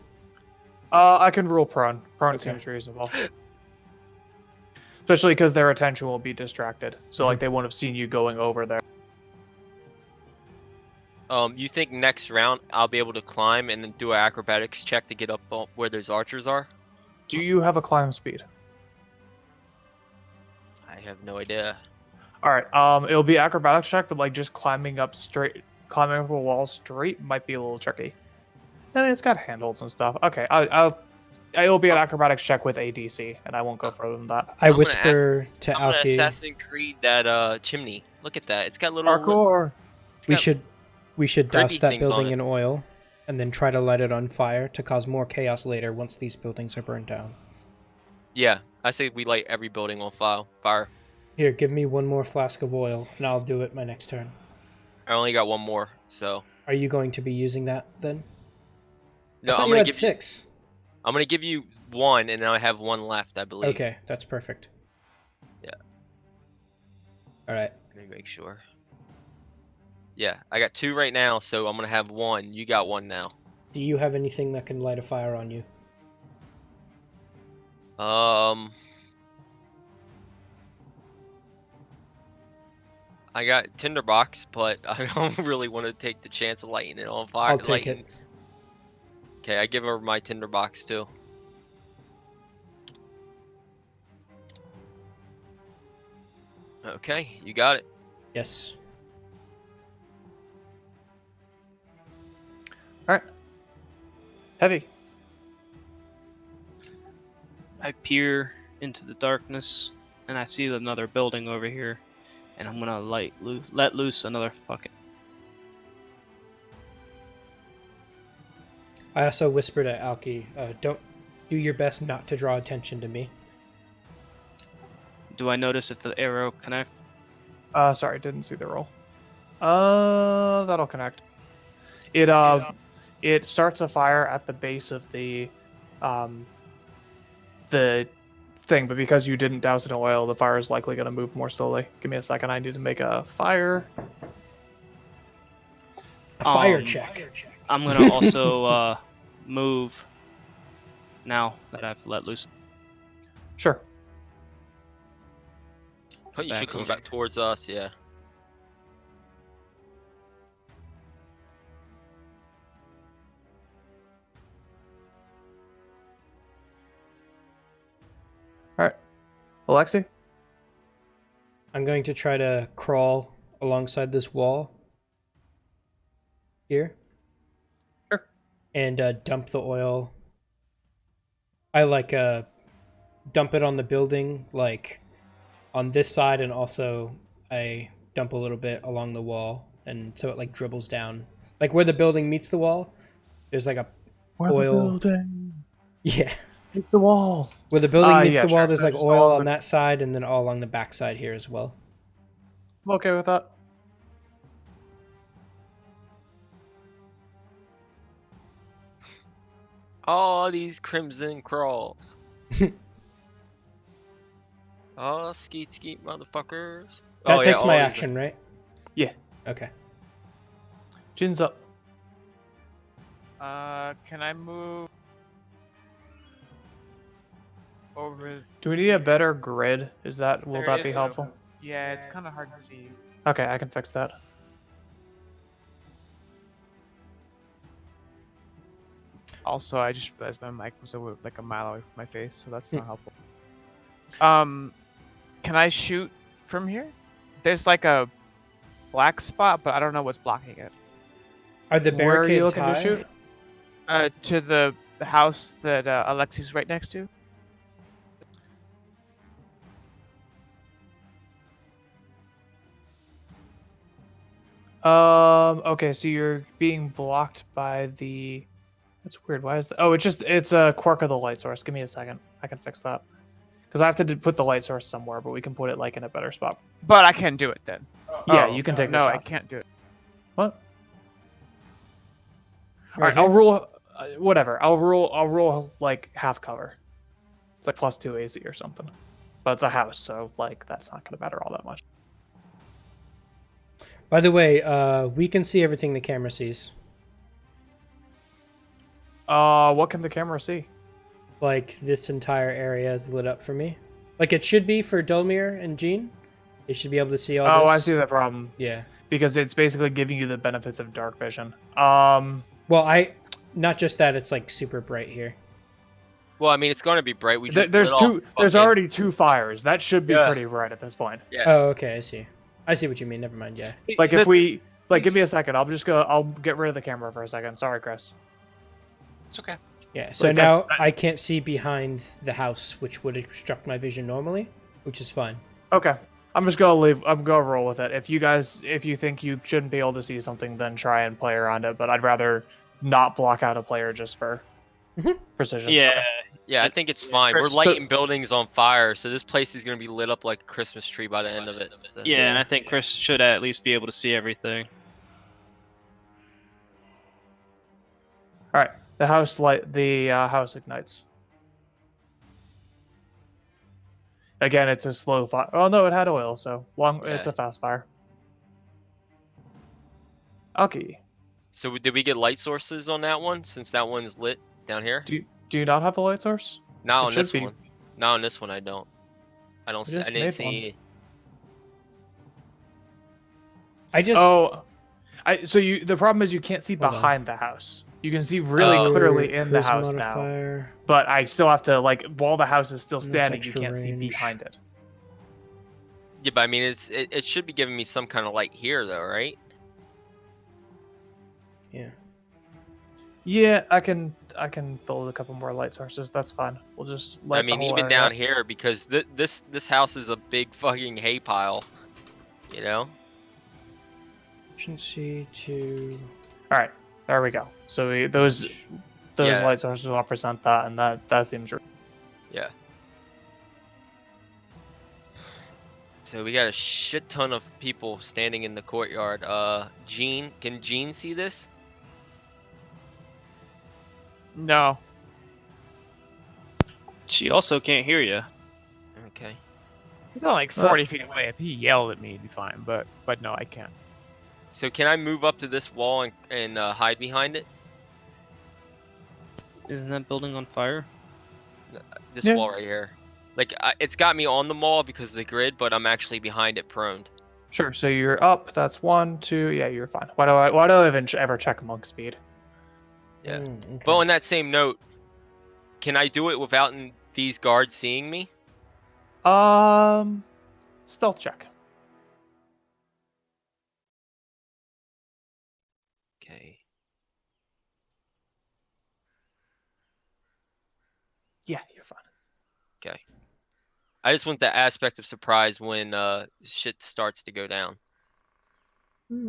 I can rule prone. Prone Okay. seems reasonable. Especially because their attention will be distracted. So like they won't have seen you going over there. You think next round I'll be able to climb and then do an acrobatics check to get up where those archers are? Do you have a climb speed? I have no idea. Alright, it'll be acrobatics check, but like just climbing up a wall straight might be a little tricky. And it's got handles and stuff. Okay, it'll be an acrobatics check with ADC, and I won't go further than that. I I'm gonna whisper to I'm gonna Alki. Assassin's Creed that chimney. Look at that. It's got little. Parkour. it's We got- should drippy douse that things on building it. in oil, and then try to light it on fire to cause more chaos later once these buildings are burned down. Yeah, I say we light every building on fire. Here, give me one more flask of oil, and I'll do it my next turn. I only got one more, so Are you going to be using that then? no. I thought I'm you gonna had give 6. I'm gonna give you one, and then I have one left, I believe. Okay, that's perfect. Yeah. All right. Let me make sure. Yeah, I got 2 right now, so I'm gonna have 1. You got 1 now. Do you have anything that can light a fire on you? I got tinderbox, but I don't really want to take the chance of lighting it on fire. I'll take it. Okay, I give her my tinderbox too. Okay, you got it. Yes. All right. Heavy. I peer into the darkness, and I see another building over here, and I'm gonna let loose another fucking. I also whispered at Alki, don't do your best not to draw attention to me. Do I notice if the arrow connect? Sorry, didn't see the roll. That'll connect. It starts a fire at the base of the thing, but because you didn't douse it in oil, the fire is likely going to move more slowly. Give me a second. I need to make a fire. A fire check. I'm gonna also move now that I've let loose. Sure. Oh, you Back should come over. back towards us, yeah. All right. Alexi? I'm going to try to crawl alongside this wall here. Sure. And dump the oil. I dump it on the building, like on this side, and also I dump a little bit along the wall, and so it like dribbles down, like where the building meets the wall. There's like a oil. Yeah. It's the wall. Where the building meets yeah, the wall, sure. there's So like just oil all on the- that side, and then all along the back side here as well. I'm okay with that. All these crimson crawls. Oh, skeet skeet motherfuckers. That Oh, takes yeah, my all these- action, right? Yeah. Okay. Jin's up. Can I move over? Do we need a better grid? Will There that is be a- helpful? Yeah, it's kind of hard to see. Okay, I can fix that. Also, I just realized my mic was like a mile away from my face, so that's Hmm. not helpful. Can I shoot from here? There's like a black spot, but I don't know what's blocking it. Are the Where are you barricades looking high? to shoot? To the house that Alexi's right next to. Okay, so you're being blocked by the. That's weird. Why is that? Oh, it's a quirk of the light source. Give me a second. I can fix that. Because I have to put the light source somewhere, but we can put it like in a better spot. But I can do it then. Yeah, Oh, you can take no, the I shot. can't do it. What? All Right right, I'll here? roll. Whatever. I'll roll like half cover. It's like +2 AC or something. But it's a house, so like that's not gonna matter all that much. By the way, we can see everything the camera sees. What can the camera see? Like, this entire area is lit up for me. Like, it should be for Dolmir and Jean. They should be able to see all Oh, this. I see that problem. Yeah. Because it's basically giving you the benefits of dark vision. Well, not just that, it's like super bright here. Well, I mean, it's going to be bright. We just There's lit two. off There's fucking- already 2 fires. That should be Yeah. pretty bright at this point. Yeah. Oh, okay, I see. I see what you mean. Never mind. Yeah. Like if we give me a second. I'll get rid of the camera for a second. Sorry, Chris. It's okay. Yeah. So Like, now I can't see behind the house, which would obstruct my vision normally, which is fine. Okay. I'm just gonna leave. I'm gonna roll with it. If you think you shouldn't be able to see something, then try and play around it. But I'd rather not block out a player just for precision. Yeah, Yeah, I think it's fine. We're Chris, lighting buildings on fire, so this place is going to be lit up like a Christmas tree by the end of it. So. yeah, and I think Chris should at least be able to see everything. All right. The house house ignites. Again, it's a slow fire. Oh no, it had oil, so long. It's Yeah. a fast fire. Okay. So did we get light sources on that one since that one's lit down here? Do you not have a light source? Not It on should this be. one. Not on this one. I don't. I don't. I See, I just didn't made one. see. I just So the problem is you can't see Hold on. behind the house. You can see really Oh. clearly in the charisma house now, modifier. but I still have to like while the house is still And that's standing, you extra can't see range. behind it. Yeah, but I mean, it should be giving me some kind of light here, though, right? Yeah. Yeah, I can build a couple more light sources. That's fine. We'll just light I mean, the whole even area down up. here because this house is a big fucking hay pile. You know. Efficiency to All right, there we go. So those Yeah. light sources will represent that, and that seems right. Yeah. So we got a shit ton of people standing in the courtyard. Jean, can Jean see this? No. She also can't hear you. Okay. He's only like 40 feet away. If he yelled at me, it'd be fine. But no, I can't. So can I move up to this wall and hide behind it? Isn't that building on fire? This Yeah. wall right here. Like it's got me on the wall because of the grid, but I'm actually behind it, prone. Sure. So you're up. That's 1, 2. Yeah, you're fine. Why do I even ever check monk speed? Yeah. okay. But on that same note, can I do it without these guards seeing me? Stealth check. Okay. Yeah, you're fine. Okay. I just want the aspect of surprise when shit starts to go down. All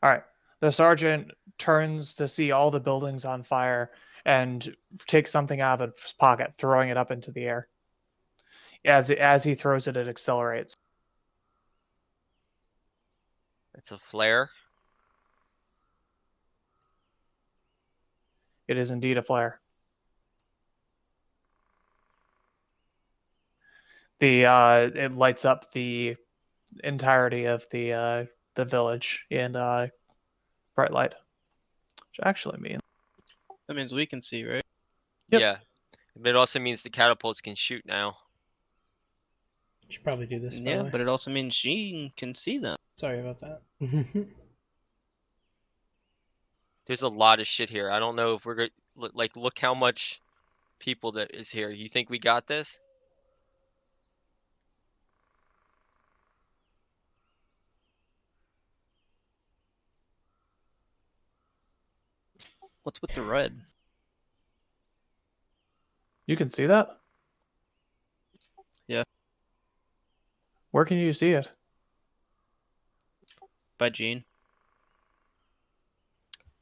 right. The sergeant turns to see all the buildings on fire and takes something out of his pocket, throwing it up into the air. As he throws it, it accelerates. It's a flare. It is indeed a flare. It lights up the entirety of the village in bright light, which actually means That means we can see, right? Yep. Yeah. But it also means the catapults can shoot now. Should probably do this. By the Yeah, way. but it also means Jean can see them. Sorry about that. There's a lot of shit here. I don't know if we're going like look how much people that is here. You think we got this? What's with the red? you can see that. Yeah. Where can you see it? By Jean.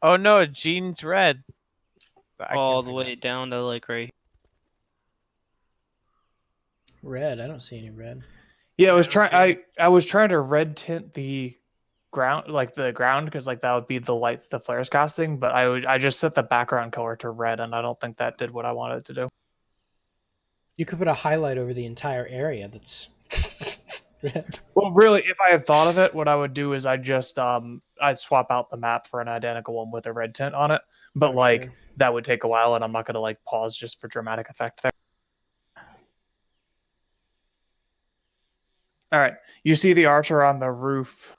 Oh no, Jean's red. But I All can't the see way down to like right. Red. I don't see any red. Yeah, I I was don't trying. see I was trying to red tint the ground, because like that would be the light the flare's casting. But I just set the background color to red, and I don't think that did what I wanted it to do. You could put a highlight over the entire area that's red. Well, really, if I had thought of it, what I would do is I'd swap out the map for an identical one with a red tint on it. But Oh, like sure. that would take a while, and I'm not gonna like pause just for dramatic effect there. All right, you see the archer on the roof.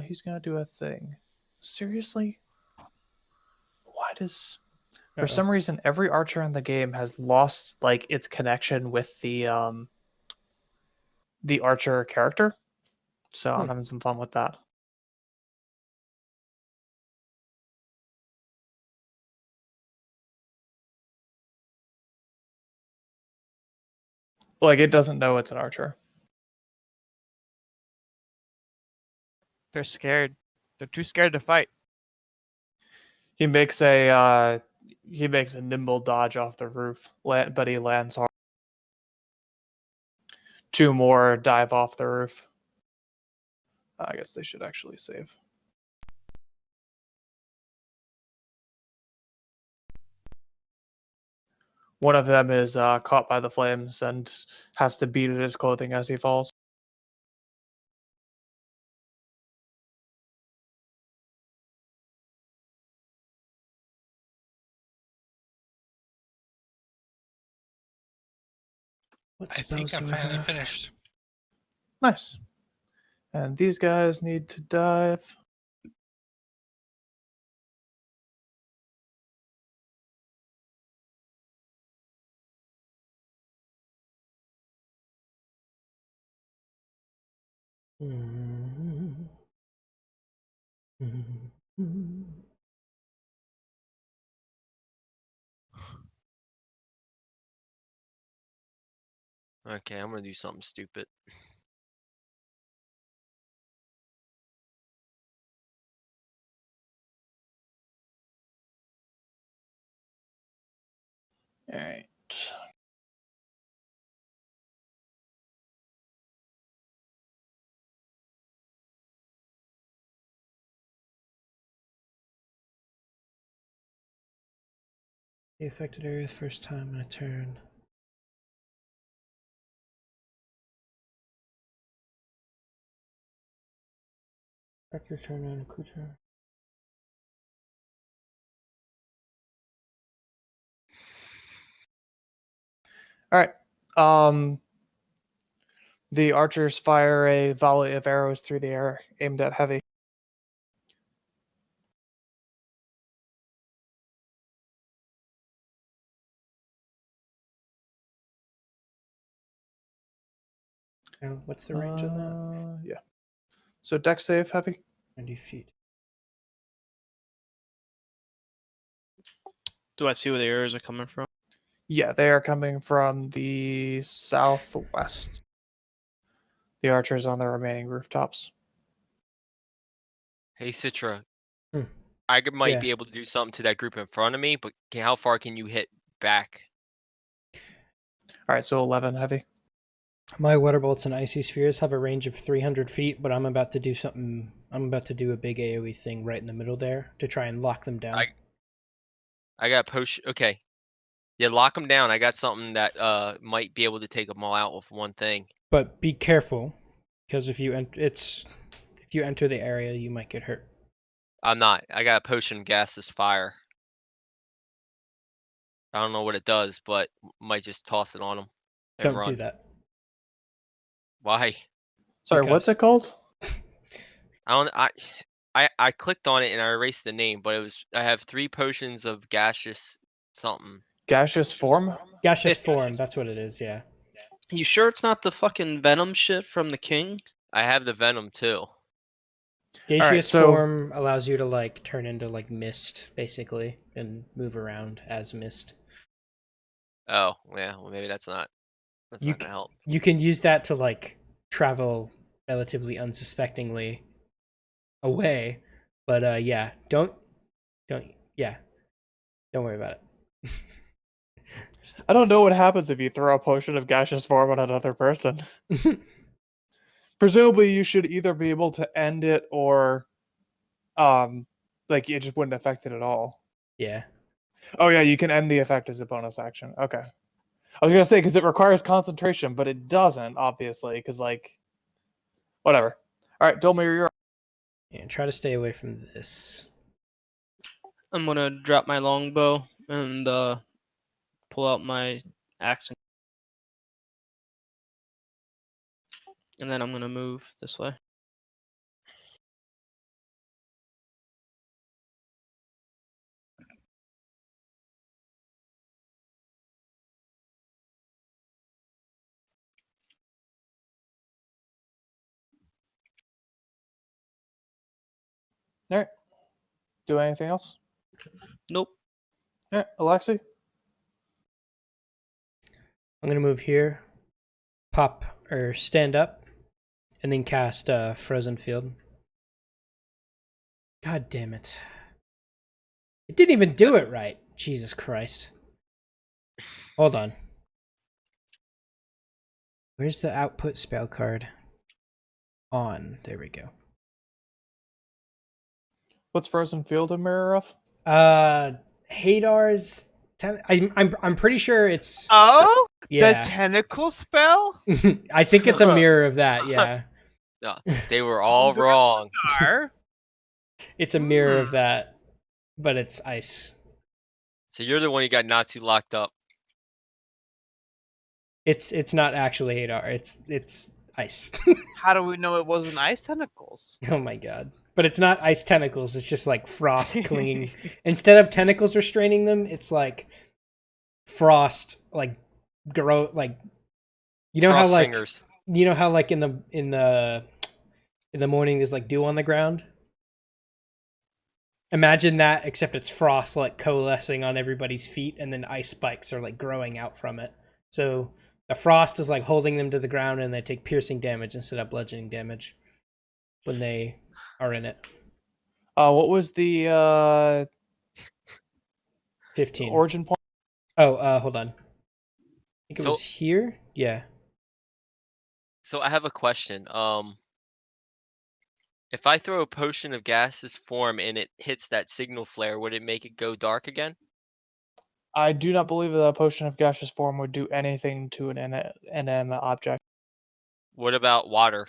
He's gonna do a thing. Seriously? Why does for some reason every archer in the game has lost like its connection with the archer character? So I'm having some fun with that. Like it doesn't know it's an archer. They're scared. They're too scared to fight. He makes a nimble dodge off the roof, but he lands hard. 2 more dive off the roof. I guess they should actually save. One of them is caught by the flames and has to beat at his clothing as he falls. What I spells think I'm do I finally have? finished. Nice. And these guys need to dive. Okay, I'm gonna do something stupid. All right. The affected area the first time in a turn. Affect your turn on a creature. All right. The archers fire a volley of arrows through the air aimed at heavy. What's the range on that? Yeah. So deck save heavy. 90 feet. Do I see where the arrows are coming from? Yeah, they are coming from the southwest. The archers on the remaining rooftops. Hey, Citra. Hmm. Might Yeah. be able to do something to that group in front of me, but how far can you hit back? All right, so 11 heavy. My water bolts and icy spheres have a range of 300 feet, but I'm about to do something. I'm about to do a big AoE thing right in the middle there to try and lock them down. I got potion. Okay. Yeah, lock them down. I got something that might be able to take them all out with one thing. But be careful, because if you enter the area, you might get hurt. I'm not. I got a potion of gaseous fire. I don't know what it does, but might just toss it on them and Don't run. do that. Why? Sorry, what's it called? I don't. I clicked on it and I erased the name, but I have 3 potions of gaseous something. Gaseous form? Gaseous form. That's what it is. Yeah. You sure it's not the fucking venom shit from the king? I have the venom too. Gaseous so- form allows you to like turn into like mist, basically, and move around as mist. Oh, yeah. Well, maybe that's not You gonna help. You can use that to like travel relatively unsuspectingly away, but yeah, don't yeah, don't worry about it. I don't know what happens if you throw a potion of gaseous form on another person. Presumably, you should either be able to end it or, like it just wouldn't affect it at all. Yeah. Oh yeah, you can end the effect as a bonus action. Okay. I was gonna say because it requires concentration, but it doesn't, obviously, because like, whatever. All right, Dolmir, you're. Yeah, try to stay away from this. I'm gonna drop my longbow and pull out my axe, and then I'm gonna move this way. All right. Do anything else? Nope. All right, Alexi. I'm gonna move here, pop or stand up, and then cast Frozen Field. God damn it! It didn't even do it right. Jesus Christ! Hold on. Where's the output spell card? On. There we go. What's Frozen Field a mirror of? Hadar's. I'm pretty sure it's. Oh, Yeah. the tentacle spell. I think it's a mirror of that. Yeah. No, they were all wrong. Are. It's a mirror of that, but it's ice. So you're the one who got Nazi locked up. It's not actually Hadar. It's ice. How do we know it wasn't ice tentacles? Oh my god. But it's not ice tentacles, it's just like frost clinging. Instead of tentacles restraining them, it's like frost like grow like you know how Frost like fingers. you know how like in the morning there's like dew on the ground? Imagine that except it's frost like coalescing on everybody's feet and then ice spikes are like growing out from it. So the frost is like holding them to the ground and they take piercing damage instead of bludgeoning damage when they are in it. What was the 15. origin point? Oh, hold on. I think it So- was here? Yeah. So I have a question. If I throw a potion of gaseous form and it hits that signal flare, would it make it go dark again? I do not believe that a potion of gaseous form would do anything to an inanimate object. What about water?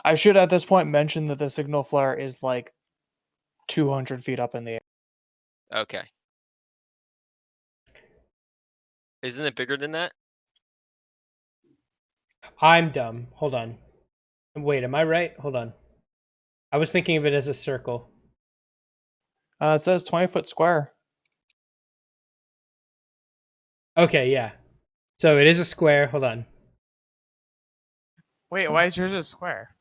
I should at this point mention that the signal flare is like 200 feet up in the air. Okay. Isn't it bigger than that? I'm dumb. Hold on. Wait, am I right? Hold on. I was thinking of it as a circle. It says 20-foot square. Okay, yeah. So it is a square. Hold on. Wait, why is yours a square?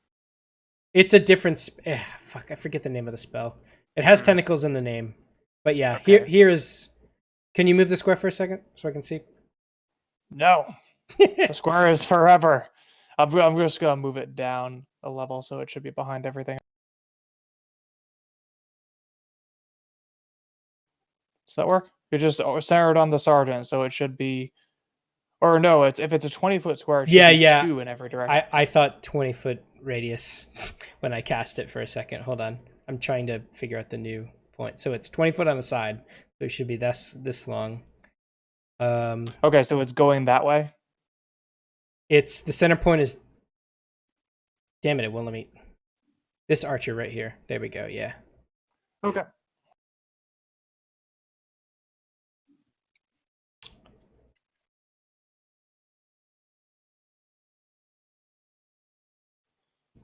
It's a different. Fuck, I forget the name of the spell. It has tentacles in the name. But yeah, Okay. here is. Can you move the square for a second so I can see? No, the square is forever. I'm just gonna move it down a level so it should be behind everything. Does that work? You're just centered on the sergeant, so it should be. Or no, it's if it's a 20-foot square, it should Yeah, be yeah. 2 in every direction. I thought 20-foot radius when I cast it for a second. Hold on. I'm trying to figure out the new point. So it's 20 foot on the side. So it should be this long. Okay, so it's going that way. It's the center point is. Damn it! It won't let me. This archer right here. There we go. Yeah. Okay.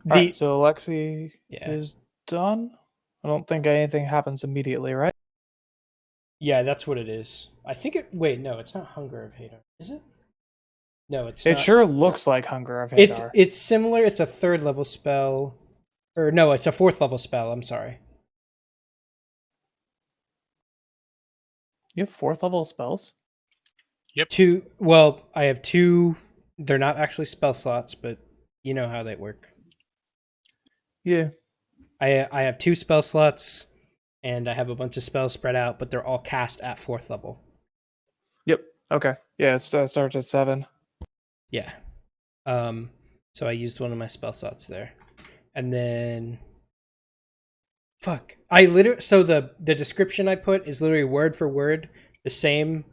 The Alright, so Lexi yeah is done. I don't think anything happens immediately, right? yeah that's what it is. I think it. Wait, no, it's not Hunger of Hadar, is it? No, it's It not. sure looks like Hunger of It's Hadar. it's similar. It's a 3rd level spell, or no, it's a 4th level spell. I'm sorry. You have 4th level spells? Two. Well, I have 2. They're not actually spell slots, but you know how they work. Yeah. I have 2 spell slots, and I have a bunch of spells spread out, but they're all cast at 4th level. Yep. Okay. Yeah, it starts at 7. Yeah. So I used one of my spell slots there, and then. Fuck. So the description I put is literally word for word the same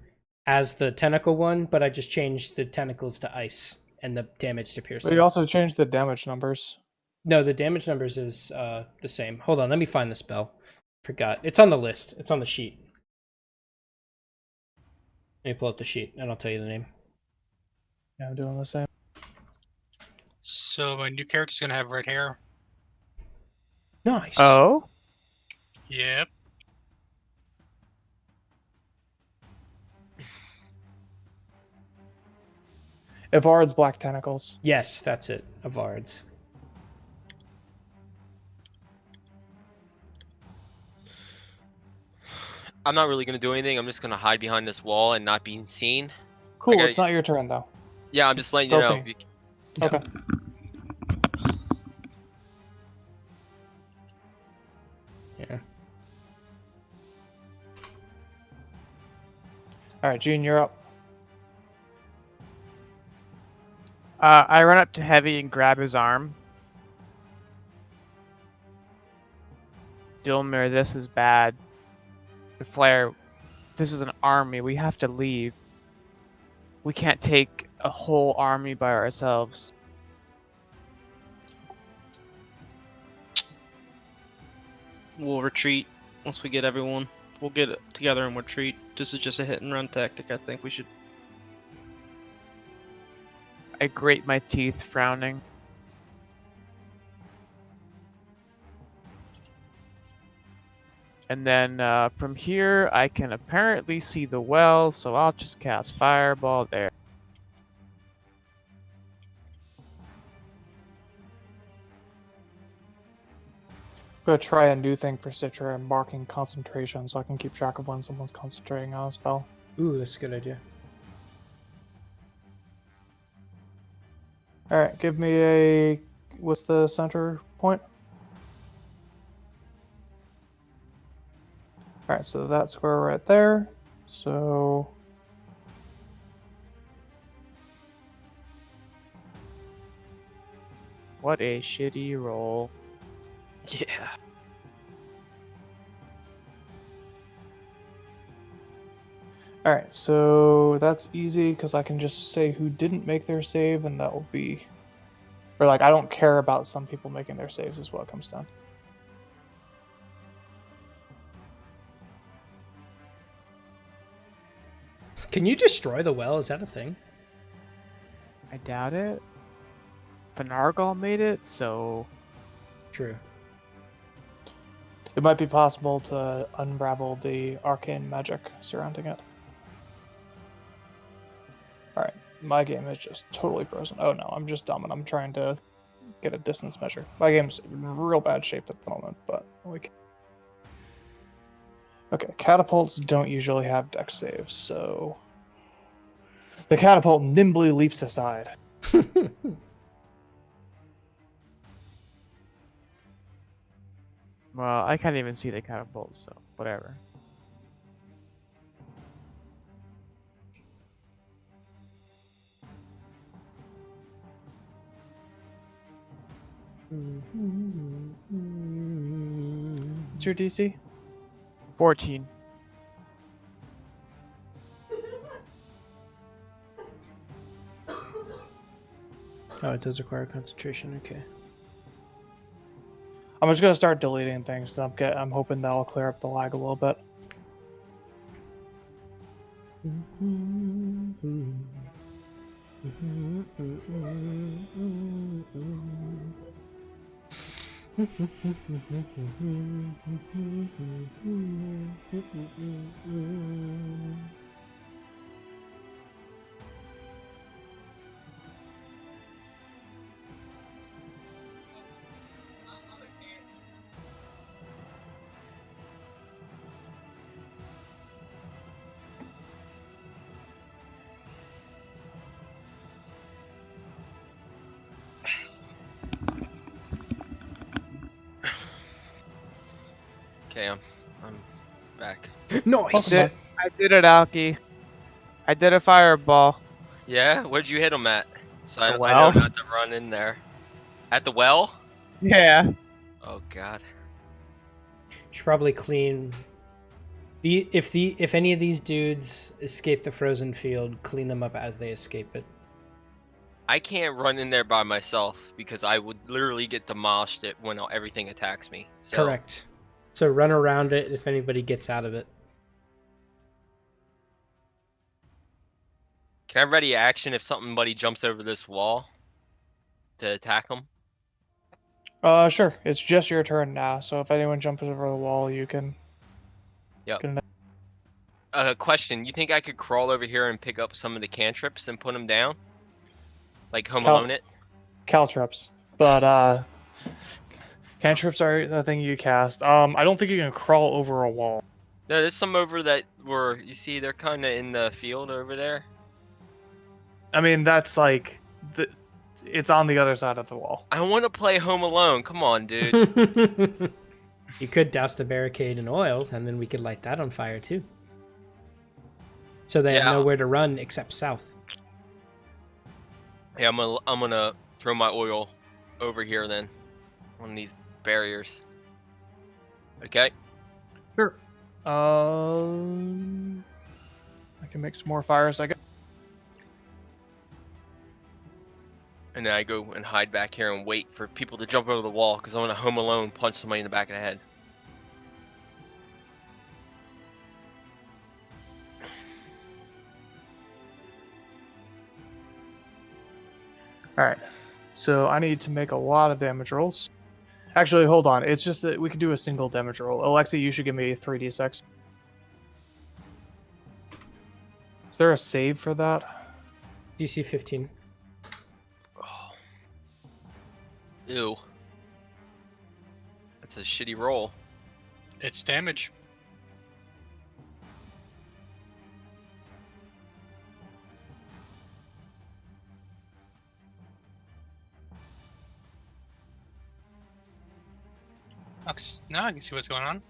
as the tentacle one, but I just changed the tentacles to ice and the damage to But piercing. you also changed the damage numbers. No, the damage numbers is the same. Hold on, let me find the spell. Forgot. It's on the list. It's on the sheet. Let me pull up the sheet and I'll tell you the name. Yeah, I'm doing the same. So my new character's gonna have red hair. Nice. Oh? Yep. Evard's black tentacles. Yes, that's it. Avard's. I'm not really gonna do anything. I'm just gonna hide behind this wall and not being seen. Cool, gotta it's not your turn though. Yeah, I'm just letting you know. Okay. Okay. Yeah. Alright, Gene, you're up. I run up to Heavy and grab his arm. Dilmir, this is bad. The flare, this is an army. We have to leave. We can't take a whole army by ourselves. We'll retreat once we get everyone. We'll get it together and retreat. This is just a hit and run tactic. I think we should I grate my teeth, frowning. And then from here, I can apparently see the well, so I'll just cast Fireball there. I'm gonna try a new thing for Citra and marking concentration so I can keep track of when someone's concentrating on a spell. Ooh, that's a good idea. Alright, give me a... What's the center point? Alright, so that square right there. So... What a shitty roll. Yeah. Alright, so that's easy because I can just say who didn't make their save and that will be... Or like, I don't care about some people making their saves is what comes down. Can you destroy the well? Is that a thing? I doubt it. Finargal made it, so True. It might be possible to unravel the arcane magic surrounding it. Alright, my game is just totally frozen. Oh no, I'm just dumb and I'm trying to get a distance measure. My game's in real bad shape at the moment, but we can... Okay, catapults don't usually have dex saves, so... The catapult nimbly leaps aside. well, I can't even see the catapult, so whatever. What's your DC? 14. Oh, it does require concentration. Okay. I'm just gonna start deleting things. So I'm hoping that'll clear up the lag a little bit. Okay, I'm back. Nice. I did it, Alki. I did a fireball. Yeah, where'd you hit him at? So I The know well. not to run in there. At the well? Yeah. Oh god. Should probably clean if any of these dudes escape the frozen field, clean them up as they escape it. I can't run in there by myself because I would literally get demolished it when everything attacks me. So, Correct. So run around it if anybody gets out of it. Can I ready action if somebody jumps over this wall to attack them? Sure. It's just your turn now, so if anyone jumps over the wall, you can... Yep. can- Question. You think I could crawl over here and pick up some of the cantrips and put them down? Like Home Cal- Alone it? Caltrips. But, cantrips are the thing you cast. I don't think you can crawl over a wall. No, there's some over that were, you see, they're kind of in the field over there. I mean, that's like... It's on the other side of the wall. I want to play Home Alone. Come on, dude. You could douse the barricade in oil, and then we could light that on fire too. So they have Yeah. nowhere to run except south. Yeah, I'm gonna throw my oil over here then, on these barriers. Okay. Sure. I can make some more fires, I guess. And then I go and hide back here and wait for people to jump over the wall because I want to Home Alone punch somebody in the back of the head. All right. So I need to make a lot of damage rolls. Actually, hold on. It's just that we can do a single damage roll. Alexi, you should give me 3d6. Is there a save for that? DC 15. Oh. Ew. That's a shitty roll. It's damage. Now I can see what's going on.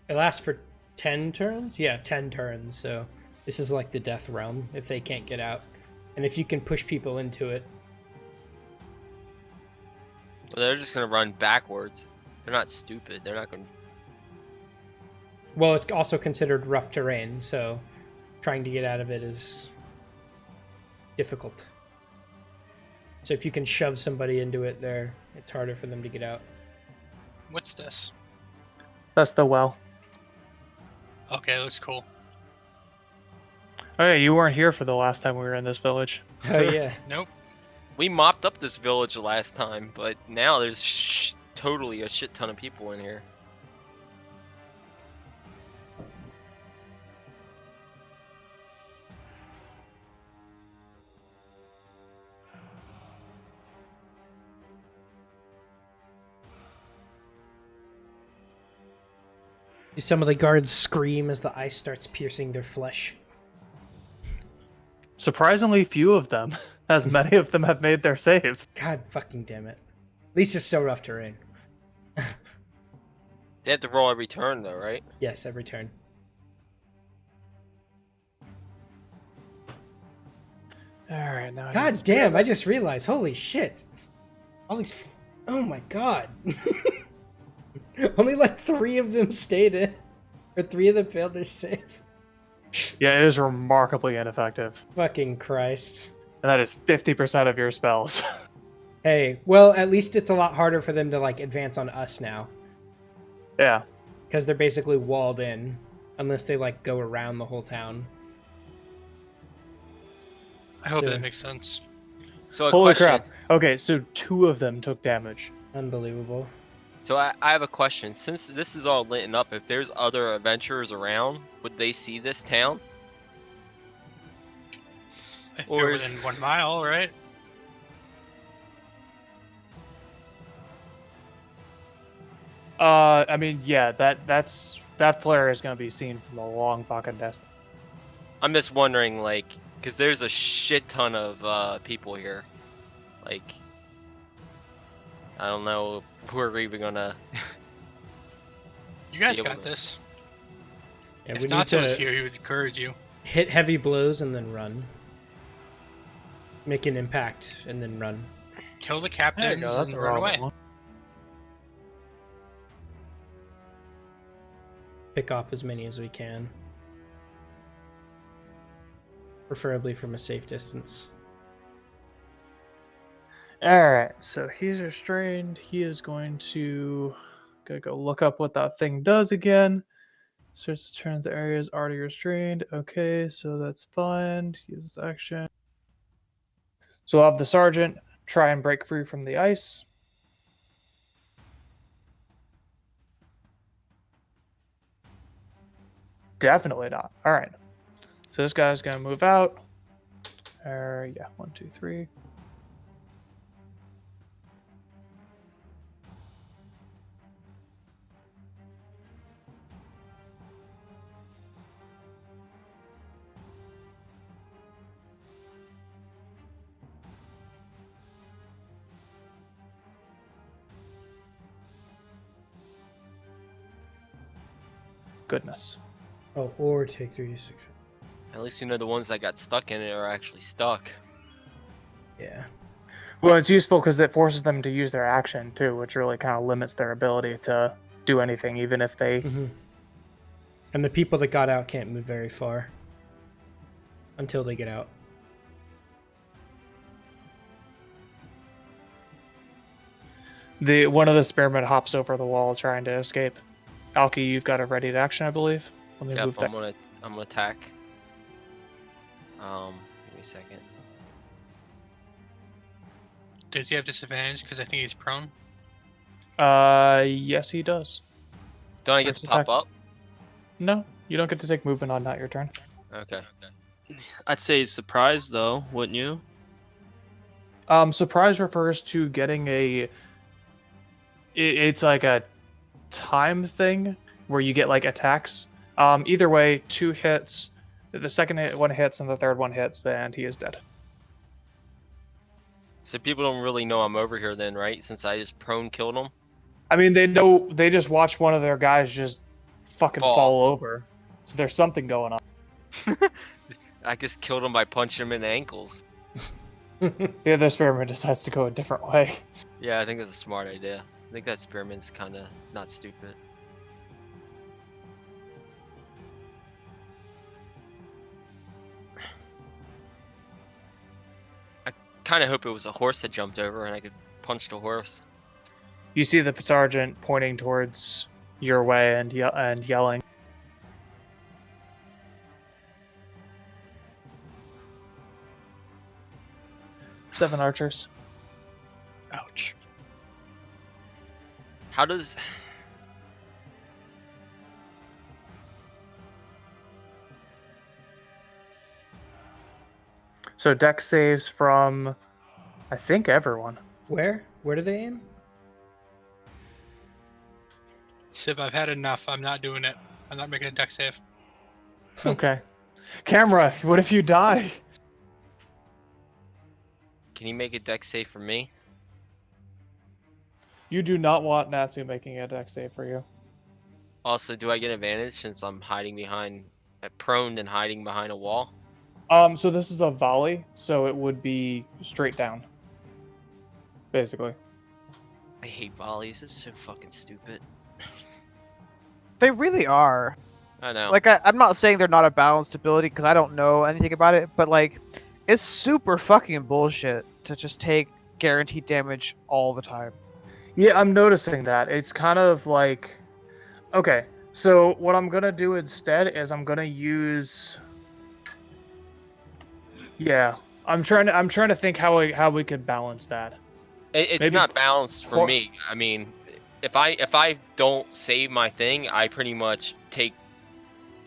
It lasts for 10 turns? Yeah, 10 turns. So this is like the death realm if they can't get out. And if you can push people into it. Well, they're just gonna run backwards. They're not stupid. They're not gonna. Well, it's also considered rough terrain, so trying to get out of it is difficult. So if you can shove somebody into it there, it's harder for them to get out. What's this? That's the well. Okay, looks cool. Oh yeah, you weren't here for the last time we were in this village. Oh yeah. Nope. We mopped up this village last time, but now there's totally a shit ton of people in here. Some of the guards scream as the ice starts piercing their flesh. Surprisingly few of them, as many of them have made their save. God fucking damn it. At least it's still rough terrain. They have to roll every turn, though, right? Yes, every turn. Alright, now God damn, I just realized. Holy shit. All these... Oh my god. Only like 3 of them stayed in. Or 3 of them failed their save. Yeah, it is remarkably ineffective. Fucking Christ. And that is 50% of your spells. Hey, well, at least it's a lot harder for them to, like, advance on us now. Yeah. Because they're basically walled in. Unless they, like, go around the whole town. I hope So- that makes sense. So a Holy question. crap. Okay, so 2 of them took damage. Unbelievable. So I have a question. Since this is all lit up, if there's other adventurers around, would they see this town? If Or- you're within 1 mile, right? I mean, yeah, that flare is gonna be seen from a long fucking distance. I'm just wondering, like, because there's a shit ton of people here. Like, I don't know if we're even gonna. You guys Be able got to- this. Yeah, If we need Nato was to here, he would encourage you. hit heavy blows and then run. Make an impact and then run. Kill the There you captains go, that's and a run away. relevant one. Pick off as many as we can. Preferably from a safe distance. Alright, so he's restrained. He is going to go look up what that thing does again. Search the turns the area is already restrained. Okay, so that's fine. Use this action. So we'll have the sergeant try and break free from the ice. Definitely not. Alright. So this guy's gonna move out. Yeah, 1, 2, 3. Goodness. Oh, or take 3d6. At least you know the ones that got stuck in it are actually stuck. Yeah. Well, it's useful because it forces them to use their action too, which really kind of limits their ability to do anything, even if they. Mm-hmm. And the people that got out can't move very far. Until they get out. One of the spearmen hops over the wall trying to escape. Alki, you've got a ready to action, I believe. Let me Yep, move that. I'm gonna attack. Give me a second. Does he have disadvantage because I think he's prone? Yes, he does. Don't I get First to pop attack. up? No, you don't get to take movement on not your turn. Okay. I'd say he's surprised though, wouldn't you? Surprise refers to getting it's like a time thing where you get like attacks. Either way, 2 hits. The second one hits and the third one hits, and he is dead. So people don't really know I'm over here then, right? Since I just prone killed him. I mean, they just watch one of their guys just fucking fall over. So there's something going on. I just killed him by punching him in the ankles. The other spearman decides to go a different way. Yeah, I think that's a smart idea. I think that spearman's kind of not stupid. I kind of hope it was a horse that jumped over and I could punch the horse. You see the sergeant pointing towards your way and yelling. Seven archers. Ouch. How does... So deck saves from, I think, everyone. Where? Where do they aim? Civ, I've had enough. I'm not doing it. I'm not making a deck save. Okay. Camera, what if you die? Can you make a deck save for me? You do not want Natsu making a deck save for you. Also, do I get advantage since I'm hiding behind... prone and hiding behind a wall? So this is a volley, so it would be straight down. Basically. I hate volleys. It's so fucking stupid. They really are. I know. Like, I'm not saying they're not a balanced ability because I don't know anything about it, but like, it's super fucking bullshit to just take guaranteed damage all the time. Yeah, I'm noticing that. It's kind of like... Okay, so what I'm gonna do instead is I'm gonna use... Yeah, I'm trying to think how we could balance that. It's Maybe not balanced for cor- me. I mean, if I don't save my thing, I pretty much take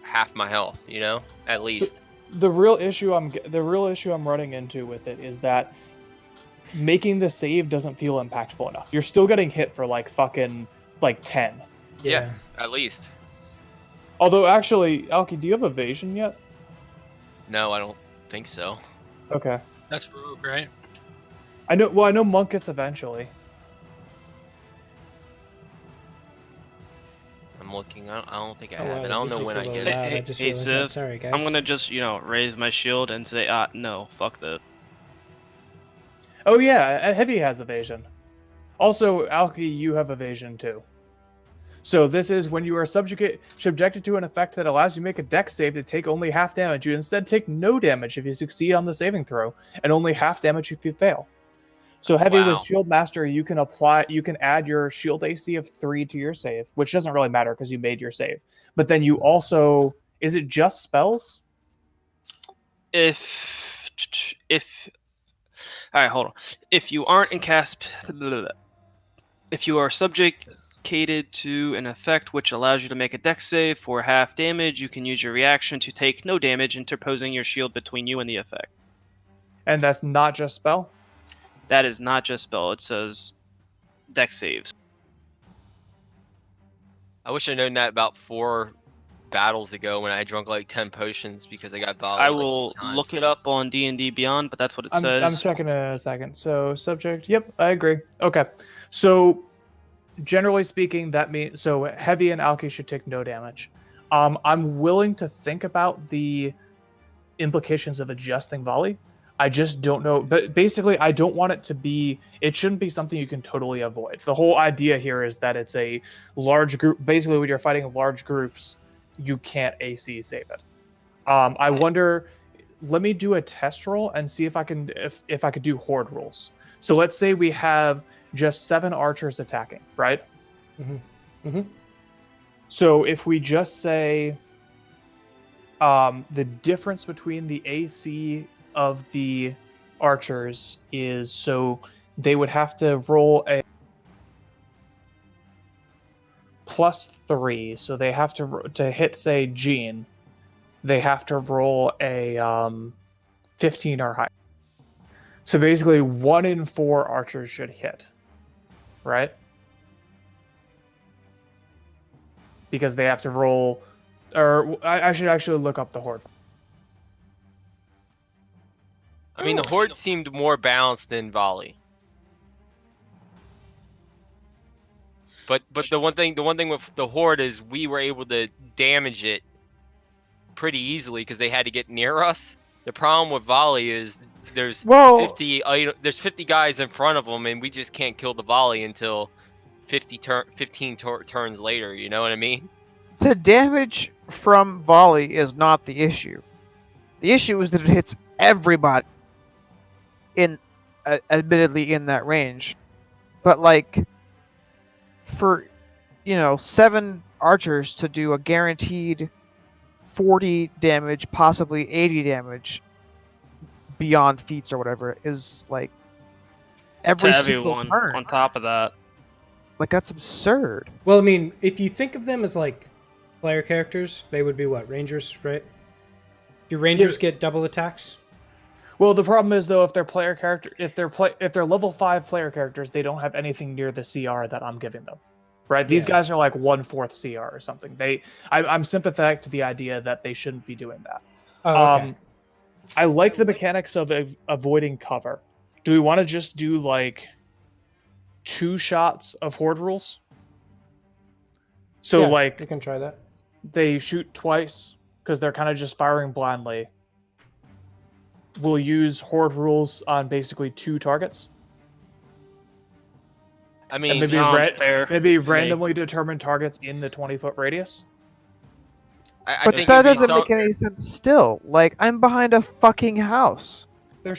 half my health. You know, at least. The real issue I'm running into with it is that making the save doesn't feel impactful enough. You're still getting hit for like fucking like 10. Yeah, at least. Although actually, Alki, do you have evasion yet? No, I don't think so. Okay. That's rogue, right? I know monk gets eventually. I'm looking. I don't think I Oh, have wow, it. I don't the know when I music's a get little it. loud. I Hey, just hey, realized that. Civ, Sorry, guys. I'm gonna just, raise my shield and say, no, fuck that. Oh yeah, heavy has evasion. Also, Alki, you have evasion too. So this is when you are subjected to an effect that allows you to make a dex save to take only half damage. You instead take no damage if you succeed on the saving throw, and only half damage if you fail. So heavy Wow. with Shield Master, you can add your shield AC of 3 to your save, which doesn't really matter because you made your save. But then you also, is it just spells? If all right, hold on. If you aren't if you are subjugated to an effect which allows you to make a dex save for half damage, you can use your reaction to take no damage, interposing your shield between you and the effect. And that's not just spell? That is not just spell. It says dex saves. I wish I'd known that about 4 battles ago when I drunk like 10 potions because I got volleyed. I like will 8 times. look it up on D&D Beyond, but that's what it I'm says. checking in a second. So subject, yep, I agree. Okay, so generally speaking, that means so heavy and alki should take no damage. I'm willing to think about the implications of adjusting volley. I just don't know, but basically, I don't want it to be. It shouldn't be something you can totally avoid. The whole idea here is that it's a large group. Basically, when you're fighting large groups, you can't AC save it. I wonder. Let me do a test roll and see if I can if I could do horde rules. So let's say we have just 7 archers attacking, right? Mhm. Mhm. So if we just say The difference between the AC of the archers is so they would have to roll a +3, so they have to hit, say, Jean. They have to roll a 15 or higher. So basically, 1 in 4 archers should hit, right? Because they have to roll, or I should actually look up the horde. I mean, the horde seemed more balanced than volley. But the one thing with the horde is we were able to damage it pretty easily because they had to get near us. The problem with volley is there's 50 guys in front of them, and we just can't kill the volley until 15 turns later. You know what I mean? The damage from volley is not the issue. The issue is that it hits everybody in, admittedly, in that range. But like, for 7 archers to do a guaranteed 40 damage, possibly 80 damage beyond feats or whatever is like every To single everyone turn. on top of that. Like, that's absurd. Well, I mean, if you think of them as like player characters, they would be what, rangers, right? Do rangers get double attacks? Well, the problem is though, if they're level 5 player characters, they don't have anything near the CR that I'm giving them, right? These guys are like 1/4 CR or something. I'm sympathetic to the idea that they shouldn't be doing that. Oh, okay. I like the mechanics of avoiding cover. Do we want to just do like 2 shots of horde rules? So Yeah, like we can try that. they shoot twice because they're kind of just firing blindly. We'll use horde rules on basically 2 targets. I mean, And Sounds fair. maybe randomly determine targets in the 20-foot radius. I But think that it'd be doesn't make any sense still. Like, I'm behind a fucking house. They're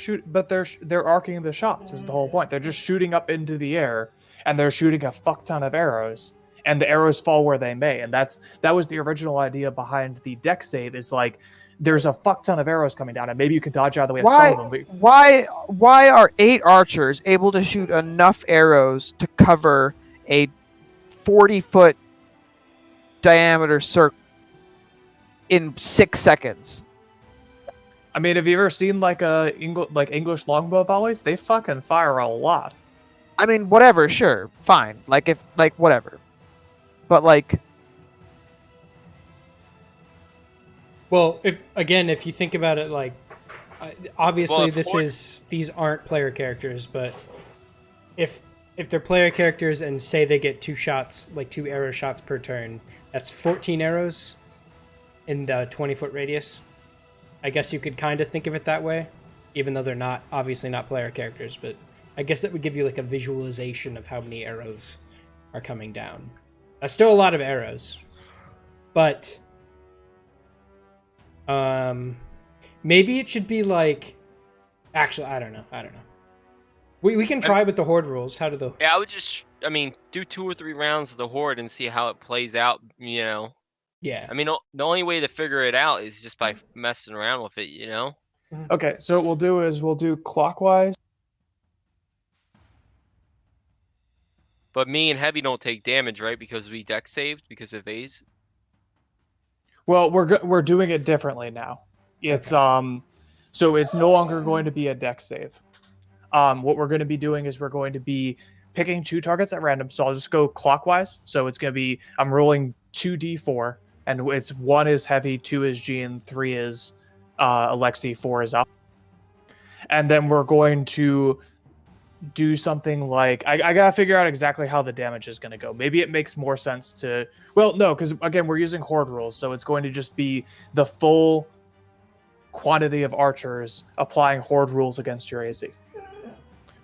arcing the shots is the whole point. They're just shooting up into the air, and they're shooting a fuck ton of arrows, and the arrows fall where they may. And that was the original idea behind the deck save. Is like there's a fuck ton of arrows coming down, and maybe you can dodge out of the way of some of them. Why are 8 archers able to shoot enough arrows to cover a 40-foot diameter circle in 6 seconds? I mean, have you ever seen like English longbow volleys? They fucking fire a lot. I mean, whatever, sure, fine. Whatever. But like, Well, if you think about it, like, obviously Well, these aren't player characters, but if they're player characters and say they get 2 shots, like 2 arrow shots per turn, that's 14 arrows in the 20-foot radius. I guess you could kind of think of it that way, even though they're obviously not player characters, but I guess that would give you like a visualization of how many arrows are coming down. That's still a lot of arrows, but maybe it should be like, actually, I don't know. We can try with the horde rules. How do the Yeah, I would do 2 or 3 rounds of the horde and see how it plays out. Yeah. I mean, the only way to figure it out is just by messing around with it. Okay, so what we'll do clockwise. But me and Heavy don't take damage, right? Because we deck saved because of A's. Well, we're doing it differently now. It's so it's no longer going to be a deck save. What we're going to be doing is we're going to be picking 2 targets at random. So I'll just go clockwise. So it's going to be I'm rolling 2d4, and it's 1 is Heavy, 2 is Jean, 3 is Alexi, 4 is up. And then we're going to do something like I gotta figure out exactly how the damage is going to go. Maybe it makes more sense to no, because again we're using horde rules, so it's going to just be the full quantity of archers applying horde rules against your AC,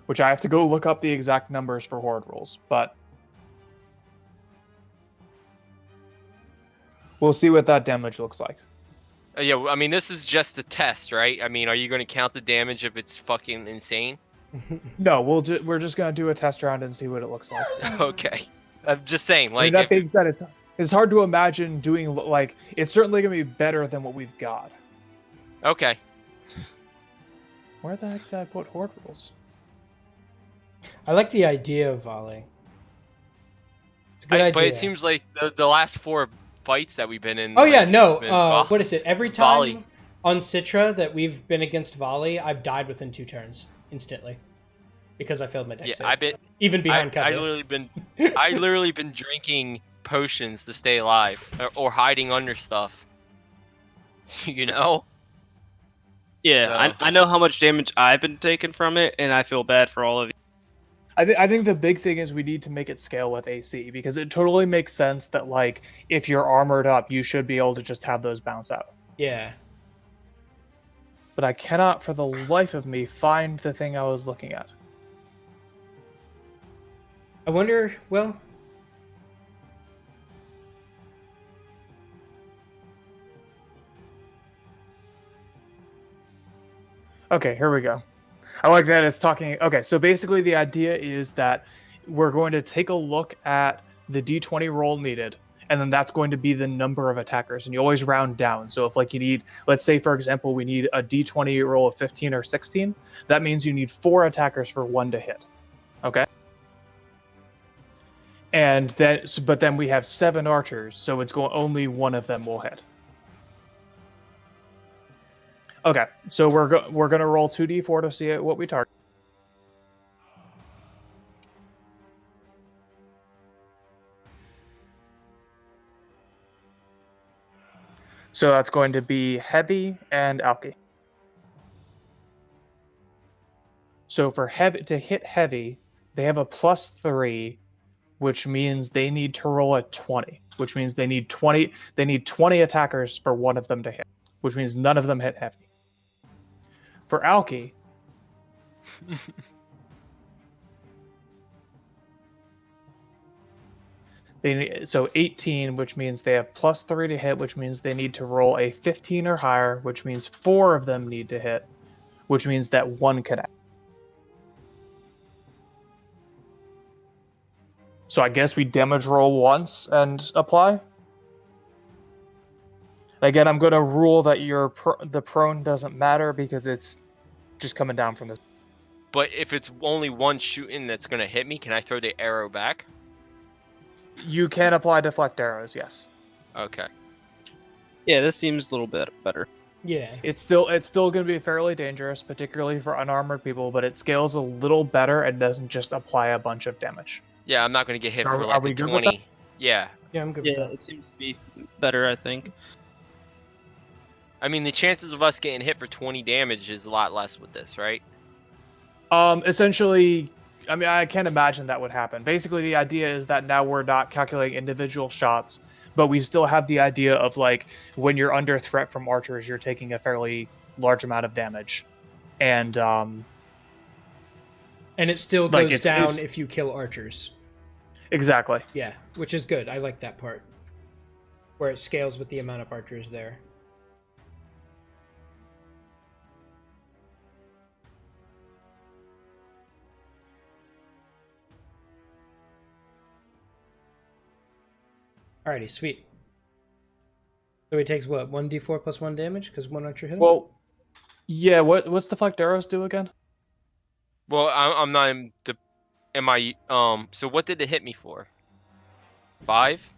which I have to go look up the exact numbers for horde rules, but we'll see what that damage looks like. Yeah, I mean, this is just a test, right? I mean, are you going to count the damage if it's fucking insane? No, we're just gonna do a test round and see what it looks like. Okay. I'm just saying, I mean, like, that being said, it's It's hard to imagine doing like it's certainly gonna be better than what we've got. Okay. Where the heck did I put horde rules? I like the idea of volley. It's a good idea. But it seems like the last 4 fights that we've been in. Oh yeah, like, no. it's been What is it? Every time volley. on Citra that we've been against volley, I've died within 2 turns instantly because I failed my dex Yeah, save. I bet. Even behind cover. I literally been drinking potions to stay alive, or hiding under stuff. You know. Yeah, So- I know how much damage I've been taking from it, and I feel bad for all of you. I think the big thing is we need to make it scale with AC because it totally makes sense that like if you're armored up, you should be able to just have those bounce out. Yeah. But I cannot for the life of me find the thing I was looking at. I wonder, well... Okay, here we go. I like that it's talking. Okay, so basically the idea is that we're going to take a look at the d20 roll needed, and then that's going to be the number of attackers, and you always round down. So if like you need, let's say for example, we need a d20 roll of 15 or 16, that means you need 4 attackers for 1 to hit. Okay? And then, but then we have 7 archers, so it's going only one of them will hit. Okay, so we're gonna roll 2d4 to see what we target. So that's going to be heavy and alky. So for heavy to hit heavy, they have a +3, which means they need to roll a 20, which means they need 20. They need 20 attackers for one of them to hit, which means none of them hit heavy. For alky, they need, so 18, which means they have +3 to hit, which means they need to roll a 15 or higher, which means 4 of them need to hit, which means that 1 connect. So I guess we damage roll once and apply. Again, I'm going to rule that the prone doesn't matter because it's just coming down from this. But if it's only one shooting that's gonna hit me, can I throw the arrow back? You can apply deflect arrows, yes. Okay. Yeah, this seems a little bit better. Yeah. It's still going to be fairly dangerous, particularly for unarmored people, but it scales a little better and doesn't just apply a bunch of damage. Yeah, I'm not gonna get hit So for are like we a good with 20. Yeah. Yeah, I'm good Yeah, with that. it seems to be better, I think. I mean, the chances of us getting hit for 20 damage is a lot less with this, right? Essentially, I mean, I can't imagine that would happen. Basically, the idea is that now we're not calculating individual shots, but we still have the idea of like when you're under threat from archers, you're taking a fairly large amount of damage, and And it still Like, goes it's- down it's- if you kill archers. exactly. Yeah, which is good. I like that part. Where it scales with the amount of archers there. Alrighty, sweet. So he takes what, 1d4 plus 1 damage because 1 archer hit him? Well, yeah. What's deflect arrows do again? Well, I'm not in the. Am I? So what did it hit me for? 5?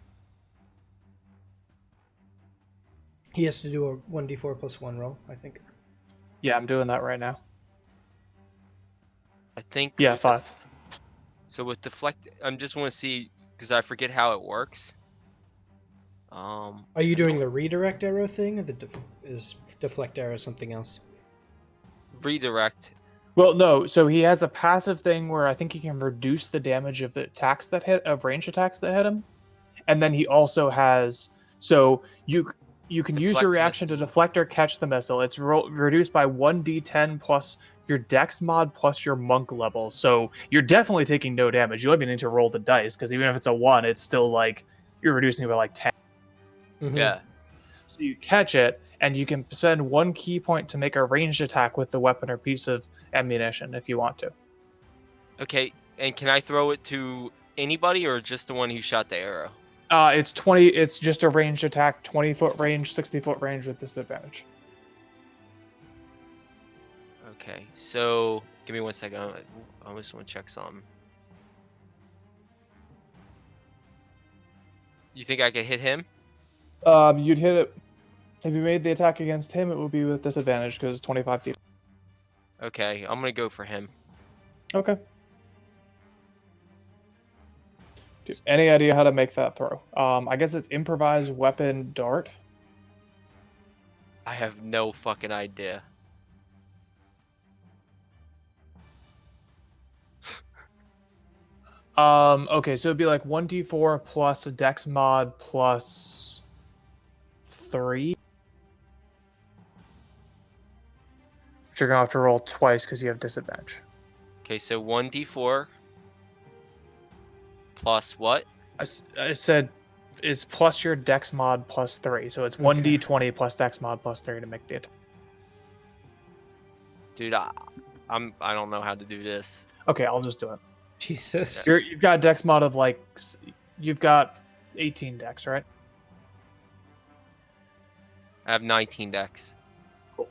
He has to do a 1d4 plus 1 roll, I think. Yeah, I'm doing that right now. I think. Yeah, with 5. So with deflect, I just want to see because I forget how it works. Are you doing the redirect arrow thing, or is deflect arrow something else? Redirect? Well, no. So he has a passive thing where I think he can reduce the damage of the attacks that hit of range attacks that hit him, and then he also has so you can use your Deflect reaction to deflect or catch the missile. It's reduced by 1d10 plus your dex mod plus your monk level. So you're definitely taking no damage. You don't even need to roll the dice because even if it's a 1, it's still like you're reducing it by like 10. Mhm. Yeah. So you catch it, and you can spend 1 key point to make a ranged attack with the weapon or piece of ammunition if you want to. Okay. And can I throw it to anybody or just the one who shot the arrow? It's 20. It's just a ranged attack, 20-foot range, 60-foot range with disadvantage. Okay, so give me 1 second. I just want to check something. You think I could hit him? You'd hit it if you made the attack against him. It would be with disadvantage because it's 25 feet. Okay, I'm gonna go for him. Okay. Any idea how to make that throw? I guess it's improvised weapon dart. I have no fucking idea. Okay, so it'd be like 1d4 plus a dex mod plus 3. Which you're gonna have to roll twice because you have disadvantage. Okay, so 1d4 plus what? I said it's plus your dex mod plus 3, so it's Okay. 1d20 plus dex mod plus 3 to make the attack. Dude, I don't know how to do this. Okay, I'll just do it. Jesus. You've got a dex mod of like you've got 18 dex, right? I have 19 decks. Cool.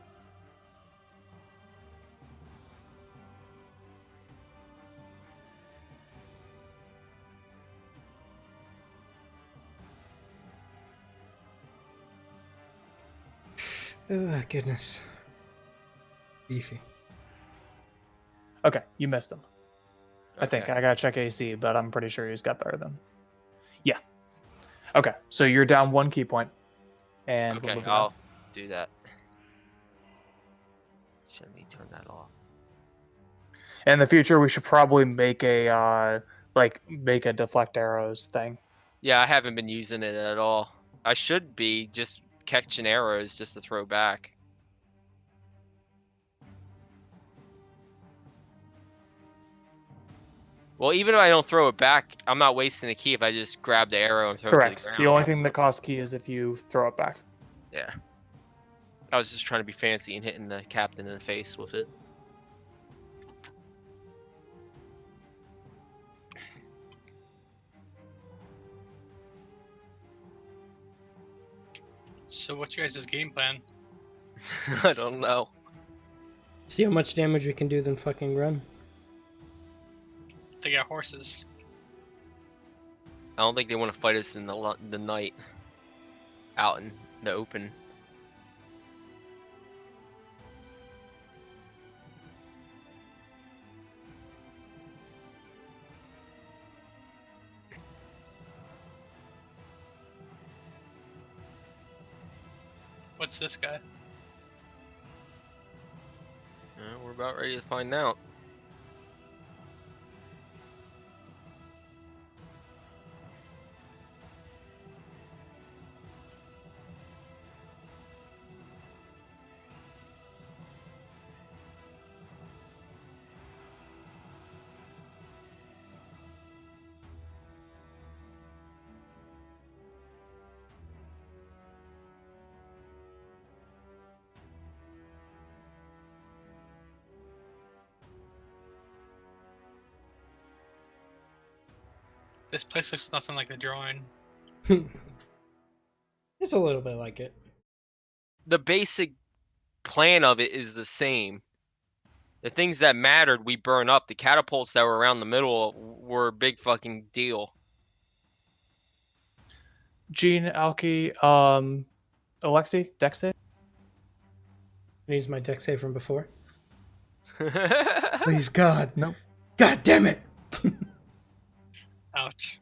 Oh, goodness. Beefy. Okay, you missed him. I think Okay. I gotta check AC, but I'm pretty sure he's got better than. Yeah. Okay, so you're down 1 key point, and we'll Okay, move it I'll on. do that. Let me turn that off. In the future, we should probably make a make a deflect arrows thing. Yeah, I haven't been using it at all. I should be just catching arrows just to throw back. Well, even if I don't throw it back, I'm not wasting a key if I just grab the arrow and throw it to Correct. the ground. The only thing that costs key is if you throw it back. Yeah. I was just trying to be fancy and hitting the captain in the face with it. So what's your guys' game plan? I don't know. See how much damage we can do then fucking run. They got horses. I don't think they want to fight us in the night. Out in the open. What's this guy? We're about ready to find out. This place looks nothing like the drawing. It's a little bit like it. The basic plan of it is the same. The things that mattered, we burn up. The catapults that were around the middle were a big fucking deal. Gene, Alki, Alexi, dex save. I use my deck save from before. Please. Please, God. Nope. God damn it! Ouch.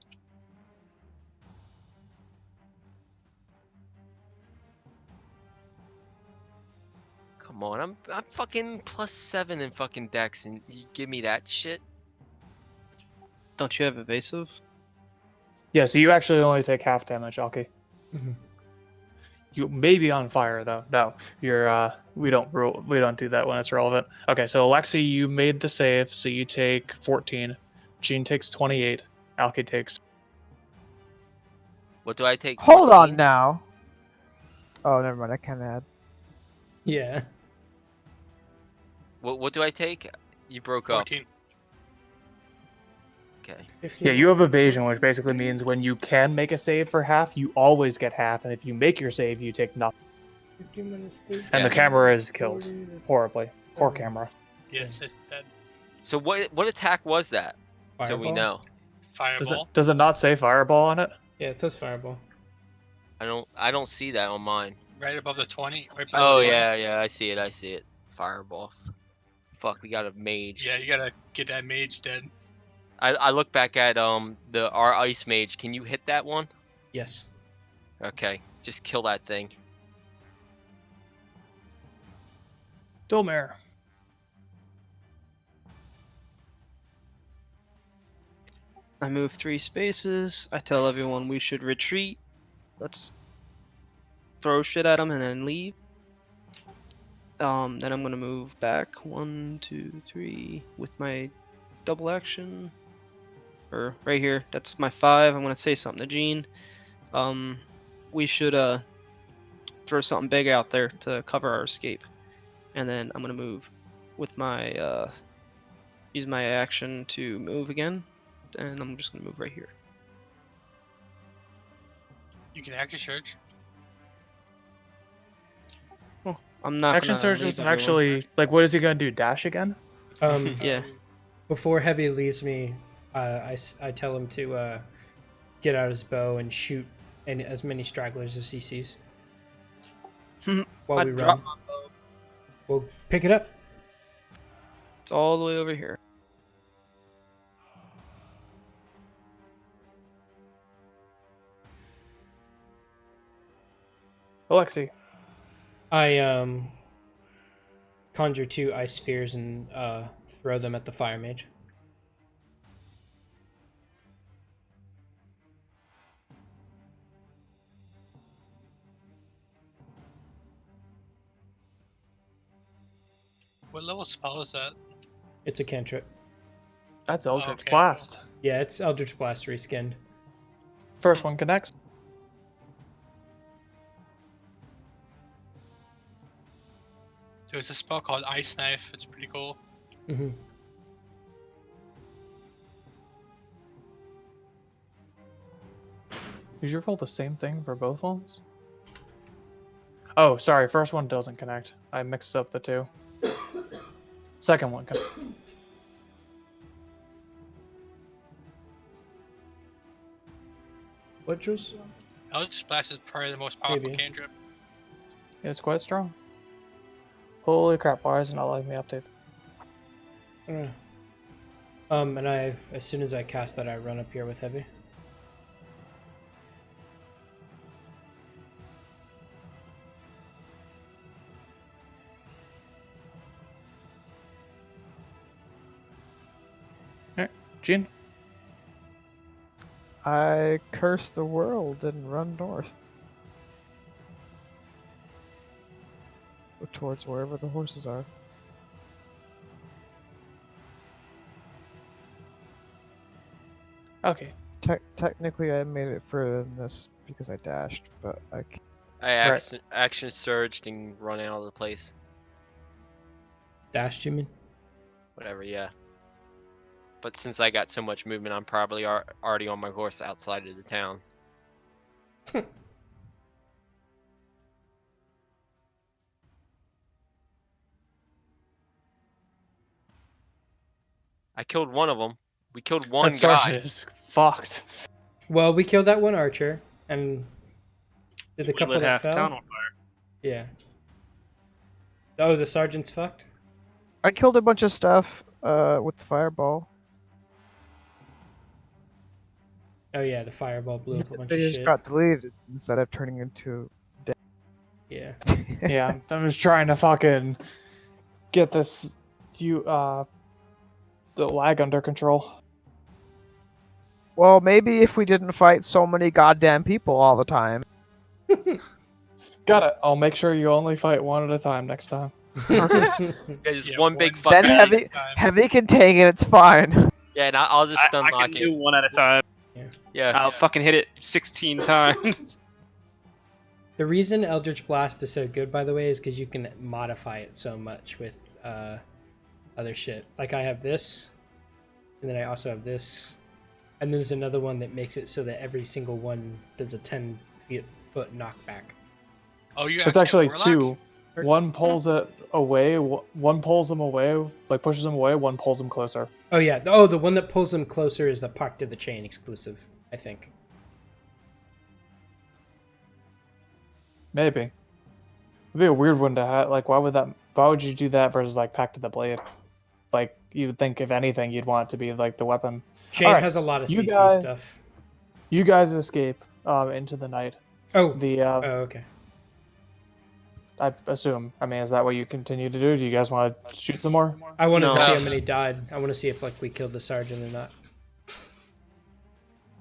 Come on, I'm fucking +7 in fucking dex, and you give me that shit. Don't you have evasive? Yeah, so you actually only take half damage, Alki. Mhm. You may be on fire though. No, you're we don't do that when it's relevant. Okay, so Alexi, you made the save, so you take 14. Gene takes 28. Alki takes. What do I take? Hold 14? on now. Oh, never mind. I can't add. Yeah. What do I take? You broke up. 14. Okay. 15. Yeah, you have evasion, which basically means when you can make a save for half, you always get half, and if you make your save, you take nothing. 15 minutes, 13 And the Yeah. camera is minutes, killed 40, that's horribly. Poor 7. camera. Yes, it's dead. So what attack was that? So we Fireball? know. Fireball. Does it not say fireball on it? Yeah, it says fireball. I don't see that on mine. Right above the 20. Right by Oh the 20. yeah, I see it. Fireball. Fuck, we got a mage. Yeah, you gotta get that mage dead. I look back at our ice mage. Can you hit that one? Yes. Okay, just kill that thing. Dolmare. I move 3 spaces. I tell everyone we should retreat. Let's throw shit at them and then leave. Then I'm gonna move back 1, 2, 3 with my double action. Or right here. That's my 5. I'm gonna say something to Gene. We should throw something big out there to cover our escape. And then I'm gonna move with my use my action to move again. And I'm just gonna move right here. You can action surge. Well, I'm not Action gonna surge leave is everyone. actually like, what is he gonna do? Dash again? Yeah. Before Heavy leaves me, I tell him to get out his bow and shoot as many stragglers as he sees. While I we drop run. my bow. We'll pick it up. It's all the way over here. Alexi. I conjure 2 ice spheres and throw them at the fire mage. What level spell is that? It's a cantrip. That's Eldritch Okay. Blast. Yeah, it's Eldritch Blast reskinned. First one connects. There's a spell called Ice Knife. It's pretty cool. Mm-hmm. Did you roll the same thing for both ones? Oh, sorry. First one doesn't connect. I mixed up the two. Second one connects. What, Jules? Eldritch Blast is probably the most powerful Maybe. cantrip. It's quite strong. Holy crap! Why isn't it letting me update? I don't know. And as soon as I cast that, I run up here with Heavy. Gene? I curse the world and run north. Towards wherever the horses are. Okay. Technically, I made it further than this because I dashed, but I can't. I action surged and run out of the place. Dashed, you mean? Whatever, yeah. But since I got so much movement, I'm probably already on my horse outside of the town. I killed one of them. We killed one That guy. sergeant is fucked. Well, we killed that one archer, and did the We couple lit that half fell? town on fire. Yeah. Oh, the sergeant's fucked? I killed a bunch of stuff with the fireball. Oh yeah, the fireball blew up a bunch They of just shit. got deleted instead of turning into. Yeah. Yeah, I'm just trying to fucking get this the lag under control. Well, maybe if we didn't fight so many goddamn people all the time. Got it. I'll make sure you only fight one at a time next time. Just Yeah, one big one fucking. Then heavy, time. heavy can take it. It's fine. Yeah, and I'll just stun I lock can do it. one at a time. Yeah. I'll fucking hit it 16 times. The reason Eldritch Blast is so good, by the way, is because you can modify it so much with other shit. Like I have this, and then I also have this, And there's another one that makes it so that every single one does a 10-foot knockback. Oh, you It's actually actually have Warlock? two. One pulls it away. One pulls them away, like pushes them away. One pulls them closer. Oh yeah. Oh, the one that pulls them closer is the Pact of the Chain exclusive, I think. Maybe. It'd be a weird one to have. Like, why would you do that versus like Pact of the Blade? Like, you would think if anything, you'd want it to be like the weapon. Chain Alright, has a lot of you CC guys- stuff. You guys escape into the night. Oh. The Oh, okay. I assume. I mean, is that what you continue to do? Do you guys want to shoot some more? I wanted to No. see how many died. I want to see if like we killed the sergeant or not.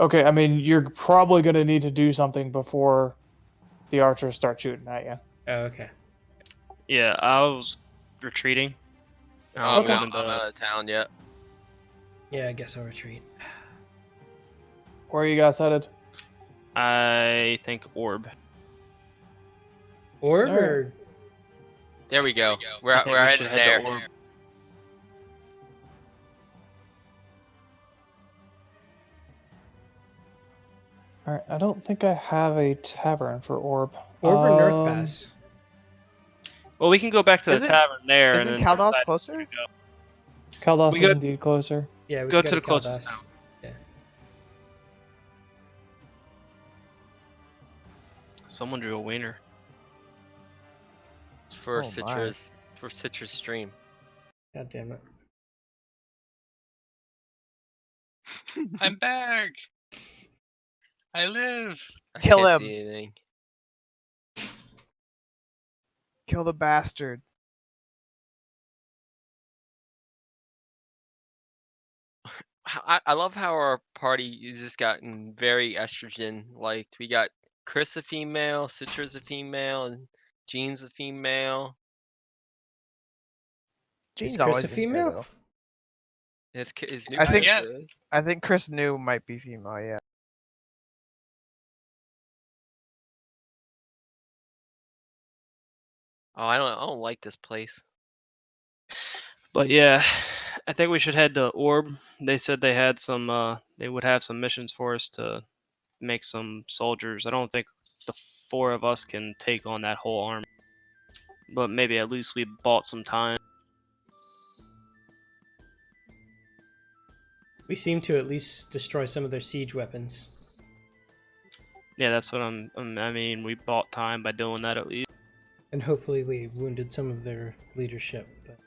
Okay, I mean, you're probably gonna need to do something before the archers start shooting at you. Oh, okay. Yeah, I was retreating. I'm going not out of town yet. Yeah, I guess I'll retreat. Where are you guys headed? I think orb. Orb Alright. or There we go. We're I think we headed should head to there. orb. All right, I don't think I have a tavern for Orb. Orb or North Um, Pass? Well, we can go back to the Isn't- tavern there. Isn't and then Kaldos decide closer? where to go. Kaldos We is go- indeed closer. Yeah, we go can to the closest Caldas. town. Yeah. Someone drew a wiener. It's for Oh, my. Citrus Stream. God damn it. I'm back. I live. I Kill can't him. see anything. Kill the bastard. I love how our party has just gotten very estrogen liked. We got Chris a female, Citra's a female, and Jean's a female. Jean's Chris always a been female? here, though. His new I think- character is. I think Chris New might be female. Yeah. Oh, I don't like this place. But yeah, I think we should head to orb. They said they had some. They would have some missions for us to make some soldiers. I don't think the four of us can take on that whole army. But maybe at least we bought some time. We seem to at least destroy some of their siege weapons. Yeah, that's what I mean, we bought time by doing that at least. And hopefully we wounded some of their leadership. But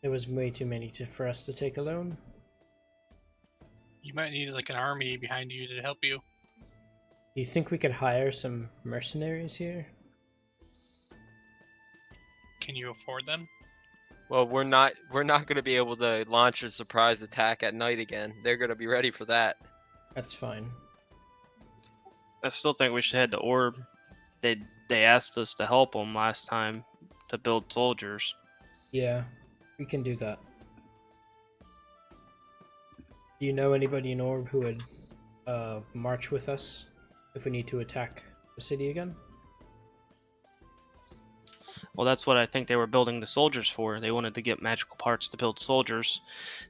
there was way too many for us to take alone. You might need like an army behind you to help you. Do you think we could hire some mercenaries here? Can you afford them? Well, we're not gonna be able to launch a surprise attack at night again. They're gonna be ready for that. That's fine. I still think we should head to orb. They asked us to help them last time to build soldiers. Yeah, we can do that. Do you know anybody in Orb who would march with us if we need to attack the city again? Well, that's what I think they were building the soldiers for. They wanted to get magical parts to build soldiers,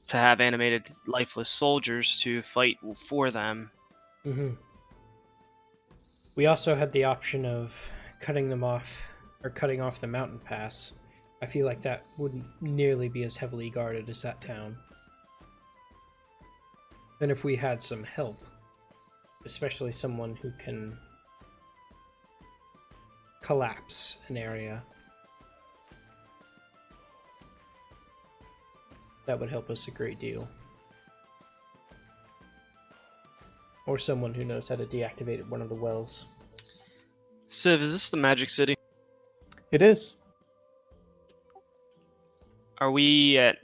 to have animated lifeless soldiers to fight for them. Mm-hmm. We also had the option of cutting them off, or cutting off the mountain pass. I feel like that wouldn't nearly be as heavily guarded as that town. And if we had some help, especially someone who can collapse an area, that would help us a great deal. Or someone who knows how to deactivate one of the wells. Civ, is this the Magic City? It is. Are we at...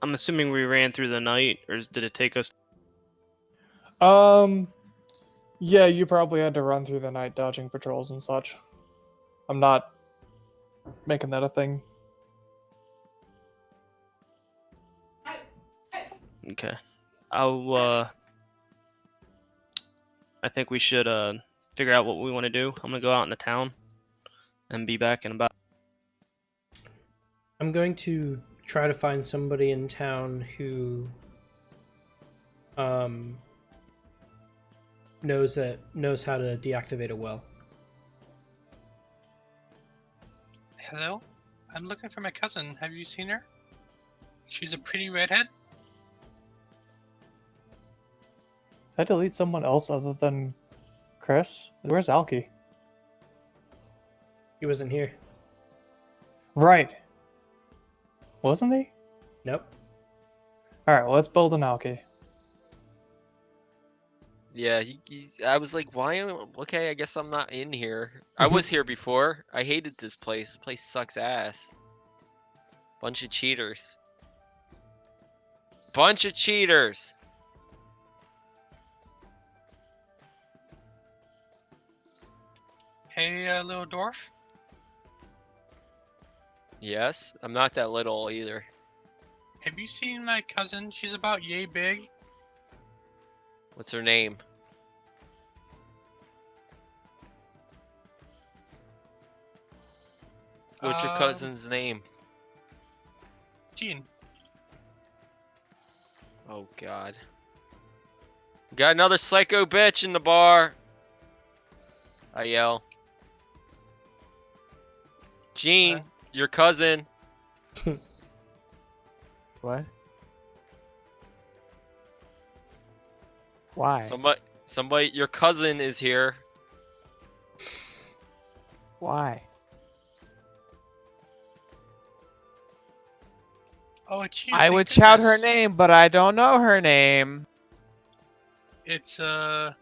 I'm assuming we ran through the night, or did it take us... Yeah, you probably had to run through the night dodging patrols and such. I'm not making that a thing. Okay. I think we should figure out what we want to do. I'm gonna go out in the town and be back in about... I'm going to try to find somebody in town who knows how to deactivate a well. Hello? I'm looking for my cousin. Have you seen her? She's a pretty redhead. Did I delete someone else other than Chris? Where's Alki? He wasn't here. Right. Wasn't he? Nope. Alright, well, let's build an Alki. Yeah, I was like, why am okay, I guess I'm not in here. I was here before. I hated this place. This place sucks ass. Bunch of cheaters. Bunch of cheaters. Hey, little dwarf. Yes, I'm not that little either. Have you seen my cousin? She's about yay big. What's her name? What's your cousin's name? Jean. Oh god. Got another psycho bitch in the bar. I yell. Jean, your cousin. What? Why? Somebody, your cousin is here. Why? Oh, it's you. I thank would shout her goodness. name, but I don't know her name. It's Val.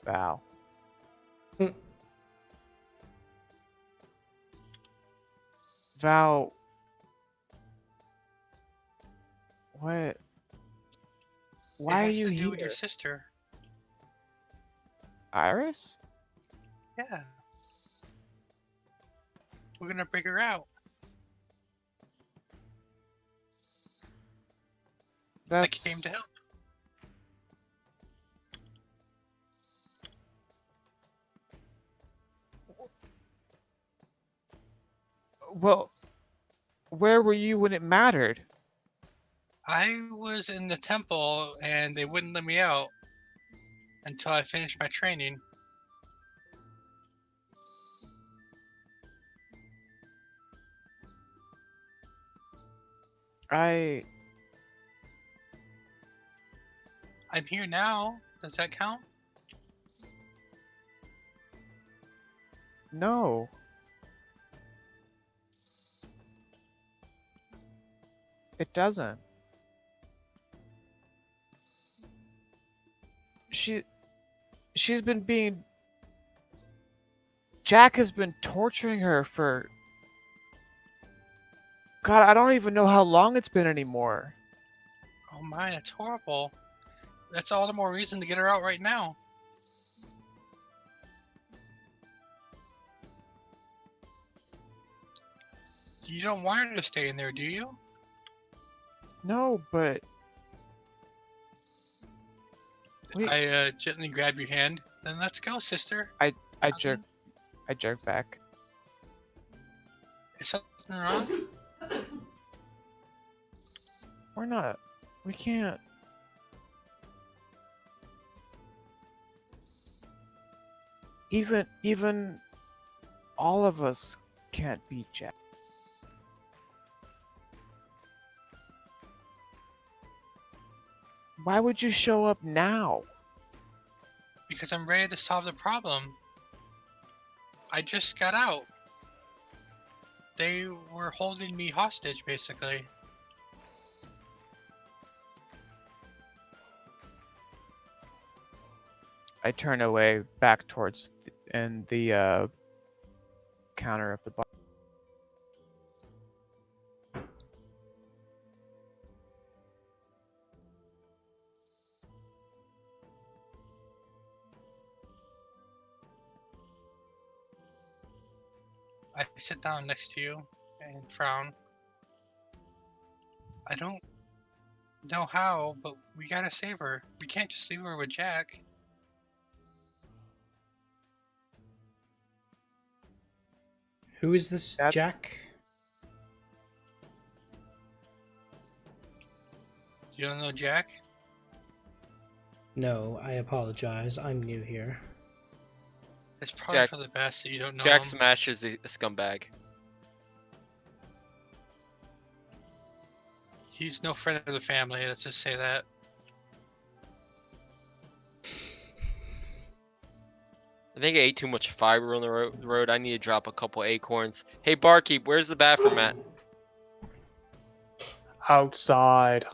Val. Val. What? Why It are has you to do with here? your sister. Iris? Yeah. We're gonna bring her out. I That's came to help. well. Where were you when it mattered? I was in the temple and they wouldn't let me out until I finished my training. I'm here now. Does that count? No. It doesn't. She's been being. Jack has been torturing her for. God, I don't even know how long it's been anymore. Oh my, that's horrible. That's all the more reason to get her out right now. You don't want her to stay in there, do you? No, but. Wait, I gently grab your hand. Then let's go, sister. I Cousin? jerk back. Is something wrong? We're not. We can't. Even all of us can't beat Jack. Why would you show up now? Because I'm ready to solve the problem. I just got out. They were holding me hostage, basically. I turn away back towards the counter of the bar. I sit down next to you and frown. I don't know how, but we gotta save her. We can't just leave her with Jack. Who is this That's- Jack? You don't know Jack? No, I apologize. I'm new here. It's probably Jack- for the best that you don't know Jack him. Smash is a scumbag. He's no friend of the family, let's just say that. I think I ate too much fiber on the road. I need to drop a couple acorns. Hey, barkeep, where's the bathroom at? Outside.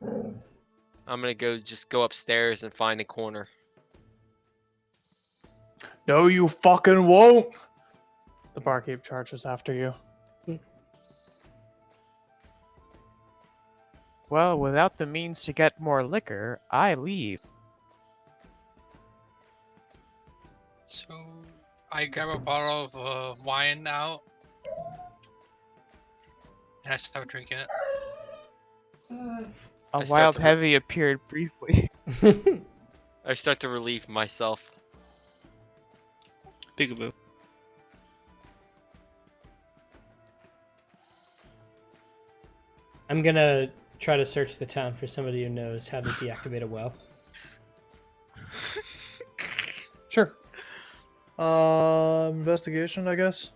I'm gonna go upstairs and find a corner. No, you fucking won't. The barkeep charges after you. Well, without the means to get more liquor, I leave. So I grab a bottle of wine out, and I start drinking it. A I start wild to- heavy appeared briefly. I start to relieve myself. Peekaboo. I'm gonna try to search the town for somebody who knows how to deactivate a well. Sure. Investigation, I guess.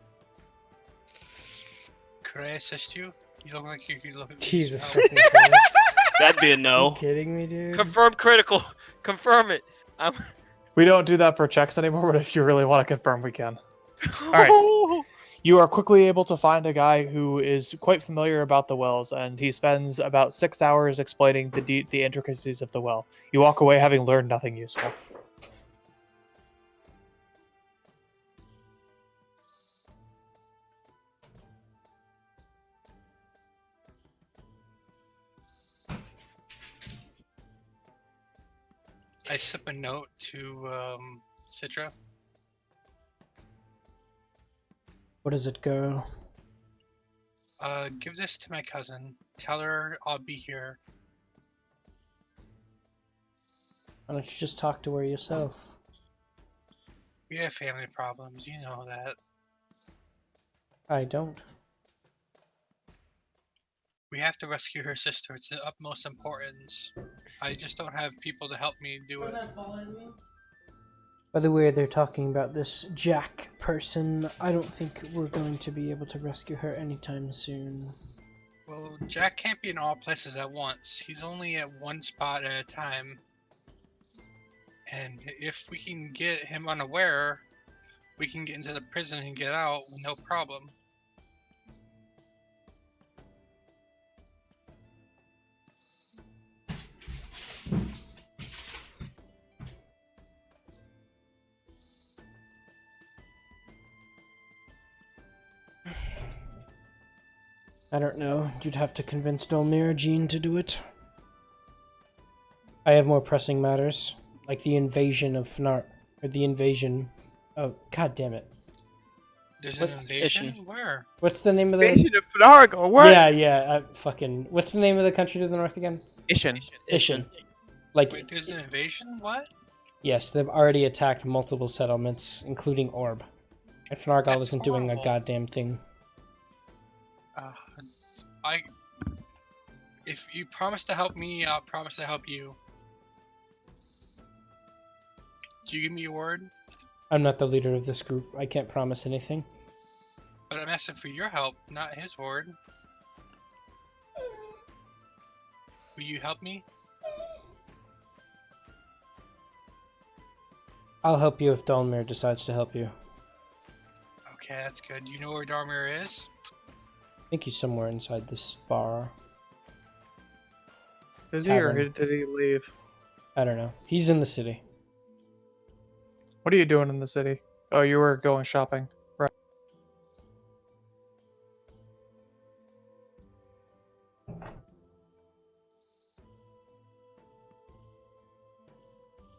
Could I assist you? You look like you could look at me. Jesus so- fucking Christ. That'd be a Are you no. kidding me, dude? Confirm critical. Confirm it. We don't do that for checks anymore, but if you really want to confirm, we can. All right. You are quickly able to find a guy who is quite familiar about the wells, and he spends about 6 hours explaining the intricacies of the well. You walk away having learned nothing useful. I slip a note to Citra. What does it go? Give this to my cousin. Tell her I'll be here. Why don't you just talk to her yourself? We have family problems, you know that. I don't. We have to rescue her sister. It's the utmost importance. I just don't have people to help me do it. By the way, they're talking about this Jack person. I don't think we're going to be able to rescue her anytime soon. Well, Jack can't be in all places at once. He's only at one spot at a time. And if we can get him unaware, we can get into the prison and get out with no problem. I don't know. You'd have to convince Dolmir Jean to do it. I have more pressing matters, like the invasion of Fnar, or the invasion. Oh, god damn it! There's What? an invasion? Issue. Where? What's the name of the? Invasion of Fnargle, what? Yeah. Fucking. What's the name of the country to the north again? Ishin. Ishin. Like, Wait, there's an invasion? What? yes, they've already attacked multiple settlements, including Orb, and Fnargal That's isn't doing a horrible. goddamn thing. If you promise to help me, I'll promise to help you. Do you give me your word? I'm not the leader of this group. I can't promise anything. But I'm asking for your help, not his word. Will you help me? I'll help you if Dolmir decides to help you. Okay, that's good. Do you know where Darmir is? I think he's somewhere inside this bar. Is he or Tavern. did he leave? I don't know. He's in the city. What are you doing in the city? Oh, you were going shopping. Right.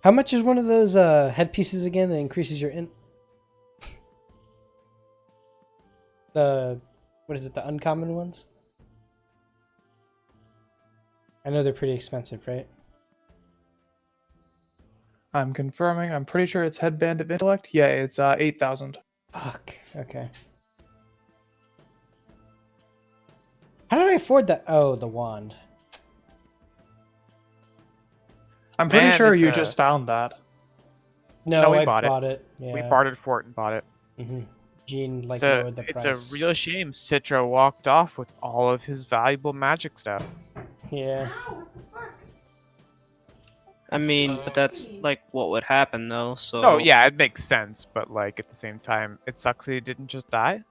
How much is one of those headpieces again that increases your int? What is it, the uncommon ones? I know they're pretty expensive, right? I'm confirming. I'm pretty sure it's Headband of Intellect. Yeah, it's 8,000. Fuck. Okay. How did I afford that? Oh, the wand. I'm pretty Man, sure it's you a- just found that. No, we I bought it. bought it. Yeah. We bartered for it and bought it. Mm-hmm. Gene It's lowered the it's price. a real shame Citra walked off with all of his valuable magic stuff. Yeah. I mean, but that's like what would happen though. So Oh yeah, it makes sense, but like at the same time, it sucks that he didn't just die.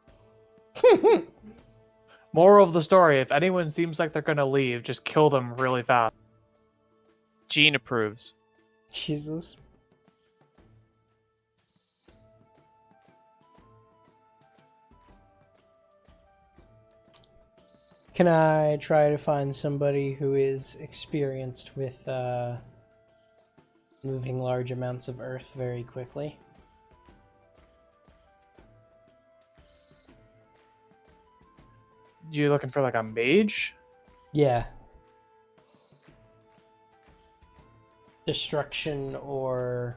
Moral of the story: if anyone seems like they're gonna leave, just kill them really fast. Gene approves. Jesus. Can I try to find somebody who is experienced with moving large amounts of earth very quickly? You looking for like a mage? Yeah. Destruction or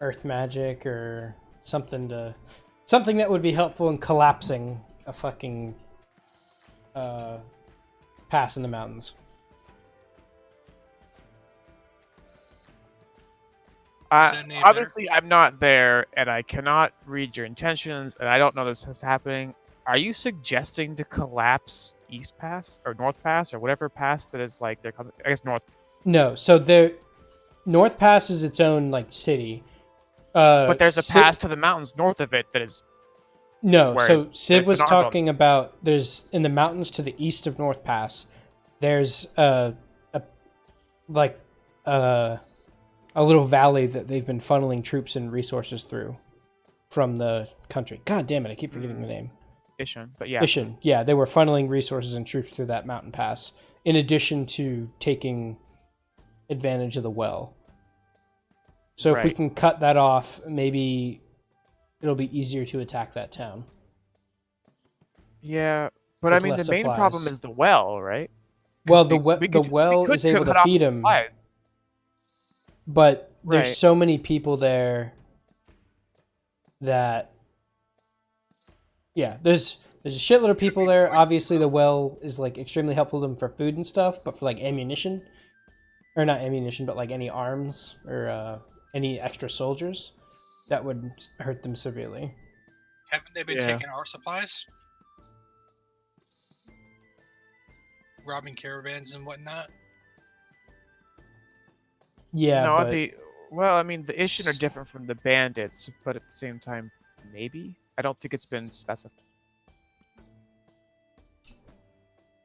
earth magic or something that would be helpful in collapsing a fucking pass in the mountains. Obviously, I'm not there, and I cannot read your intentions, and I don't know this is happening. Are you suggesting to collapse East Pass or North Pass or whatever pass that is like they're coming? I guess North. No, so the North Pass is its own like city. But there's a pass to the mountains north of it that is. No, where so Civ there's was an arm talking about there's in the mountains to the east of North Pass. There's a little valley that they've been funneling troops and resources through from the country. God damn it, I keep forgetting the name. Ishan, but yeah. Ishan, yeah, they were funneling resources and troops through that mountain pass, in addition to taking advantage of the well. So if we Right. can cut that off, maybe it'll be easier to attack that town. Yeah, but I With mean the less main problem supplies. is the well, right? 'Cause Well, we the could- well we could is able to cut off feed the him, supplies. but there's Right. so many people there that there's a shitload of people there. Obviously, the well is like extremely helpful to them for food and stuff, but for like ammunition, or not ammunition, but like any arms or any extra soldiers, that would hurt them severely. Haven't they been Yeah. taking our supplies? Robbing caravans and whatnot? Yeah, no, but I mean the Ishan are different from the bandits, but at the same time, maybe I don't think it's been specified.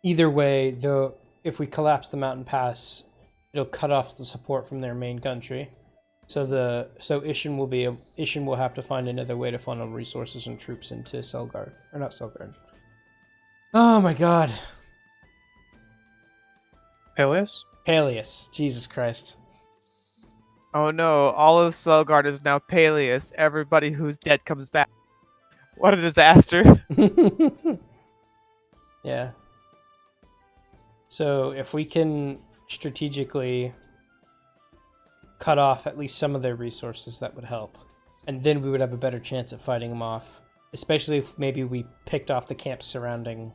either way, though, if we collapse the mountain pass, it'll cut off the support from their main country. So Ishan will have to find another way to funnel resources and troops into Selgard, or not Selgard. Oh my god, Peleus? Peleus! Jesus Christ! Oh no, all of Selgard is now Peleus. Everybody who's dead comes back. What a disaster. Yeah. So if we can strategically cut off at least some of their resources, that would help. And then we would have a better chance at fighting them off. Especially if maybe we picked off the camps surrounding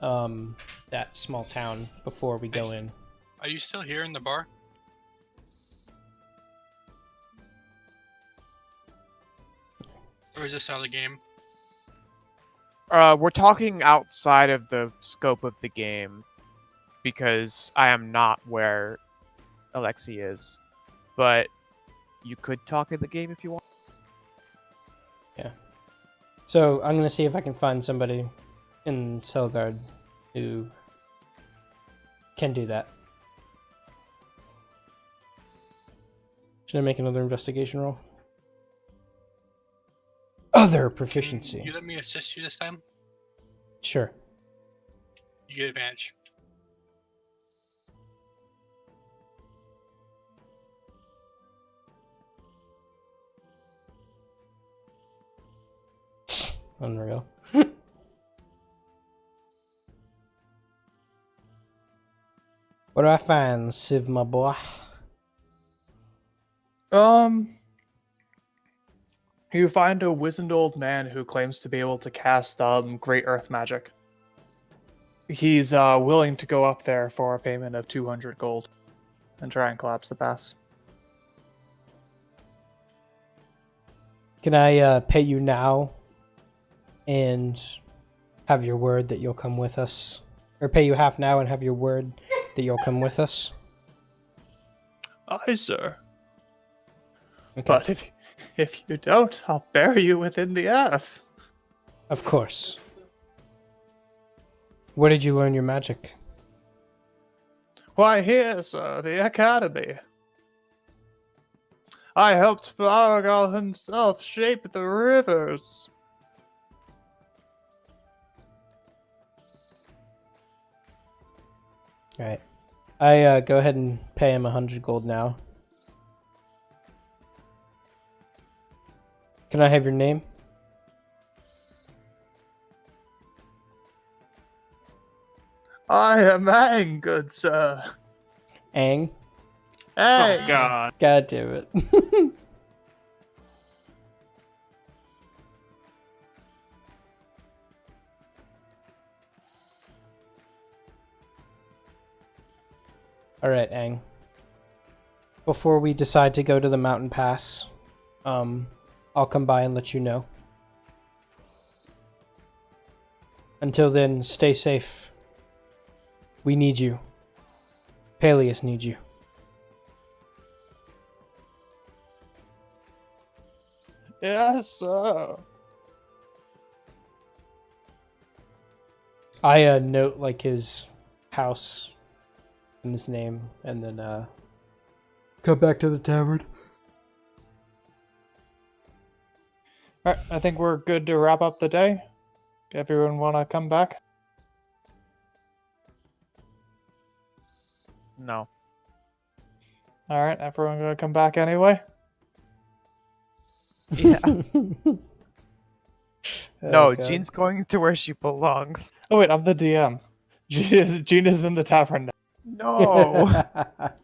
that small town before we go in. Are you still here in the bar? Or is this out of the game? We're talking outside of the scope of the game because I am not where Alexi is. But you could talk in the game if you want. So I'm going to see if I can find somebody in Selgard who can do that. Should I make another investigation roll? Other proficiency. Can you let me assist you this time? Sure. You get advantage. Unreal. What do I find, Civ, my boy? You find a wizened old man who claims to be able to cast great earth magic. he's willing to go up there for a payment of 200 gold and try and collapse the pass. Can I pay you now and have your word that you'll come with us? Or pay you half now and have your word that you'll come with us? Aye, sir. Okay. But if you don't, I'll bury you within the earth. Of course. Where did you learn your magic? Why, here, sir, the academy. I helped Fargal himself shape the rivers. Alright. I go ahead and pay him 100 gold now. Can I have your name? I am Ang, good sir. Ang? Hey, Oh God. God damn it. Alright, Ang. Before we decide to go to the mountain pass, I'll come by and let you know. Until then, stay safe. We need you. Peleus needs you. Yes, sir. I note like his house and his name, and then go back to the tavern. Alright, I think we're good to wrap up the day. Everyone want to come back? No. Alright, everyone gonna come back anyway? Yeah. No, God. Jean's going to where she belongs. Oh wait, I'm the DM. Jean is in the tavern now. No.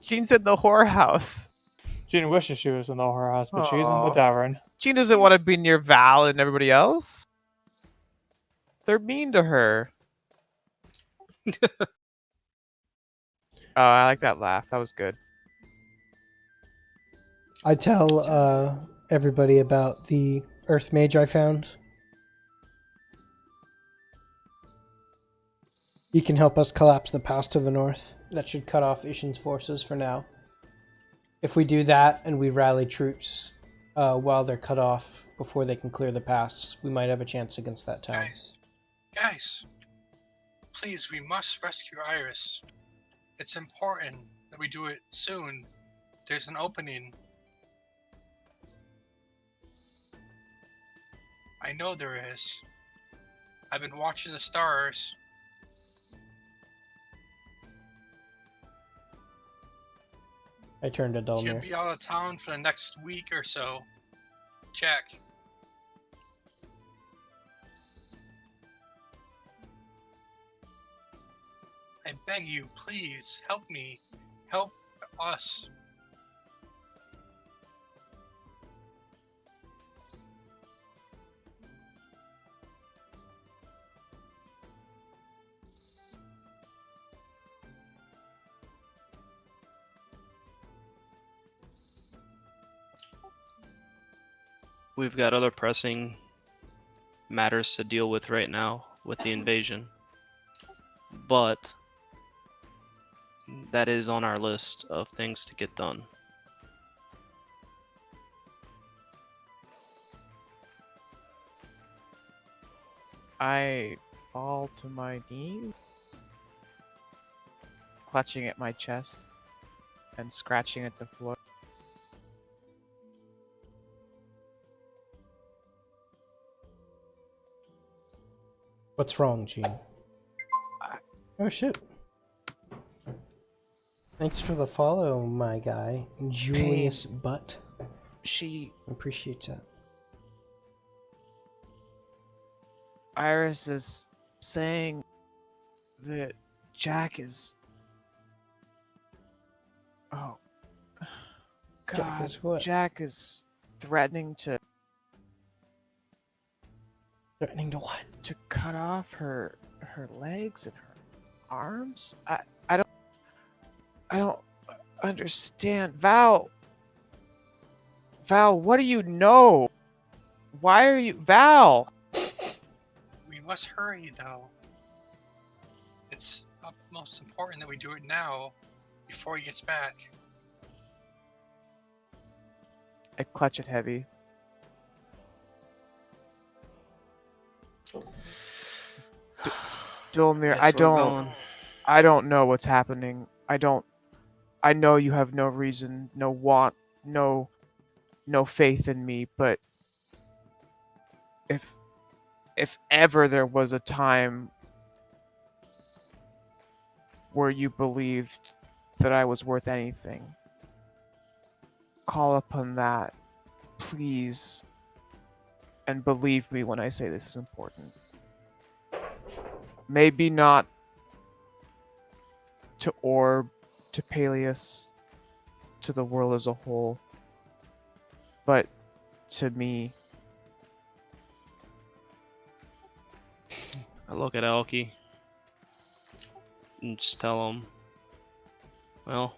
Jean's in the whorehouse. Jean wishes she was in the whorehouse, but she's in the Aw. tavern. Jean doesn't want to be near Val and everybody else. They're mean to her. Oh, I like that laugh. That was good. I tell everybody about the Earth Mage I found. He can help us collapse the pass to the north. That should cut off Ishin's forces for now. If we do that and we rally troops while they're cut off before they can clear the pass, we might have a chance against that town. Guys, please, we must rescue Iris. It's important that we do it soon. There's an opening. I know there is. I've been watching the stars. I turned to She'll Dulmir. be out of town for the next week or so. Check. I beg you, please, help me. Help us. We've got other pressing matters to deal with right now with the invasion. But that is on our list of things to get done. I fall to my knees, clutching at my chest and scratching at the floor. What's wrong, Gene? Oh shit. Thanks for the follow, my guy. Julius Butt. She, Appreciate that. Iris is saying that Jack is. Oh. God, Jack is what? Jack is threatening to Threatening to what? cut off her legs and arms? I don't understand. Val, what do you know? Why are you Val? We must hurry, though. It's most important that we do it now, before he gets back. I clutch it heavy. Dolmir, Guess we're going. I don't know what's happening. I know you have no reason, no want, no faith in me, but if ever there was a time where you believed that I was worth anything, call upon that, please, and believe me when I say this is important. Maybe not to Orb, to Peleus, to the world as a whole, but to me. I look at Elky and just tell him, well,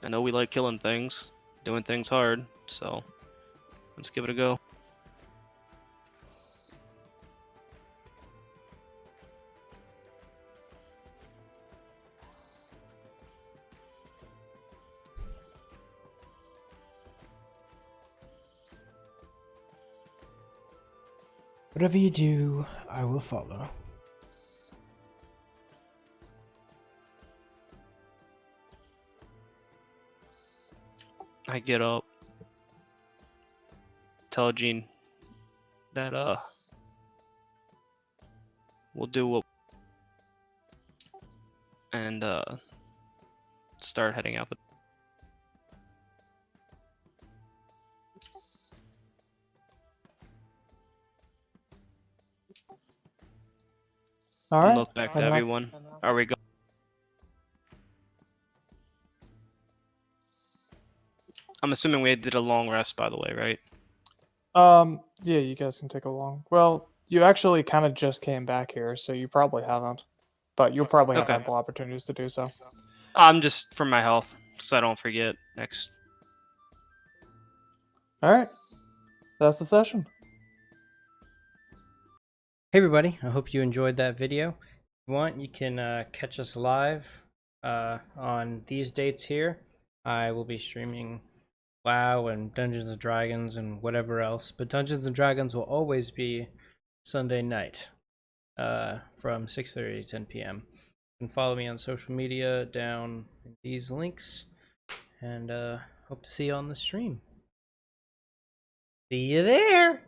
I know we like killing things, doing things hard, so let's give it a go. Whatever you do, I will follow. I get up, tell Jean that we'll do what and start heading out the All right. look back to and that's- everyone. Are we going? I'm assuming we did a long rest, by the way, right? Yeah, you guys can take a long. Well, you actually kind of just came back here, so you probably haven't. But you'll probably have Okay. ample opportunities to do so. I'm just for my health, so I don't forget next. All right. That's the session. Hey everybody, I hope you enjoyed that video. If you want, you can catch us live on these dates here. I will be streaming WoW and Dungeons and Dragons and whatever else, but Dungeons and Dragons will always be Sunday night from 6:30 to 10 p.m. You can follow me on social media down in these links, and hope to see you on the stream. See you there!